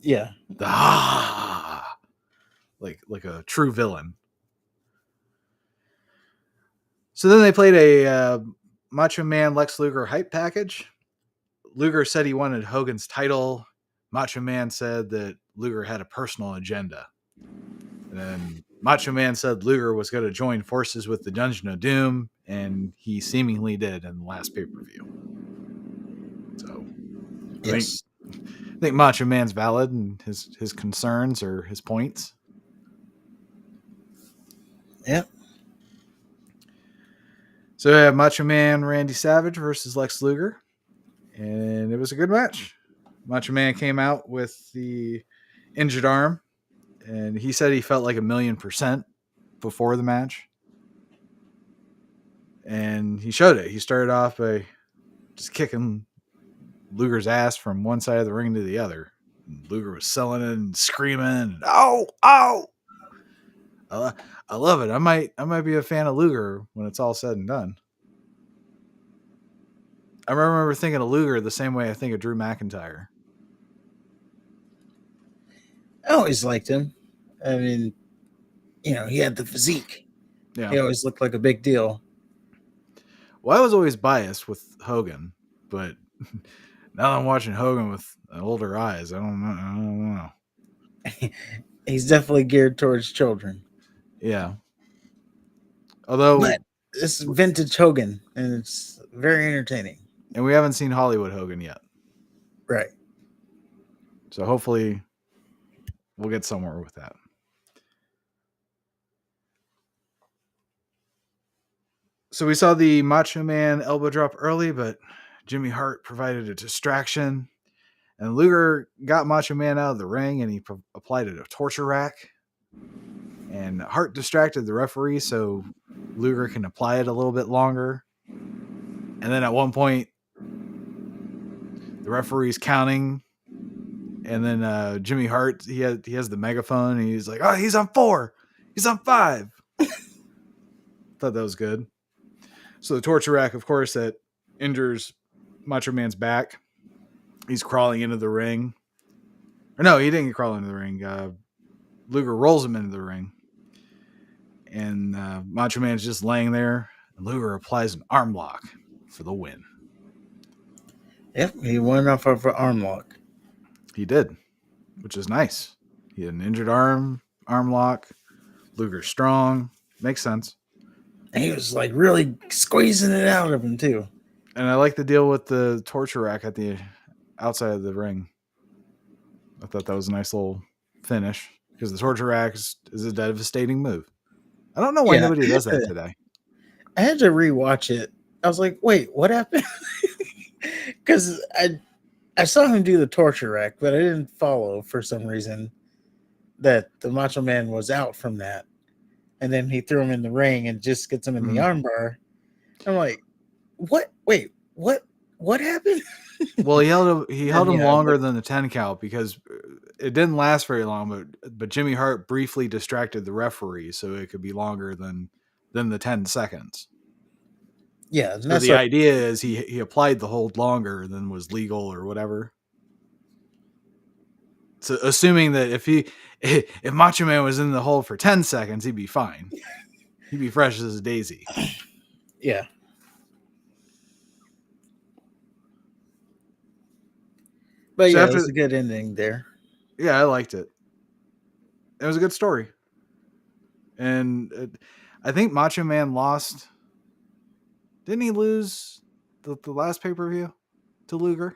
Yeah. the ah, like a true villain. So then they played a Macho Man Lex Luger hype package. Luger said he wanted Hogan's title. Macho Man said that Luger had a personal agenda. And then Macho Man said Luger was going to join forces with the Dungeon of Doom, and he seemingly did in the last pay-per-view. So I think Yes. I think Macho Man's valid in his concerns or his points. Yep. So we have Macho Man Randy Savage versus Lex Luger, and it was a good match. Macho Man came out with the injured arm, and he said he felt like 1,000,000% before the match. And he showed it. He started off by just kicking Luger's ass from one side of the ring to the other. And Luger was selling it and screaming, and, "Oh, oh!" I love it. I might be a fan of Luger when it's all said and done. I remember thinking of Luger the same way I think of Drew McIntyre. I always liked him. I mean, he had the physique. Yeah. He always looked like a big deal. Well, I was always biased with Hogan, but now that I'm watching Hogan with older eyes, I don't know. He's definitely geared towards children. Yeah. Although, But it's vintage Hogan, and it's very entertaining. and we haven't seen Hollywood Hogan yet. Right. So hopefully we'll get somewhere with that. So we saw the Macho Man elbow drop early, but Jimmy Hart provided a distraction. And Luger got Macho Man out of the ring, and he applied a torture rack. And Hart distracted the referee so Luger can apply it a little bit longer. And then at one point, the referee's counting, and then Jimmy Hart, he has the megaphone, and he's like, "Oh, he's on 4, he's on 5." Thought that was good. So the torture rack, of course, that injures Macho Man's back. He's crawling into the ring. Or no, he didn't crawl into the ring. Luger rolls him into the ring. And Macho Man's just laying there. And Luger applies an arm lock for the win. Yep, he went off of an arm lock. He did, which is nice. He had an injured arm lock. Luger's strong. Makes sense. And he was like really squeezing it out of him too. And I like the deal with the torture rack at the outside of the ring. I thought that was a nice little finish because the torture rack is a devastating move. I don't know why nobody does that today. I had to rewatch it. I was like, wait, what happened? Because I saw him do the torture rack, but I didn't follow for some reason that the Macho Man was out from that. And then he threw him in the ring and just gets him in the armbar. I'm like, what? Wait, what happened? Well, he held him longer than the 10 count because it didn't last very long, but Jimmy Hart briefly distracted the referee so it could be longer than the 10 seconds. Yeah. So the idea is he applied the hold longer than was legal or whatever. So assuming that if Macho Man was in the hold for 10 seconds, he'd be fine. He'd be fresh as a daisy. Yeah. But so it was a good ending there. Yeah, I liked it. It was a good story. And I think Macho Man lost. Didn't he lose the last pay-per-view to Luger?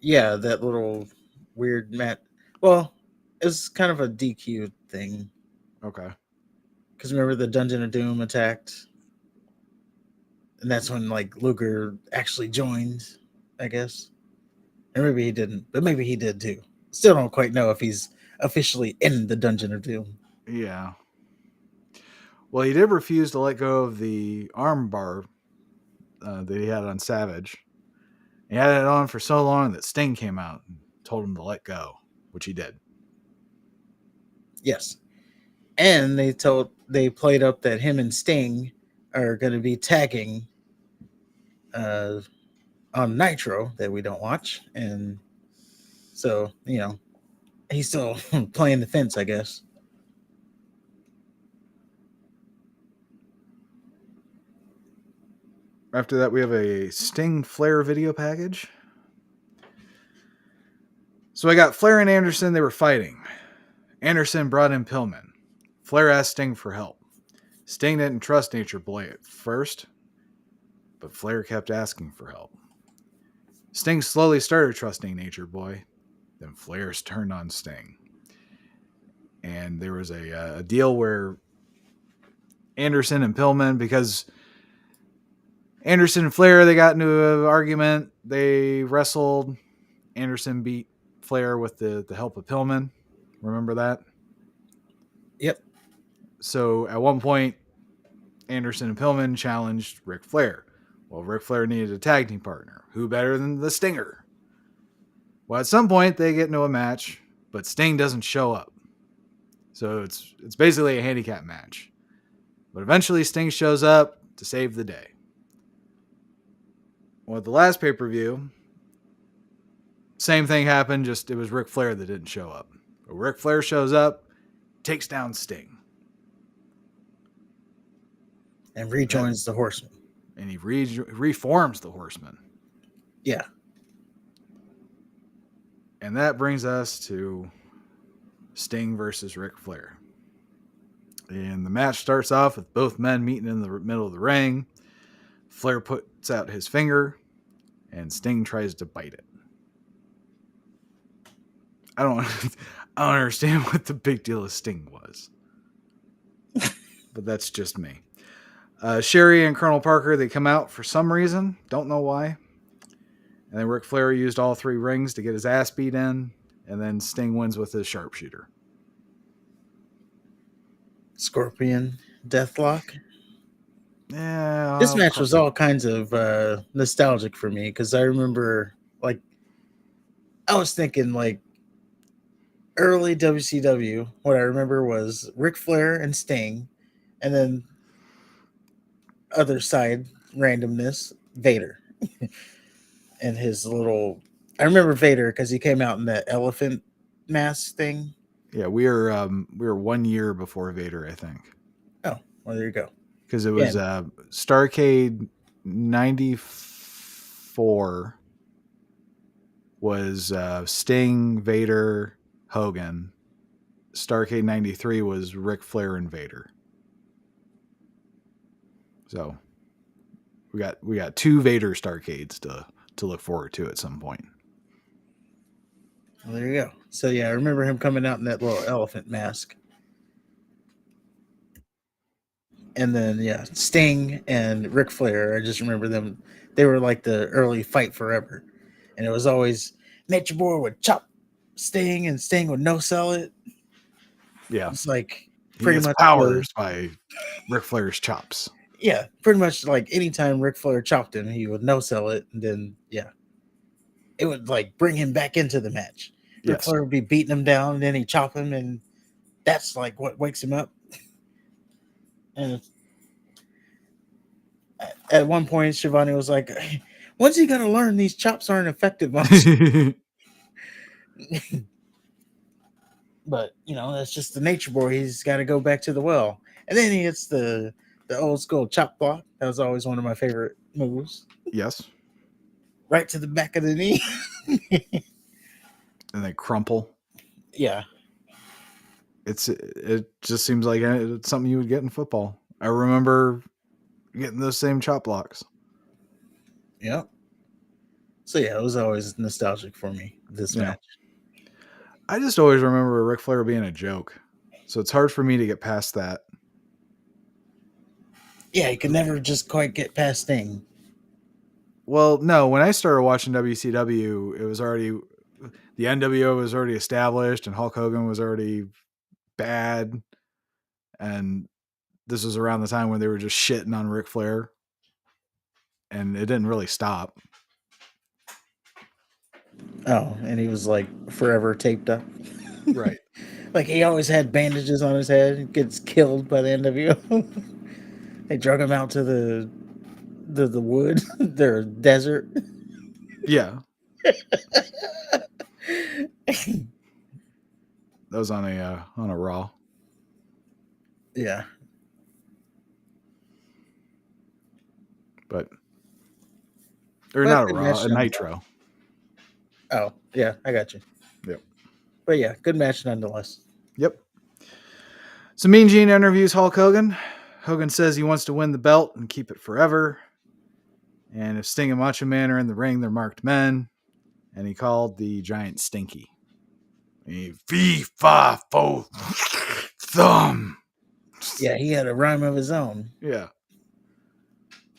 Yeah, that little weird match. Well, it's kind of a DQ thing. Okay. Because remember the Dungeon of Doom attacked? And that's when like Luger actually joined, I guess. Or maybe he didn't, but maybe he did too. Still don't quite know if he's officially in the Dungeon of Doom. Yeah. Well, he did refuse to let go of the arm bar that he had on Savage. He had it on for so long that Sting came out and told him to let go, which he did. Yes. And they played up that him and Sting are going to be tagging uh, on Nitro that we don't watch, and so he's still playing the fence, I guess. After that, we have a Sting Flair video package. So I got Flair and Anderson. They were fighting. Anderson brought in Pillman. Flair asked Sting for help. Sting didn't trust Nature Boy at first, but Flair kept asking for help. Sting slowly started trusting Nature Boy. Then Flair turned on Sting. And there was a deal where Anderson and Pillman, because Anderson and Flair, they got into an argument. They wrestled. Anderson beat Flair with the help of Pillman. Remember that? Yep. So at one point, Anderson and Pillman challenged Ric Flair. Well, Ric Flair needed a tag team partner. Who better than the Stinger? Well, at some point, they get into a match, but Sting doesn't show up. So it's basically a handicap match. But eventually, Sting shows up to save the day. Well, at the last pay-per-view, same thing happened, just it was Ric Flair that didn't show up. But Ric Flair shows up, takes down Sting. And rejoins the Horsemen. And he reforms the Horsemen. Yeah. And that brings us to Sting versus Ric Flair. And the match starts off with both men meeting in the middle of the ring. Flair puts out his finger, and Sting tries to bite it. I don't understand what the big deal of Sting was. But that's just me. Sherry and Colonel Parker, they come out for some reason. Don't know why. And then Ric Flair used all 3 rings to get his ass beat in. And then Sting wins with his sharpshooter. Scorpion Deathlock. Yeah. This match was all kinds of nostalgic for me because I remember, like, I was thinking, like, early WCW. What I remember was Ric Flair and Sting, and then other side randomness, Vader. And his little, I remember Vader because he came out in that elephant mask thing. Yeah, we were 1 year before Vader, I think. Oh, well, there you go. Because it was Starrcade 94 was Sting, Vader, Hogan. Starrcade 93 was Ric Flair and Vader. So we got 2 Vader Starrcades to look forward to at some point. Well, there you go. So yeah, I remember him coming out in that little elephant mask. And then Sting and Ric Flair. I just remember them. They were like the early Fight Forever, and it was always Nature Boy would chop Sting, and Sting would no sell it. Yeah, it's like pretty much powers by Ric Flair's chops. Yeah, pretty much like anytime Ric Flair chopped him, he would no sell it, and then it would like bring him back into the match. Ric Flair would be beating him down, and then he'd chop him, and that's like what wakes him up. And at one point, Shivani was like, "When's he gonna learn these chops aren't effective?" But that's just the Nature Boy. He's got to go back to the well, and then he hits the old school chop block. That was always one of my favorite moves. Yes, right to the back of the knee, and they crumple. Yeah. It just seems like it's something you would get in football. I remember getting those same chop blocks. Yeah. So yeah, it was always nostalgic for me, this match. I just always remember Ric Flair being a joke. So it's hard for me to get past that. Yeah, you could never just quite get past Sting. Well, no, when I started watching WCW, it was already the NWO was already established and Hulk Hogan was already bad, and this was around the time when they were just shitting on Ric Flair, and it didn't really stop. Oh, and he was like forever taped up. Right. Like he always had bandages on his head, gets killed by the NWO. They drug him out to the wood, their desert. Yeah, that was on a Raw. Yeah. But or But not a good Raw, match a nonetheless. Nitro. Oh, yeah, I got you. Yep. But yeah, good match nonetheless. Yep. So Mean Gene interviews Hulk Hogan. Hogan says he wants to win the belt and keep it forever. And if Sting and Macho Man are in the ring, they're marked men. And he called the Giant Stinky. Fee, fa, fo, thumb. Yeah, he had a rhyme of his own. Yeah.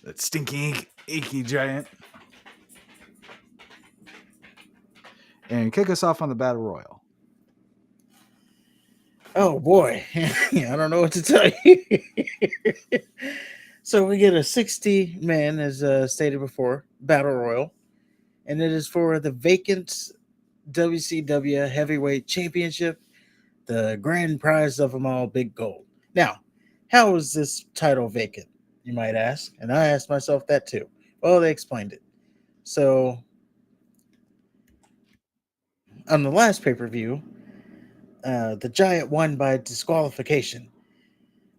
That stinky, icky giant. And kick us off on the Battle Royal. Oh boy, I don't know what to tell you. So we get a 60 man, as stated before, battle royal, and it is for the vacant WCW Heavyweight Championship, the grand prize of them all, big gold. Now, how is this title vacant? You might ask, and I asked myself that too. Well, they explained it. So on the last pay per view, the Giant won by disqualification.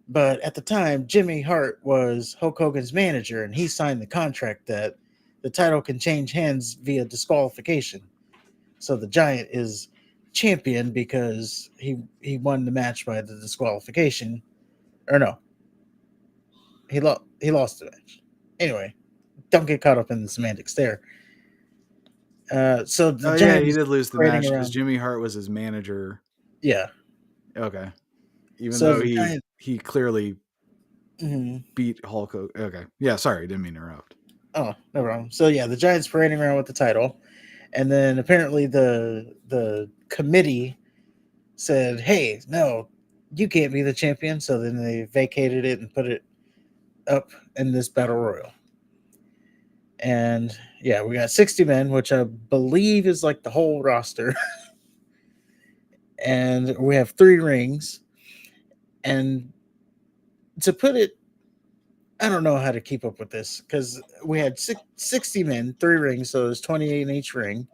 But at the time, Jimmy Hart was Hulk Hogan's manager, and he signed the contract that the title can change hands via disqualification. So the Giant is champion because he won the match by the disqualification. Or no, he lost the match. Anyway, don't get caught up in the semantics there. So the Oh, yeah, Giant he is did lose the parading match because around. Jimmy Hart was his manager. Yeah. Okay. Even So though the Giant. he clearly Mhm. beat Hulk Hogan. Okay. Yeah, sorry, didn't mean to interrupt. Oh, no problem. So yeah, the Giants parading around with the title, and then apparently the committee said, "Hey, no, you can't be the champion." So then they vacated it and put it up in this battle royal. And yeah, we got 60 men, which I believe is like the whole roster. And we have 3 rings. And to put it, I don't know how to keep up with this because we had 60 men, 3 rings, so there's 28 in each ring.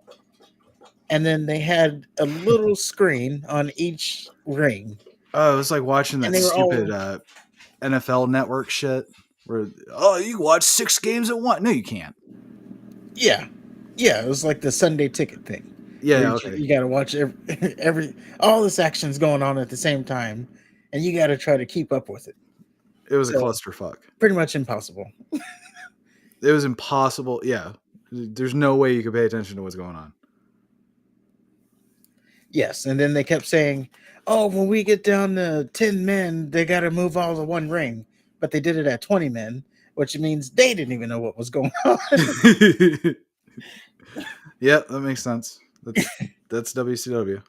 And then they had a little screen on each ring. Oh, it was like watching And that they were stupid all, NFL Network shit where you can watch 6 games at once. No, you can't. yeah. Yeah, it was like the Sunday ticket thing. Where Yeah, okay. you got to watch every all this action's going on at the same time, and you got to try to keep up with it. It was a So clusterfuck. pretty much impossible. It was impossible. Yeah, there's no way you could pay attention to what's going on. Yes, and then they kept saying, "Oh, when we get down to 10 men, they got to move all to one ring." But they did it at 20 men, which means they didn't even know what was going on. Yep, that makes sense. That's WCW.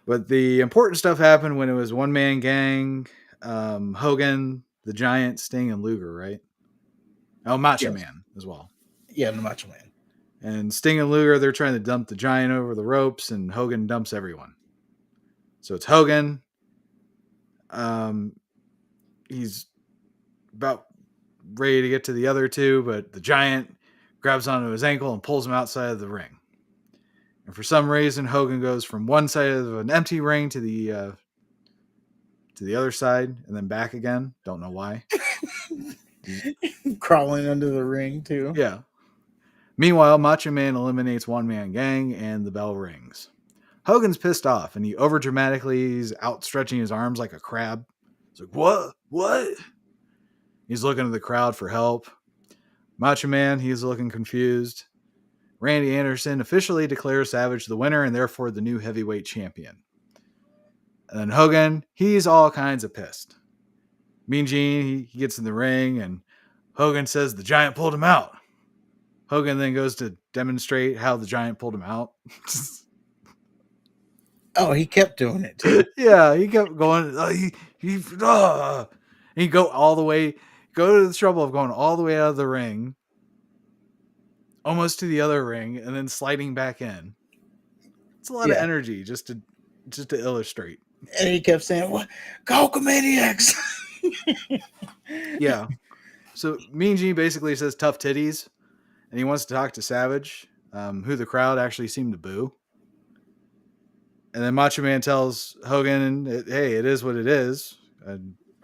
But the important stuff happened when it was one man gang, Hogan, the Giant, Sting, and Luger, right? Oh, Macho Yes, Man as well. yeah, the Macho Man. And Sting and Luger, they're trying to dump the Giant over the ropes, and Hogan dumps everyone. So it's Hogan. He's about ready to get to the other two, but the Giant grabs onto his ankle and pulls him outside of the ring. And for some reason, Hogan goes from one side of an empty ring to the other side and then back again. Don't know why. Crawling under the ring too. Yeah. Meanwhile, Macho Man eliminates one man gang and the bell rings. Hogan's pissed off and he overdramatically is outstretching his arms like a crab. He's like, what? What? He's looking to the crowd for help. Macho Man, he's looking confused. Randy Anderson officially declares Savage the winner and therefore the new heavyweight champion. And then Hogan, he's all kinds of pissed. Mean Gene, he gets in the ring and Hogan says the Giant pulled him out. Hogan then goes to demonstrate how the Giant pulled him out. Oh, he kept doing it too. Yeah, he kept going. He go all the way, go to the trouble of going all the way out of the ring, almost to the other ring, and then sliding back in. It's a lot of Yeah, energy just to. just to illustrate. And he kept saying, "What, Hulkamaniacs?" Yeah. So Mean Gene basically says tough titties, and he wants to talk to Savage, who the crowd actually seemed to boo. And then Macho Man tells Hogan, "Hey, it is what it is.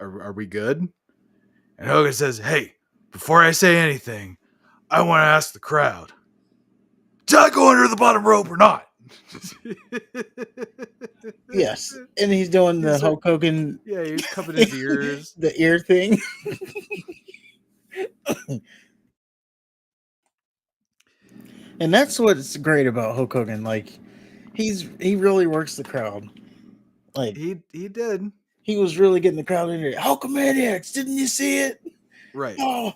Are we good?" And Hogan says, "Hey, before I say anything, I want to ask the crowd: did I go under the bottom rope or not?" Yes, and he's doing the He's Hulk Hogan, yeah, he's cupping his ears. the ear thing. And that's what's great about Hulk Hogan. Like he really works the crowd. Like He did he was really getting the crowd in there. Hulkamaniacs, didn't you see it? right, Oh,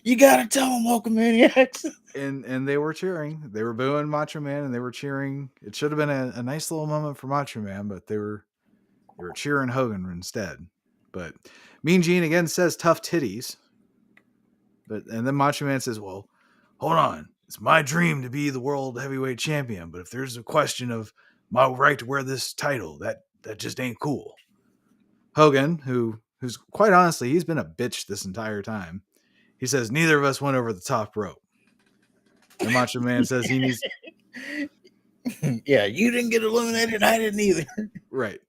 you gotta tell them, Hulkamaniacs. and they were cheering. They were booing Macho Man, and they were cheering. It should have been a nice little moment for Macho Man, but they were cheering Hogan instead. But Mean Gene again says tough titties. And then Macho Man says, "Well, hold on. It's my dream to be the world heavyweight champion, but if there's a question of my right to wear this title, that just ain't cool." Hogan, who's quite honestly, he's been a bitch this entire time. He says neither of us went over the top rope. And Macho Man says he needs Yeah, you didn't get eliminated. I didn't either. right.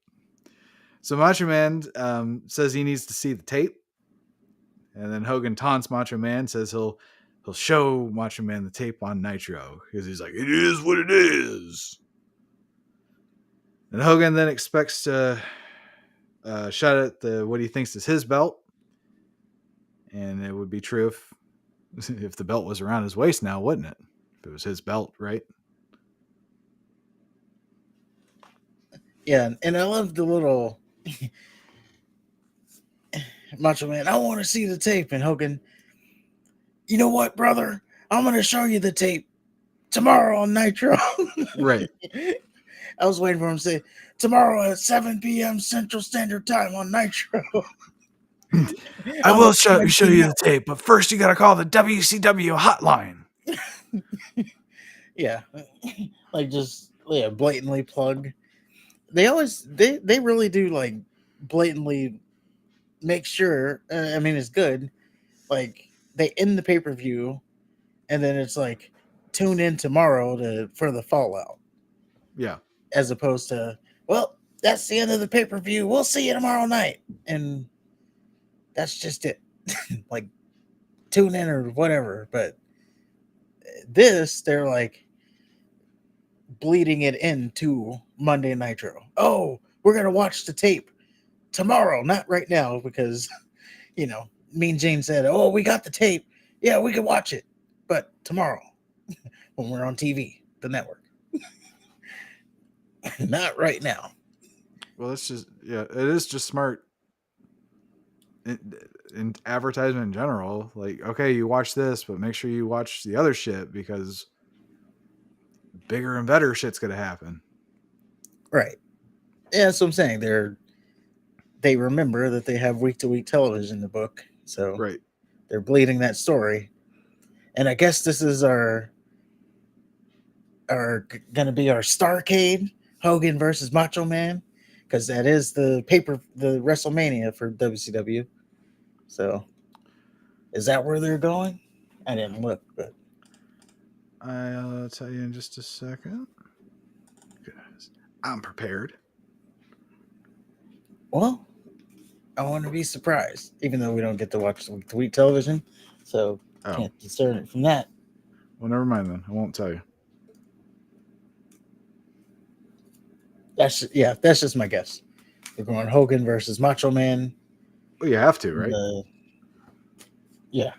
So Macho Man says he needs to see the tape, and then Hogan taunts Macho Man, says he'll show Macho Man the tape on Nitro because he's like, it is what it is. And Hogan then expects to shot at what he thinks is his belt, and it would be true if the belt was around his waist now, wouldn't it? If it was his belt, right? Yeah, and I love the little Macho Man. I want to see the tape, and Hogan. You know what, brother? I'm gonna show you the tape tomorrow on Nitro. Right. I was waiting for him to say tomorrow at 7 p.m. Central Standard Time on Nitro. I I'm will gonna let show you you know. the tape, but first you got to call the WCW hotline. Yeah, like just yeah, blatantly plug. They really do like blatantly make sure. I mean, it's good. Like they end the pay per view, and then it's like tune in tomorrow to for the fallout, Yeah. as opposed to well, that's the end of the pay per view. We'll see you tomorrow night, and that's just it. Like tune in or whatever. But this, they're like bleeding it into Monday Nitro. Oh, we're gonna watch the tape tomorrow, not right now, because Mean Gene said, "Oh, we got the tape. Yeah, we can watch it, but tomorrow when we're on TV, the network, not right now." Well, it's just yeah, it is just smart in advertisement in general. Like, okay, you watch this, but make sure you watch the other shit because bigger and better shit's gonna happen. Right. Yeah, that's what I'm saying. They remember that they have week to week television in the book, so Right. they're bleeding that story. And I guess this is our gonna be our Starcade Hogan versus Macho Man, because that is the WrestleMania for WCW. So is that where they're going? I didn't look, but I'll tell you in just a second. I'm prepared. well, I want to be surprised, even though we don't get to watch week to week television, so Oh, can't discern it from that. well, never mind then. I won't tell you. That's just my guess. We're going Hogan versus Macho Man. Well, you have to, right? Yeah,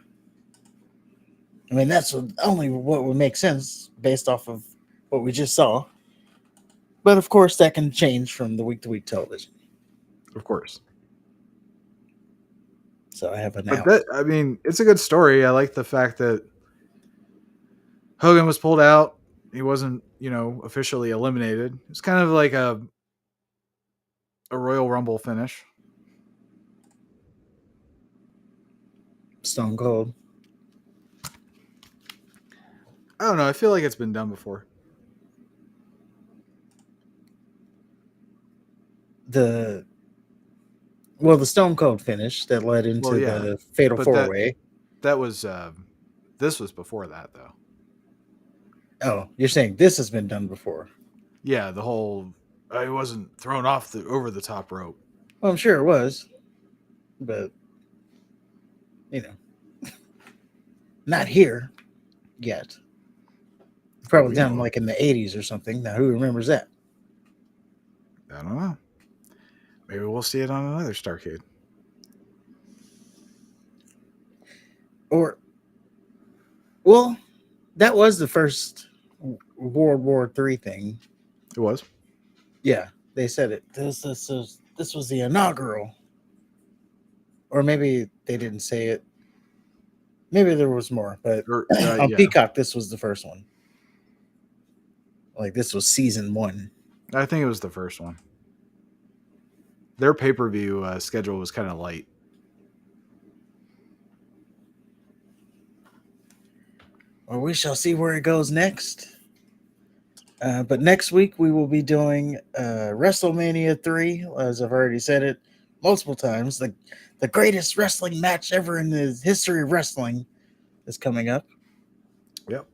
I mean that's only what would make sense based off of what we just saw. But of course, that can change from the week to week television. Of course. So I have an But out. I mean, it's a good story. I like the fact that Hogan was pulled out. He wasn't, officially eliminated. It's kind of like a Royal Rumble finish. Stone Cold. I don't know. I feel like it's been done before. the Stone Cold finish that led into Well, yeah, the Fatal but 4-Way. that was this was before that though. Oh, you're saying this has been done before? Yeah, the whole I wasn't thrown off the over the top rope. Well, I'm sure it was, but you know, not here yet. That Probably we done know of. like in the 80s or something. Now, who remembers that? I don't know. Maybe we'll see it on another Starcade. Or, well, that was the first World War III thing. It was. Yeah, they said it. This was the inaugural, or maybe they didn't say it. Maybe there was more, but Or on yeah, Peacock, this was the first one. Like this was season 1. I think it was the first one. Their pay-per-view schedule was kind of light. Well, we shall see where it goes next. But next week we will be doing WrestleMania 3, as I've already said it multiple times. The greatest wrestling match ever in the history of wrestling is coming up. Yep.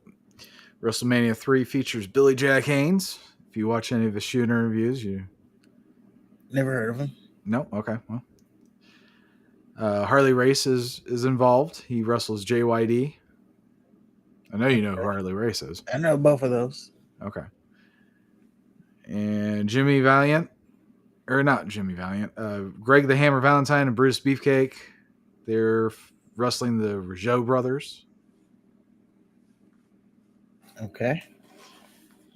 WrestleMania 3 features Billy Jack Haynes. If you watch any of the shoot interviews, you Never heard of him. no, okay. Well, Harley Race is involved. He wrestles JYD. I know you know who Harley Race is. I know both of those. Okay. And Jimmy Valiant, or not Jimmy Valiant, Greg the Hammer Valentine and Bruce Beefcake. They're wrestling the Rougeau brothers. Okay.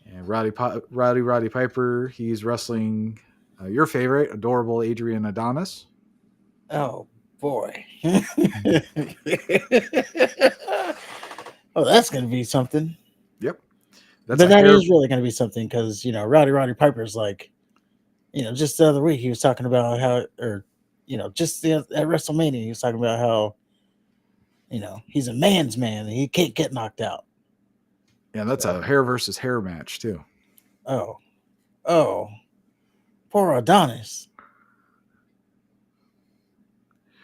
And Roddy Piper, he's wrestling your favorite, adorable Adrian Adonis. Oh boy. Oh, that's going to be something. Yep. That's But a that hair. is really going to be something because, Roddy Piper's like, just the other week he was talking about how, or, just at WrestleMania, he was talking about how, he's a man's man and he can't get knocked out. Yeah, that's So, a hair versus hair match too. oh, poor Adonis.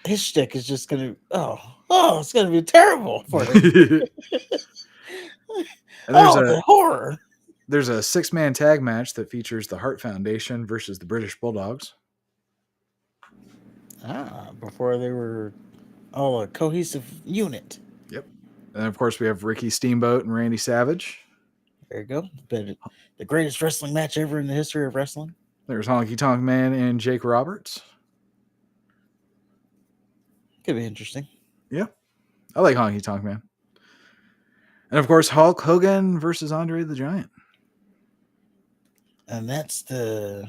His shtick is just going to, it's going to be terrible for him. And there's The a horror. there's a 6-man tag match that features the Hart Foundation versus the British Bulldogs. Before they were all a cohesive unit. Yep. And of course we have Ricky Steamboat and Randy Savage. There you go. But the greatest wrestling match ever in the history of wrestling. There's Honky Tonk Man and Jake Roberts. Could be interesting. Yeah. I like Honky Tonk Man. And of course Hulk Hogan versus Andre the Giant. And that's the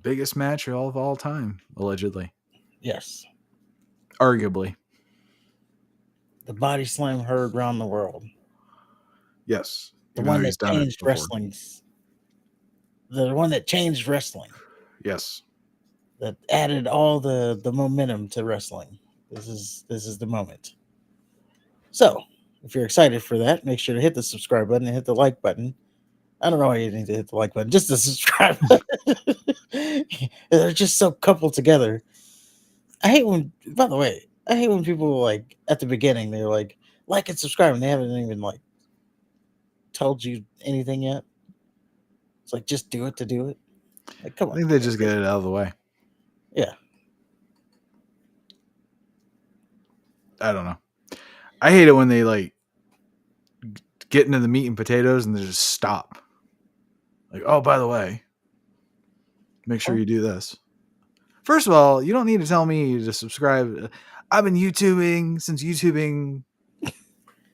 Biggest match of all time, allegedly. yes. Arguably. The body slam heard around the world. Yes. The one that changed wrestling. The one that changed wrestling. Yes. That added all the momentum to wrestling. This is the moment. So, if you're excited for that, make sure to hit the subscribe button and hit the like button. I don't know why you need to hit the like button, just the subscribe button. They're just so coupled together. I hate when people like at the beginning they're like and subscribe and they haven't even like told you anything yet. It's like just do it to do it. Like come on. I think they just get it out of the way. Yeah. I don't know. I hate it when they like get into the meat and potatoes and they just stop. Like, oh, by the way, make sure you do this. First of all, you don't need to tell me to subscribe. I've been YouTubing since YouTubing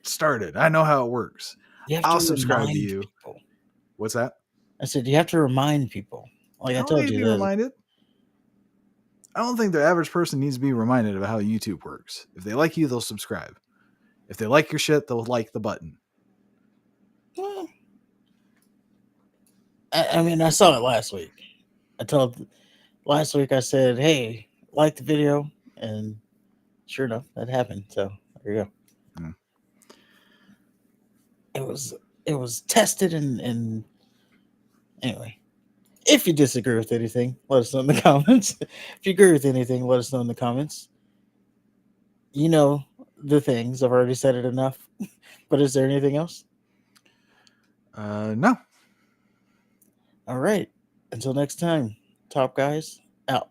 started. I know how it works. I'll subscribe to you. People. What's that? I said you have to remind people. Like I don't told need to you be reminded. I don't think the average person needs to be reminded of how YouTube works. If they like you, they'll subscribe. If they like your shit, they'll like the button. Well, I mean, I saw it last week. Last week I said, hey, like the video, and sure enough, that happened. So there you go. Mm. It was tested and anyway. If you disagree with anything, let us know in the comments. If you agree with anything, let us know in the comments. You know the things. I've already said it enough. But is there anything else? No. All right. Until next time, Top Guys out.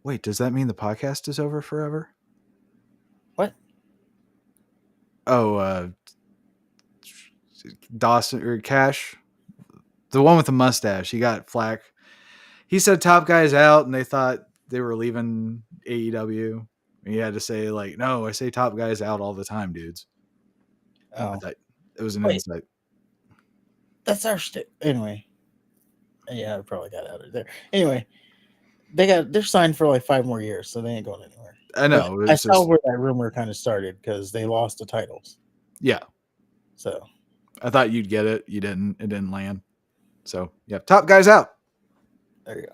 Wait, does that mean the podcast is over forever? What? Oh, Dawson or Cash, the one with the mustache, he got flack. He said Top Guy's out, and they thought they were leaving AEW. And he had to say like, "No, I say Top Guy's out all the time, dudes." I Oh, thought it was an wait. insight. That's our stick. Anyway. Yeah, I probably got out of there. Anyway, they're signed for like 5 more years, so they ain't going anywhere. I But know. It I was saw just where that rumor kind of started because they lost the titles. yeah. So I thought you'd get it. You didn't. It didn't land. So yeah, Top Guy's out. there you go.